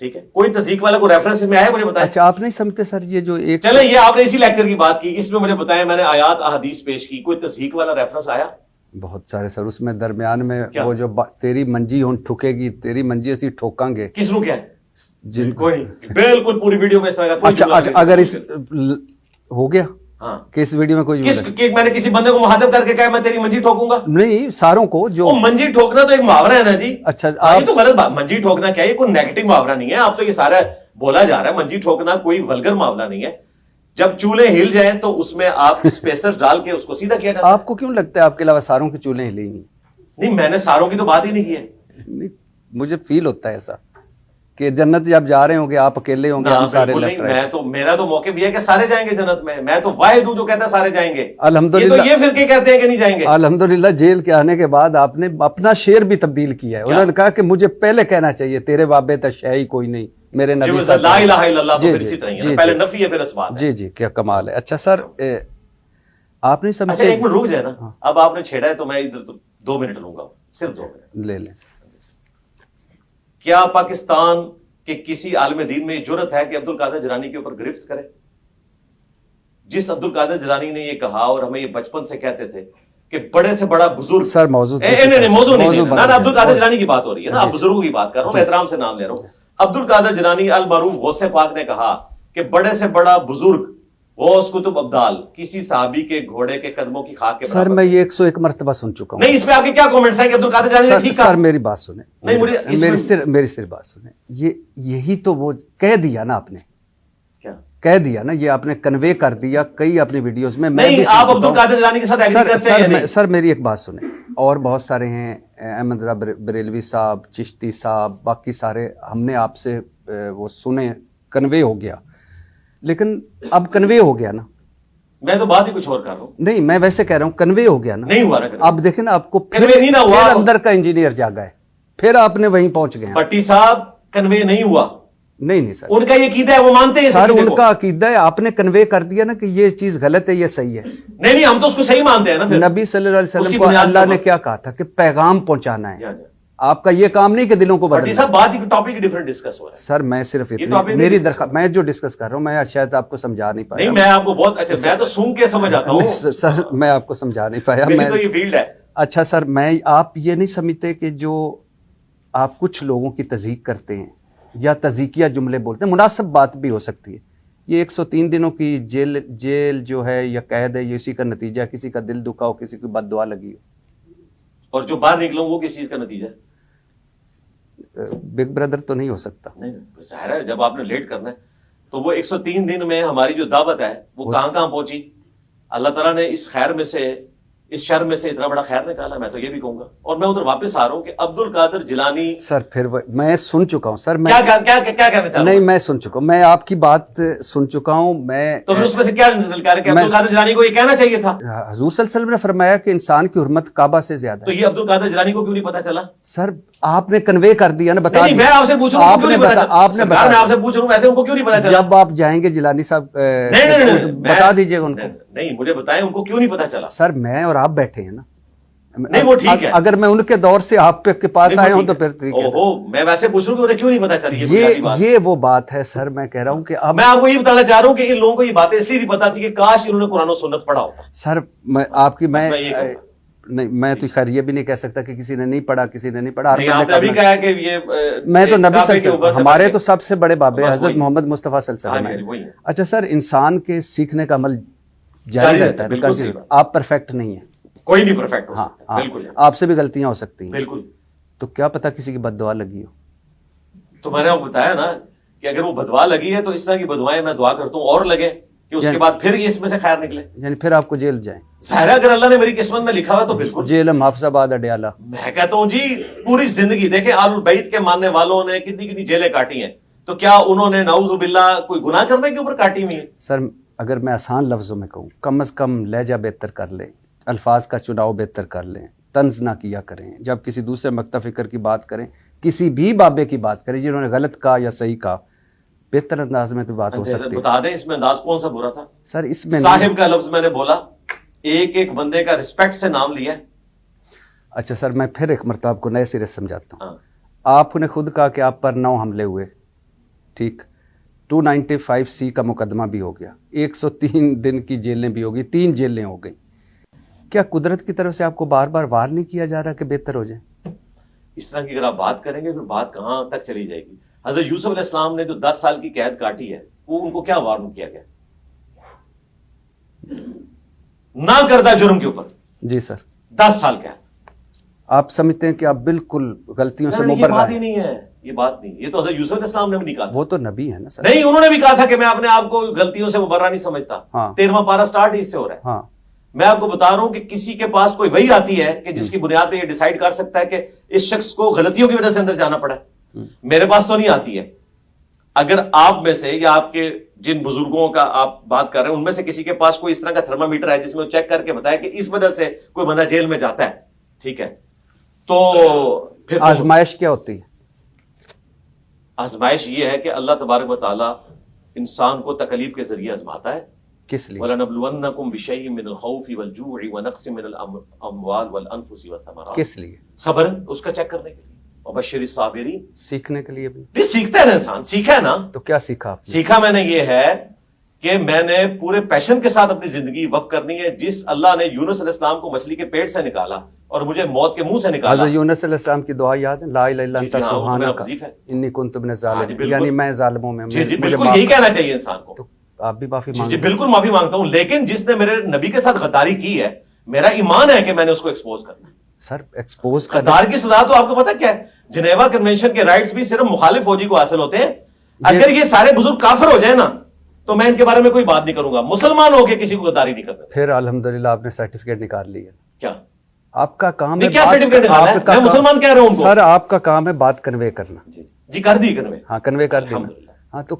ٹھیک ہے, کوئی تصدیق والا کوئی ریفرنس میں آیا مجھے بتائیں. اچھا آپ نہیں سمجھتے سر یہ جو ایک چلیں یہ آپ نے اسی لیکچر کی بات کی, اس میں مجھے بتائیں میں نے آیات احادیث پیش کی, کوئی تصدیق والا ریفرنس آیا؟ بہت سارے سر, اس میں درمیان میں وہ جو تیری منجی ہوں ٹھکے گی, تیری منجی اسی ٹھوکاں گے. کس نو کیا ہے؟ جن کوئی نہیں, بالکل پوری ویڈیو میں اس طرح کا. اچھا اگر اس ہو گیا کہ اس ویڈیو میں کوئی میں نے کسی بندے کو مخاطب کر کے کہا میں تیری منجی ٹھوکوں گا؟ نہیں, ساروں کو جو منجی ٹھوکنا تو ایک محاورہ ہے نا جی. اچھا یہ تو غلط بات, منجی ٹھوکنا کیا ہے, یہ کوئی نیگیٹو محاورہ نہیں ہے. آپ تو یہ سارا بولا جا رہا ہے, منجی ٹھوکنا کوئی ولگر معاملہ نہیں ہے. جب چولہے ہل جائیں تو اس میں آپ اسپیسر ڈال کے اس کو سیدھا کیا جاتا ہے. آپ کو کیوں لگتا ہے آپ کے علاوہ ساروں کی چولہیں ہلیں گی؟ نہیں میں نے ساروں کی تو بات ہی نہیں کی ہے. مجھے فیل ہوتا ہے ایسا کہ جنت جب جا رہے ہوں گے آپ اکیلے ہوں گے, ہم سارے لیفٹ رائٹ. میرا تو موقع بھی ہے کہ سارے جائیں گے جنت میں. میں تو واحد ہوں جو کہتا ہے سارے جائیں گے. الحمدللہ یہ فرقے کہتے ہیں کہ نہیں جائیں گے. الحمدللہ جیل کے آنے کے بعد آپ نے اپنا شعر بھی تبدیل کیا ہے. انہوں نے کہا کہ مجھے پہلے کہنا چاہیے تیرے بابے تشیعی کوئی نہیں, میرے نبی صلی لا الہ الا اللہ تو پھر اسی طرح ہے, پہلے نفی ہے پھر اثبات. جی جی کیا کمال ہے. اچھا سر آپ نہیں سمجھتے. اچھا ایک منٹ رک جائے نا, اب آپ نے چھیڑا ہے تو میں ادھر 2 منٹ لوں گا, صرف 2 منٹ لے لیں. کیا پاکستان کہ کسی عالم دین میں یہ جرت ہے کہ عبد القادر جیلانی کے اوپر گرفت کرے؟ جس عبد القادر جیلانی نے یہ کہا اور ہمیں یہ بچپن سے کہتے تھے کہ بڑے سے بڑا بزرگ. سر موضوع نہیں, عبد القادر جیلانی کی بات ہو رہی ہے نا, آپ بزرگوں کی بات کر رہا ہوں, میں احترام سے نام لے رہا ہوں. عبد القادر جیلانی المعروف غوث پاک نے کہا کہ بڑے سے بڑا بزرگ غوث قطب ابدال کسی صحابی کے گھوڑے کے قدموں کی خاک کے برابر. سر میں یہ 101 مرتبہ سن چکا ہوں. نہیں اس پہ آپ کے کیا کامنٹس ہیں کہ عبد القادر جیلانی نے ٹھیک کہا؟ سر میری بات سنیں, میری صرف بات سنیں. یہی تو وہ کہہ دیا نا آپ نے, کہہ دیا نا, یہ آپ نے کنوے کر دیا کئی اپنی ویڈیوز میں. نہیں آپ عبد القادر جیلانی کے ساتھ ایگری کرتے ہیں یا نہیں؟ سر میری ایک بات سنیں, اور بہت سارے ہیں, احمد رضا بریلوی صاحب, چشتی صاحب, باقی سارے ہم نے آپ سے وہ سنے, کنوے ہو گیا. لیکن اب کنوے ہو گیا نا, میں تو بات ہی کچھ اور کر رہا ہوں. نہیں میں ویسے کہہ رہا ہوں کنوے ہو گیا نا. نہیں ہوا نا. اب دیکھیں نا آپ کو پھر اندر کا انجینئر جاگا ہے, پھر آپ نے وہیں پہنچ گئے. پٹی صاحب کنوے نہیں ہوا. نہیں سر, ان کا یہ عقیدہ ہے, وہ مانتے ہیں سر, ان کا عقیدہ ہے, آپ نے کنوے کر دیا نا کہ یہ چیز غلط ہے, یہ صحیح ہے. نہیں ہم تو اس کو صحیح مانتے ہیں نا. نبی صلی اللہ علیہ وسلم کو اللہ نے کیا کہا تھا کہ پیغام پہنچانا ہے. آپ کا یہ کام نہیں کہ دلوں کو بدلنا. صاحب بات ٹاپک ڈیفرنٹ ڈسکس ہو رہا ہے. سر میں صرف میری درخواست, میں جو ڈسکس کر رہا ہوں میں شاید آپ کو سمجھا نہیں پایا. نہیں میں آپ کو بہت اچھا, میں تو سن کے سمجھ آتا ہوں. سر میں آپ کو سمجھا نہیں پایا, میں تو یہ فیلڈ ہے. اچھا سر, میں آپ یہ نہیں سمجھتے کہ جو آپ کچھ لوگوں کی تذیق کرتے ہیں یا تذیقیہ جملے بولتے ہیں, مناسب بات بھی ہو سکتی ہے, یہ 103 دنوں کی جیل جو ہے یا قید ہے, یہ اسی کا نتیجہ ہے. کسی کا دل دکھا ہو, کسی کی بد دعا لگی ہو, اور جو باہر نکلوں وہ کس چیز کا نتیجہ ہے؟ بگ بردر تو نہیں ہو سکتا. نہیں ظاہر ہے جب آپ نے لیٹ کرنا ہے تو وہ 103 دن میں ہماری جو دعوت ہے وہ کہاں کہاں پہنچی. اللہ تعالیٰ نے اس خیر میں سے, اس شر میں سے اتنا بڑا خیر نکالا. میں تو یہ بھی کہوں گا, اور میں ادھر واپس آ رہا ہوں کہ عبد القادر جیلانی. سر پھر میں سن چکا ہوں سر, میں کیا کہنا چاہتا ہوں. نہیں میں سن چکا ہوں, میں آپ کی بات سن چکا ہوں. میں تو اس میں سے کیا نکال کہ عبد القادر جیلانی کو یہ کہنا چاہیے تھا. حضور صلی اللہ علیہ وسلم نے فرمایا کہ انسان کی حرمت کعبہ سے زیادہ ہے. تو یہ عبد القادر جیلانی کو کیوں نہیں پتا چلا؟ سر آپ نے کنوے کر دیا نا, بتا دیا. میں آپ سے پوچھ رہا ہوں, میں آپ سے پوچھ رہا ہوں ویسے ان کو کیوں نہیں پتا چلا؟ جب آپ جائیں گے جیلانی صاحب بتا دیجئے گا ان کو. نہیں مجھے بتائیں ان کو کیوں نہیں پتا چلا. سر میں اور آپ بیٹھے ہیں نا, نہیں وہ ٹھیک ہے, اگر میں ان کے دور سے آپ کے پاس آیا ہوں تو پھر ٹھیک ہے. میں ویسے پوچھ رہا ہوں کہ انہیں کیوں نہیں پتا چلی یہ وہ بات ہے. سر میں کہہ رہا ہوں کہ اب میں آپ کو یہ بتانا چاہ رہا ہوں کہ ان لوگوں کو یہ باتیں اس لیے نہیں پتا تھی کہ کاش انہوں نے قرآن و سنت پڑھا ہوتا. سر میں آپ کی نہیں, میں تو خیر یہ بھی نہیں کہہ سکتا کہ کسی نے نہیں پڑھا, کسی نے نہیں پڑھا. میں تو نبی صلی اللہ علیہ وسلم, ہمارے تو سب سے بڑے بابے حضرت محمد مصطفیٰ صلی اللہ علیہ وسلم. اچھا سر, انسان کے سیکھنے کا عمل جاری رہتا ہے, آپ پرفیکٹ نہیں ہیں, کوئی نہیں پرفیکٹ ہو سکتا, بالکل آپ سے بھی غلطیاں ہو سکتی ہیں, بالکل. تو کیا پتا کسی کی بد دعا لگی ہو. تو میں نے آپ کو بتایا نا کہ اگر وہ بدوا لگی ہے تو اس طرح کی بدوائیں میں دعا کرتا ہوں اور لگے کہ اس کے بعد پھر یہ اس میں سے خیر نکلے. یعنی پھر آپ کو جیل جائیں. ظاہر اگر اللہ نے میری قسمت میں لکھا ہوا تو بالکل جیل محافظ آباد اڈیالہ. میں کہتا ہوں جی پوری زندگی دیکھیں آل البیت کے ماننے والوں نے کتنی کتنی جیلیں کاٹی ہیں, تو کیا انہوں نے نعوذ باللہ کوئی گناہ کرنے کے اوپر کاٹی ہوئی ہیں؟ سر اگر میں آسان لفظوں میں کہوں, کم از کم لہجہ بہتر کر لیں, الفاظ کا چناؤ بہتر کر لیں, طنز نہ کیا کریں. جب کسی دوسرے مکتب فکر کی بات کریں, کسی بھی بابے کی بات کریں جنہوں نے غلط کہا یا صحیح کہا, بہتر انداز میں تو بات ہو سکتی ہے. بتا دیں اس میں انداز کون سا برا تھا؟ سر اس میں صاحب کا لفظ میں نے بولا, ایک بندے کا ریسپیکٹ سے نام لیا. اچھا سر, میں پھر ایک مرتبہ آپ کو نئے سرے سے سمجھاتا ہوں. آپ نے خود کہا کہ آپ پر 9 حملے ہوئے, ٹھیک 295C کا مقدمہ بھی ہو گیا, 103 دن کی جیلیں بھی ہوگی, 3 جیلیں ہو گئی. کیا قدرت کی طرف سے آپ کو بار بار وار نہیں کیا جا رہا کہ بہتر ہو جائیں؟ اس طرح کی اگر آپ بات کریں گے پھر بات کہاں تک چلی جائے گی. حضرت یوسف علیہ السلام نے جو 10 سال کی قید کاٹی ہے وہ ان کو کیا وارن کیا گیا؟ نہ کردہ جرم کے اوپر. جی سر. 10 سال قید. آپ سمجھتے ہیں کہ آپ بالکل غلطیوں سے یہ مبرہ بات ہی ہیں؟ نہیں ہے, یہ بات نہیں. یہ تو حضرت یوسف علیہ السلام نے بھی نہیں کہا. وہ تو نبی ہے نا سر. نہیں, انہوں نے بھی کہا تھا کہ میں اپنے آپ کو غلطیوں سے مبرہ نہیں سمجھتا. 13واں پارہ سٹارٹ اس سے ہو رہا ہے. ہاں, میں آپ کو بتا رہا ہوں کہ کسی کے پاس کوئی وحی آتی ہے کہ جس کی بنیاد پہ یہ ڈیسائیڈ کر سکتا ہے کہ اس شخص کو غلطیوں کی وجہ سے اندر جانا پڑا ہے. میرے پاس تو نہیں آتی ہے. اگر آپ میں سے یا آپ کے جن بزرگوں کا آپ بات کر رہے ہیں ان میں سے کسی کے پاس کوئی اس طرح کا تھرمامیٹر ہے جس میں وہ چیک کر کے بتائے کہ اس وجہ سے کوئی بندہ جیل میں جاتا ہے, ٹھیک ہے, تو پھر آزمائش کیا ہوتی ہے؟ آزمائش یہ ہے کہ اللہ تبارک و تعالیٰ انسان کو تکلیف کے ذریعے آزماتا ہے. کس لیے؟ وَلَنَبْلُوَنَّكُمْ بِشَيْءٍ مِّنَ الْخَوْفِ وَالْجُوعِ وَنَقْصٍ مِّنَ الْأَمْوَالِ وَالْأَنفُسِ وَالثَّمَرَاتِ. کس لیے؟ صبر, اس کا چیک کرنے کے لیے. وَبَشِّرِ الصَّابِرِينَ, سیکھنے کے لیے بھی. نہیں سیکھتا ہے نا انسان, سیکھا ہے نا. تو کیا سیکھا آپ نے؟ سیکھا میں نے یہ ہے کہ میں نے پورے پیشن کے ساتھ اپنی زندگی وقف کرنی ہے. جس اللہ نے یونس علیہ السلام کو مچھلی کے پیٹ سے نکالا اور مجھے موت کے منہ سے نکالا. حضرت یونس علیہ السلام کی دعا یاد ہے؟ لا الہ الا انت سبحانک انی کنت من الظالمین, یعنی میں ظالموں میں. جی بالکل یہی کہنا چاہیے انسان کو. تو آپ بھی معافی جی مانگیں. بالکل معافی مانگتا ہوں, لیکن جس نے میرے نبی کے ساتھ غداری کی ہے میرا ایمان ہے کہ میں نے اس کو ایکسپوز کرنا ہے. سر ایکسپوز کر غدار کی سزا تو آپ کو پتا کیا ہے؟ جنیوا کنونشن کے رائٹس بھی صرف مخالف فوجی کو حاصل ہوتے ہیں. اگر یہ سارے بزرگ کافر ہو جائے نا تو میں ان کے بارے میں کوئی بات نہیں کروں گا. مسلمان ہو کے کسی کو غداری نہیں کرتا. پھر الحمدللہ آپ نے سرٹیفکیٹ نکال لیا. کیا آپ کا کام ہے کیا سرٹیفکیٹ نکالا ہے؟ میں مسلمان کہہ رہا ہوں سر, آپ کا کام ہے بات کنوے کرنا. جی کر دی کنوے. ہاں کنوے کر دینا. ہاں تو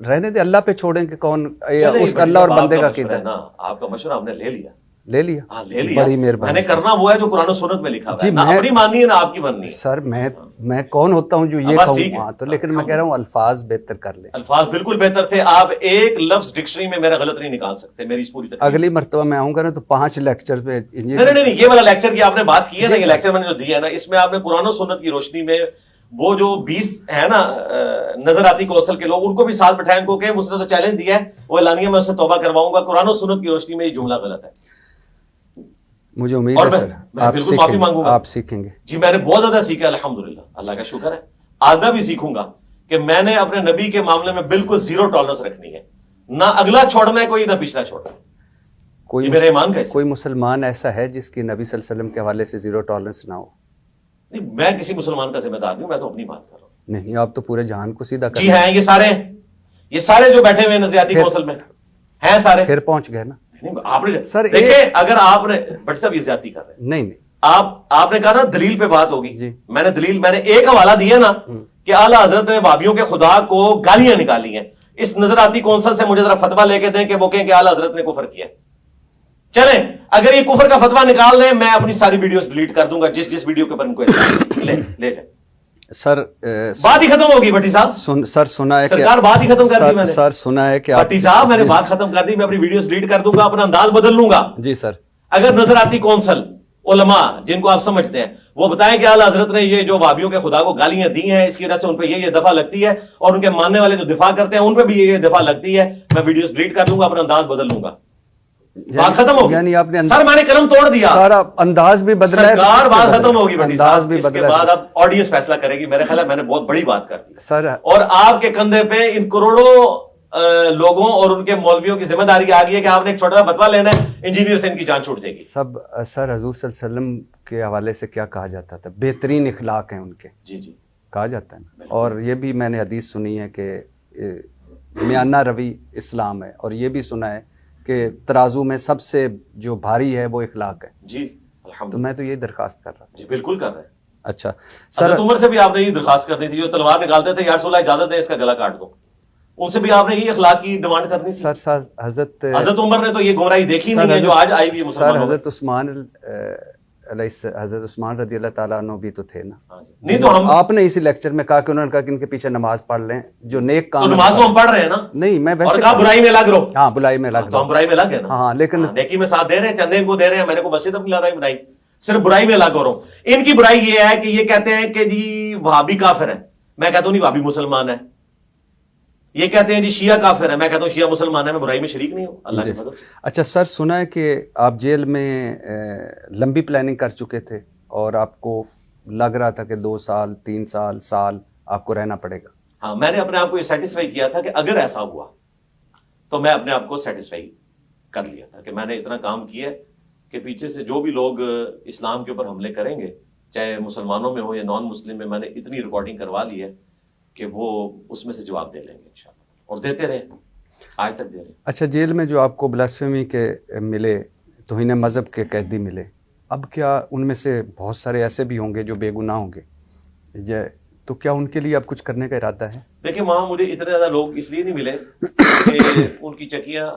رہنے دے, اللہ پہ چھوڑیں کہ کون اس اللہ اور بندے کا کیتا ہے. آپ کا مشورہ ہم نے لے لیا. لے لیا؟ لے لیا. بڑی مہربانی. میں نے کرنا وہ ہے جو قرآن و سنت میں لکھا ہوا ہے. نہ اپنی ماننی ہے نہ آپ کی ماننی ہے. سر میں کون ہوتا ہوں جو یہ کہوں؟ ہاں تو لیکن میں کہہ رہا ہوں الفاظ بہتر کر لیں. الفاظ بالکل بہتر تھے. آپ ایک لفظ ڈکشنری میں میرا غلط نہیں نکال سکتے. میری اس پوری تقریر اگلی مرتبہ میں آؤں گا نا تو 5 لیکچر پہ. نہیں, یہ والا لیکچر کی آپ نے بات کی ہے نا, یہ لیکچر میں نے جو دیا ہے نا, اس میں آپ نے قرآن و سنت کی روشنی میں وہ جو 20 ہے نا نظراتی کوسل کے لوگ, ان کو بھی ساتھ بٹھائیں کو کہ اس نے تو چیلنج دیا ہے, وہ اعلانیہ میں اس سے توبہ کرواؤں گا. قرآن و سنت کی روشنی میں یہ جملہ غلط ہے. مجھے امید ہے سر میں بالکل معافی مانگوں گا. آپ سیکھیں گے. جی میں نے بہت زیادہ سیکھا الحمدللہ, اللہ کا شکر ہے. آدھا بھی سیکھوں گا کہ میں نے اپنے نبی کے معاملے میں بالکل زیرو ٹالرنس رکھنی ہے. نہ اگلا چھوڑنا ہے کوئی, نہ پچھلا چھوڑنا ہے. کوئی میرا ایمان کیسے؟ کوئی مسلمان ایسا ہے جس کی نبی صلی اللہ علیہ وسلم کے حوالے سے زیرو ٹالرنس نہ ہو؟ نہیں, میں کسی مسلمان کا ذمہ دار نہیں, میں تو اپنی بات کر رہا ہوں. نہیں, آپ تو پورے جہان کو سیدھا کر. جی ہیں, یہ سارے جو بیٹھے ہوئے ہیں نظریاتی کونسل میں ہیں سارے. پھر پہنچ گئے نا. آپ نے سر دیکھیں, اگر آپ نے بٹ صاحب یہ زیادتی کر رہے ہیں. نہیں آپ نے کہا نا دلیل پہ بات ہوگی. جی میں نے ایک حوالہ دیا نا کہ اعلیٰ حضرت نے وہابیوں کے خدا کو گالیاں نکالی ہیں. اس نظراتی کونسل سے مجھے ذرا فتویٰ لے کے دیں کہ وہ کہیں کہ اعلیٰ حضرت نے کفر کیا. چلیں, اگر یہ کفر کا فتویٰ نکال دیں میں اپنی ساری ویڈیوز ڈیلیٹ کر دوں گا جس ویڈیو کے اوپر ان کو لے جائیں. سر بات ہی ختم ہوگی بھٹی صاحب. سر سنا ہے سرکار بات ہی ختم کر دی میں نے. سر سنا ہے کہ بھٹی صاحب میں نے بات ختم کر دی, میں اپنی ویڈیوز ڈیلیٹ کر دوں گا, اپنا انداز بدل لوں گا. جی سر. اگر نظراتی کونسل علماء جن کو آپ سمجھتے ہیں وہ بتائیں کہ اعلیٰ حضرت نے یہ جو وہابیوں کے خدا کو گالیاں دی ہیں اس کی وجہ سے ان پہ یہ دفعہ لگتی ہے, اور ان کے ماننے والے جو دفاع کرتے ہیں ان پہ بھی یہ دفعہ لگتی ہے, میں ویڈیوز ڈیلیٹ کر دوں گا, اپنا انداز بدل لوں گا. بات ختم ہوگی. یعنی آپ نے سر میں نے قلم توڑ دیا. سارا انداز بھی بدلا ہے. سرکار بات ختم ہوگی. انداز بھی بدلا. اس کے بعد اب آڈینس فیصلہ کرے گی. میرے خیال ہے میں نے بہت بڑی بات کر دی سر, اور آپ کے کندھے پہ ان کروڑوں لوگوں اور ان کے مولویوں کی ذمہ داری آ گئی ہے کہ آپ نے ایک چھوٹا سا فتویٰ لینا ہے, انجینئر سے ان کی جان چھوٹ جائے گی. سر حضور صلی اللہ علیہ وسلم کے حوالے سے کیا کہا جاتا تھا؟ بہترین اخلاق ہیں ان کے. جی جی کہا جاتا ہے نا. اور یہ بھی میں نے حدیث سنی ہے کہ میانہ روی اسلام ہے, اور یہ بھی سنا ہے کہ ترازو میں سب سے جو بھاری ہے وہ اخلاق ہے. جی الحمدللہ. تو میں تو یہی درخواست کر رہا ہوں. جی بالکل کر رہے ہیں. اچھا حضرت عمر سے بھی آپ نے یہ درخواست کرنی تھی, جو تلوار نکالتے تھے, یا رسول اللہ اجازت ہے اس کا گلا کاٹ دو, ان سے بھی آپ نے یہ اخلاق کی ڈیمانڈ کرنی تھی. سر حضرت عمر نے تو یہ گمراہی دیکھی نہیں ہے جو آج آئی ہوئی مسلمانوں. حضرت عثمان رضی اللہ تعالیٰ عنہ بھی تو تھے نا. نہیں تو ہم, آپ نے اسی لیکچر میں کہا کہ انہوں نے کہا کہ ان کے پیچھے نماز پڑھ لیں جو نیک کام. تو نماز تو ہم پڑھ رہے ہیں نا. نہیں میں ویسے کہا برائی میں لگ رہو. ہاں برائی میں لگ تو ہم برائی میں لگ گئے نا. ہاں لیکن نیکی میں ساتھ دے رہے ہیں, چندے کو دے رہے ہیں, میں نے کو مسجد اپنی لاتا بنائی, صرف برائی میں لگ ہو رہا ہوں. ان کی برائی یہ ہے کہ یہ کہتے ہیں کہ جی وہابی کافر ہے. میں کہتا ہوں نہیں, وہابی مسلمان ہے. یہ کہتے ہیں جی شیعہ کافر ہے، میں کہتا ہوں شیعہ مسلمان ہے، میں برائی میں شریک نہیں ہوں اللہ کی مدد سے۔ اچھا سر، سنا ہے کہ آپ جیل میں لمبی پلاننگ کر چکے تھے اور آپ کو لگ رہا تھا کہ 2 سال 3 سال آپ کو رہنا پڑے گا۔ ہاں، میں نے اپنے آپ کو یہ سیٹسفائی کیا تھا کہ اگر ایسا ہوا تو میں اپنے آپ کو سیٹسفائی کر لیا تھا کہ میں نے اتنا کام کیا کہ پیچھے سے جو بھی لوگ اسلام کے اوپر حملے کریں گے، چاہے مسلمانوں میں ہو یا نان مسلم میں نے اتنی ریکارڈنگ کروا لی ہے کہ وہ اس میں سے جواب دے لیں گے انشاءاللہ، اور دیتے رہے، آج تک دے رہے۔ اچھا، جیل میں جو آپ کو بلاسفیمی کے ملے، توہین مذہب کے قیدی ملے، اب کیا ان میں سے بہت سارے ایسے بھی ہوں گے جو بے گناہ ہوں گے، تو کیا ان کے لیے اب کچھ کرنے کا ارادہ ہے؟ دیکھیں، وہاں مجھے اتنے زیادہ لوگ اس لیے نہیں ملے کہ ان کی چکیاں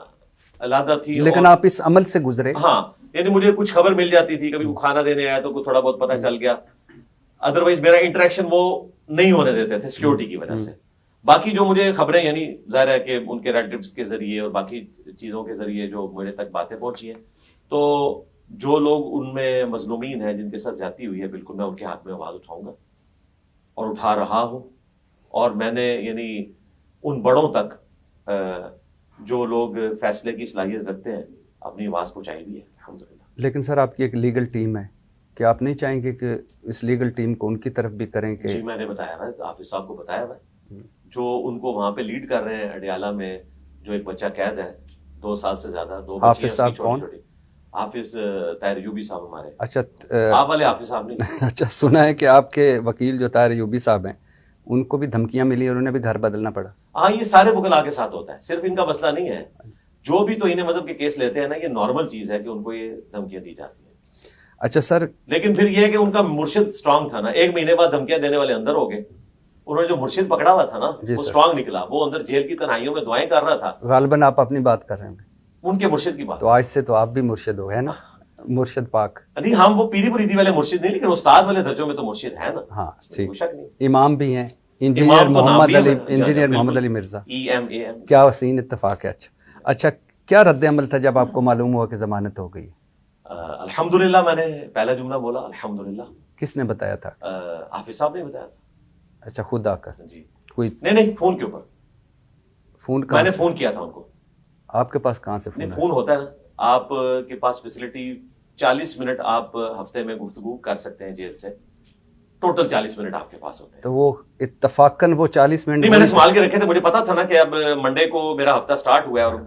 علیحدہ تھی، لیکن آپ اس عمل سے گزرے۔ ہاں، یعنی مجھے کچھ خبر مل جاتی تھی، کبھی وہ کھانا دینے آیا تو تھوڑا بہت پتہ چل گیا، ادروائز میرا انٹریکشن وہ نہیں ہونے دیتے تھے سیکیورٹی کی وجہ سے۔ باقی جو مجھے خبریں، یعنی ظاہر ہے کہ ان کے ریلیٹیوز کے ذریعے اور باقی چیزوں کے ذریعے جو میرے تک باتیں پہنچی ہیں، تو جو لوگ ان میں مظلومین ہیں، جن کے ساتھ زیادتی ہوئی ہے، بالکل میں ان کے حق میں آواز اٹھاؤں گا اور اٹھا رہا ہوں، اور میں نے یعنی ان بڑوں تک جو لوگ فیصلے کی صلاحیت رکھتے ہیں اپنی آواز پہنچائی بھی ہے الحمدللہ۔ لیکن سر، آپ کی ایک لیگل ٹیم ہے، کیا آپ نہیں چاہیں گے کہ اس لیگل ٹیم کو ان کی طرف بھی کریں کہ؟ جی، میں نے بتایا ہے، حافظ صاحب کو بتایا ہے، جو ان کو وہاں پہ لیڈ کر رہے ہیں اڈیالہ میں، جو ایک بچہ قید ہے 2 سال سے زیادہ، 2 بچے۔ حافظ صاحب کون؟ حافظ طاہر ایوبی صاحب ہمارے۔ اچھا، آپ والے حافظ صاحب نہیں؟ اچھا، سنا ہے کہ آپ کے وکیل جو طاہر ایوبی صاحب ہیں، ان کو بھی دھمکیاں ملی اور انہیں بھی گھر بدلنا پڑا۔ ہاں، یہ سارے وکلاء کے ساتھ ہوتا ہے، صرف ان کا مسئلہ نہیں ہے۔ جو بھی توہین مذہب کے کیس لیتے ہیں نا، یہ نارمل چیز ہے کہ ان کو یہ دھمکیاں دی جاتی ہیں۔ اچھا سر، لیکن پھر یہ ہے کہ ان کا مرشد اسٹرانگ تھا نا، 1 مہینے بعد دھمکیاں دینے والے اندر ہو گئے، انہوں نے جو مرشد پکڑا ہوا تھا نا، وہ اسٹرانگ نکلا، وہ اندر جیل کی تنہائیوں میں دعائیں کر رہا تھا۔ غالباً آپ اپنی بات کر رہے ہیں، ان کے مرشد کی بات تو آج سے تو آپ بھی مرشد ہو، ہے نا؟ مرشد پاک۔ نہیں، ہم وہ پیری پریدی والے مرشد نہیں، لیکن استاد والے درجوں میں تو مرشد ہے نا۔ ہاں، کوئی شک نہیں۔ امام بھی ہیں، انجینئر امام تو نام محمد بھی ہے، علی، بالکل، انجینئر محمد علی مرزا۔ EMAM۔ کیا حسین اتفاق ہے۔ اچھا، کیا رد عمل تھا جب آپ کو معلوم ہوا کہ ضمانت ہو گئی؟ الحمدللہ، میں نے پہلا جملہ بولا الحمدللہ۔ کس نے بتایا تھا؟ حافظ صاحب نے بتایا تھا۔ اچھا، خود آ کر؟ جی، کوئی نہیں، فون کے اوپر، فون؟ میں نے فون کیا تھا ان کو۔ آپ کے پاس کہاں سے نہیں، فون؟ فون ہوتا ہے نا آپ کے پاس، فیسلٹی 40 منٹ آپ ہفتے میں گفتگو کر سکتے ہیں جیل سے، ٹوٹل 40 منٹ آپ کے پاس ہوتے ہیں۔ تو وہ اتفاقاً وہ 40 منٹ نہیں، میں نے سنبھال کے رکھے تھے، مجھے پتا تھا نا کہ اب منڈے کو میرا ہفتہ سٹارٹ ہوا ہے، اور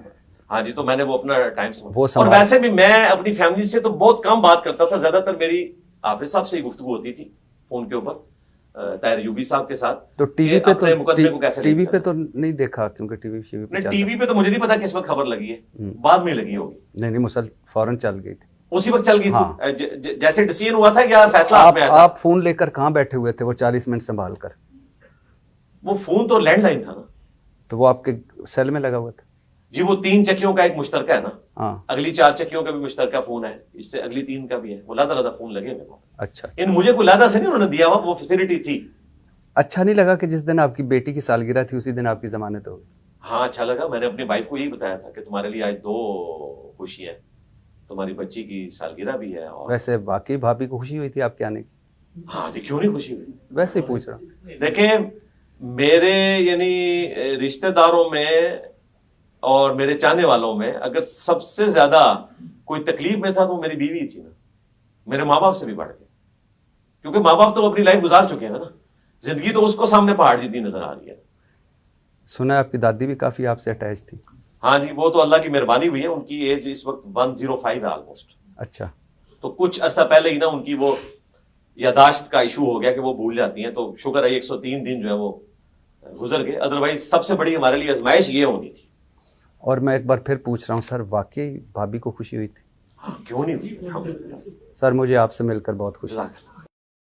ہاں جی، تو میں نے وہ اپنا ٹائم اور ویسے بھی میں اپنی فیملی سے تو بہت کم بات کرتا تھا، زیادہ تر میری حافظ صاحب سے ہی گفتگو ہوتی تھی فون کے اوپر، طاہر ایوبی صاحب کے ساتھ۔ تو ٹی وی پہ ٹی وی پہ تو نہیں دیکھا، کیونکہ ٹی وی پہ تو مجھے نہیں پتا کس وقت خبر لگی ہے، بعد میں لگی ہوگی۔ نہیں، مسل فوراً چل گئی تھی، اسی وقت چل گئی تھی، جیسے ڈیسیژن ہوا تھا یا فیصلہ آپ میں آیا تھا۔ آپ فون لے کر کہاں بیٹھے ہوئے تھے وہ 40 منٹ سنبھال کر؟ وہ فون تو لینڈ لائن تھا نا۔ تو وہ آپ کے سیل میں لگا ہوا تھا؟ جی، وہ 3 چکیوں کا ایک مشترکہ ہے نا، ہاں، اگلی 4 چکیوں کا بھی مشترکہ فون ہے، اس سے اگلی 3 کا بھی ہے، وہ علیحدہ فون لگے میرے کو۔ اچھا، مجھے کوئی علیحدہ سے نہیں انہوں نے دیا ہوا، وہ فیسلٹی تھی۔ اچھا نہیں لگا کہ جس دن آپ کی بیٹی کی سالگرہ تھی اسی دن آپ کی ضمانت ہو گئی؟ ہاں، اچھا لگا، میں نے اپنی وائف کو یہی بتایا تھا کہ تمہارے لیے آج 2 خوشی ہے، تمہاری بچی کی سالگرہ بھی ہے، اور ویسے واقعی بھابھی کو خوشی ہوئی تھی آپ کے آنے کی؟ ہاں جی، کیوں نہیں خوشی ہوئی؟ ویسے ہی پوچھ رہا ہوں۔ دیکھیں، میرے یعنی رشتہ داروں میں اور میرے چاہنے والوں میں اگر سب سے زیادہ کوئی تکلیف میں تھا تو میری بیوی تھی نا، میرے ماں باپ سے بھی بڑھ کے، کیونکہ ماں باپ تو اپنی لائف گزار چکے ہیں نا، زندگی تو اس کو سامنے پہاڑ جتنی نظر آ رہی ہے۔ سنا ہے آپ کی دادی بھی کافی آپ سے اٹیچ تھی؟ ہاں جی، وہ تو اللہ کی مہربانی ہوئی ہے، ان کی ایج اس وقت 105 ہے آلموسٹ۔ اچھا، تو کچھ عرصہ پہلے ہی نا ان کی وہ یاداشت کا ایشو ہو گیا کہ وہ بھول جاتی ہیں، تو شکر ہے 103 دن جو ہے وہ گزر گئے، ادروائز سب سے بڑی ہمارے لیے آزمائش یہ ہونی تھی۔ اور میں ایک بار پھر پوچھ رہا ہوں سر، واقعی بھابھی کو خوشی ہوئی تھی؟ ہاں، کیوں نہیں ہوئی؟ سر، مجھے آپ سے مل کر بہت خوشی۔ جزاک اللہ۔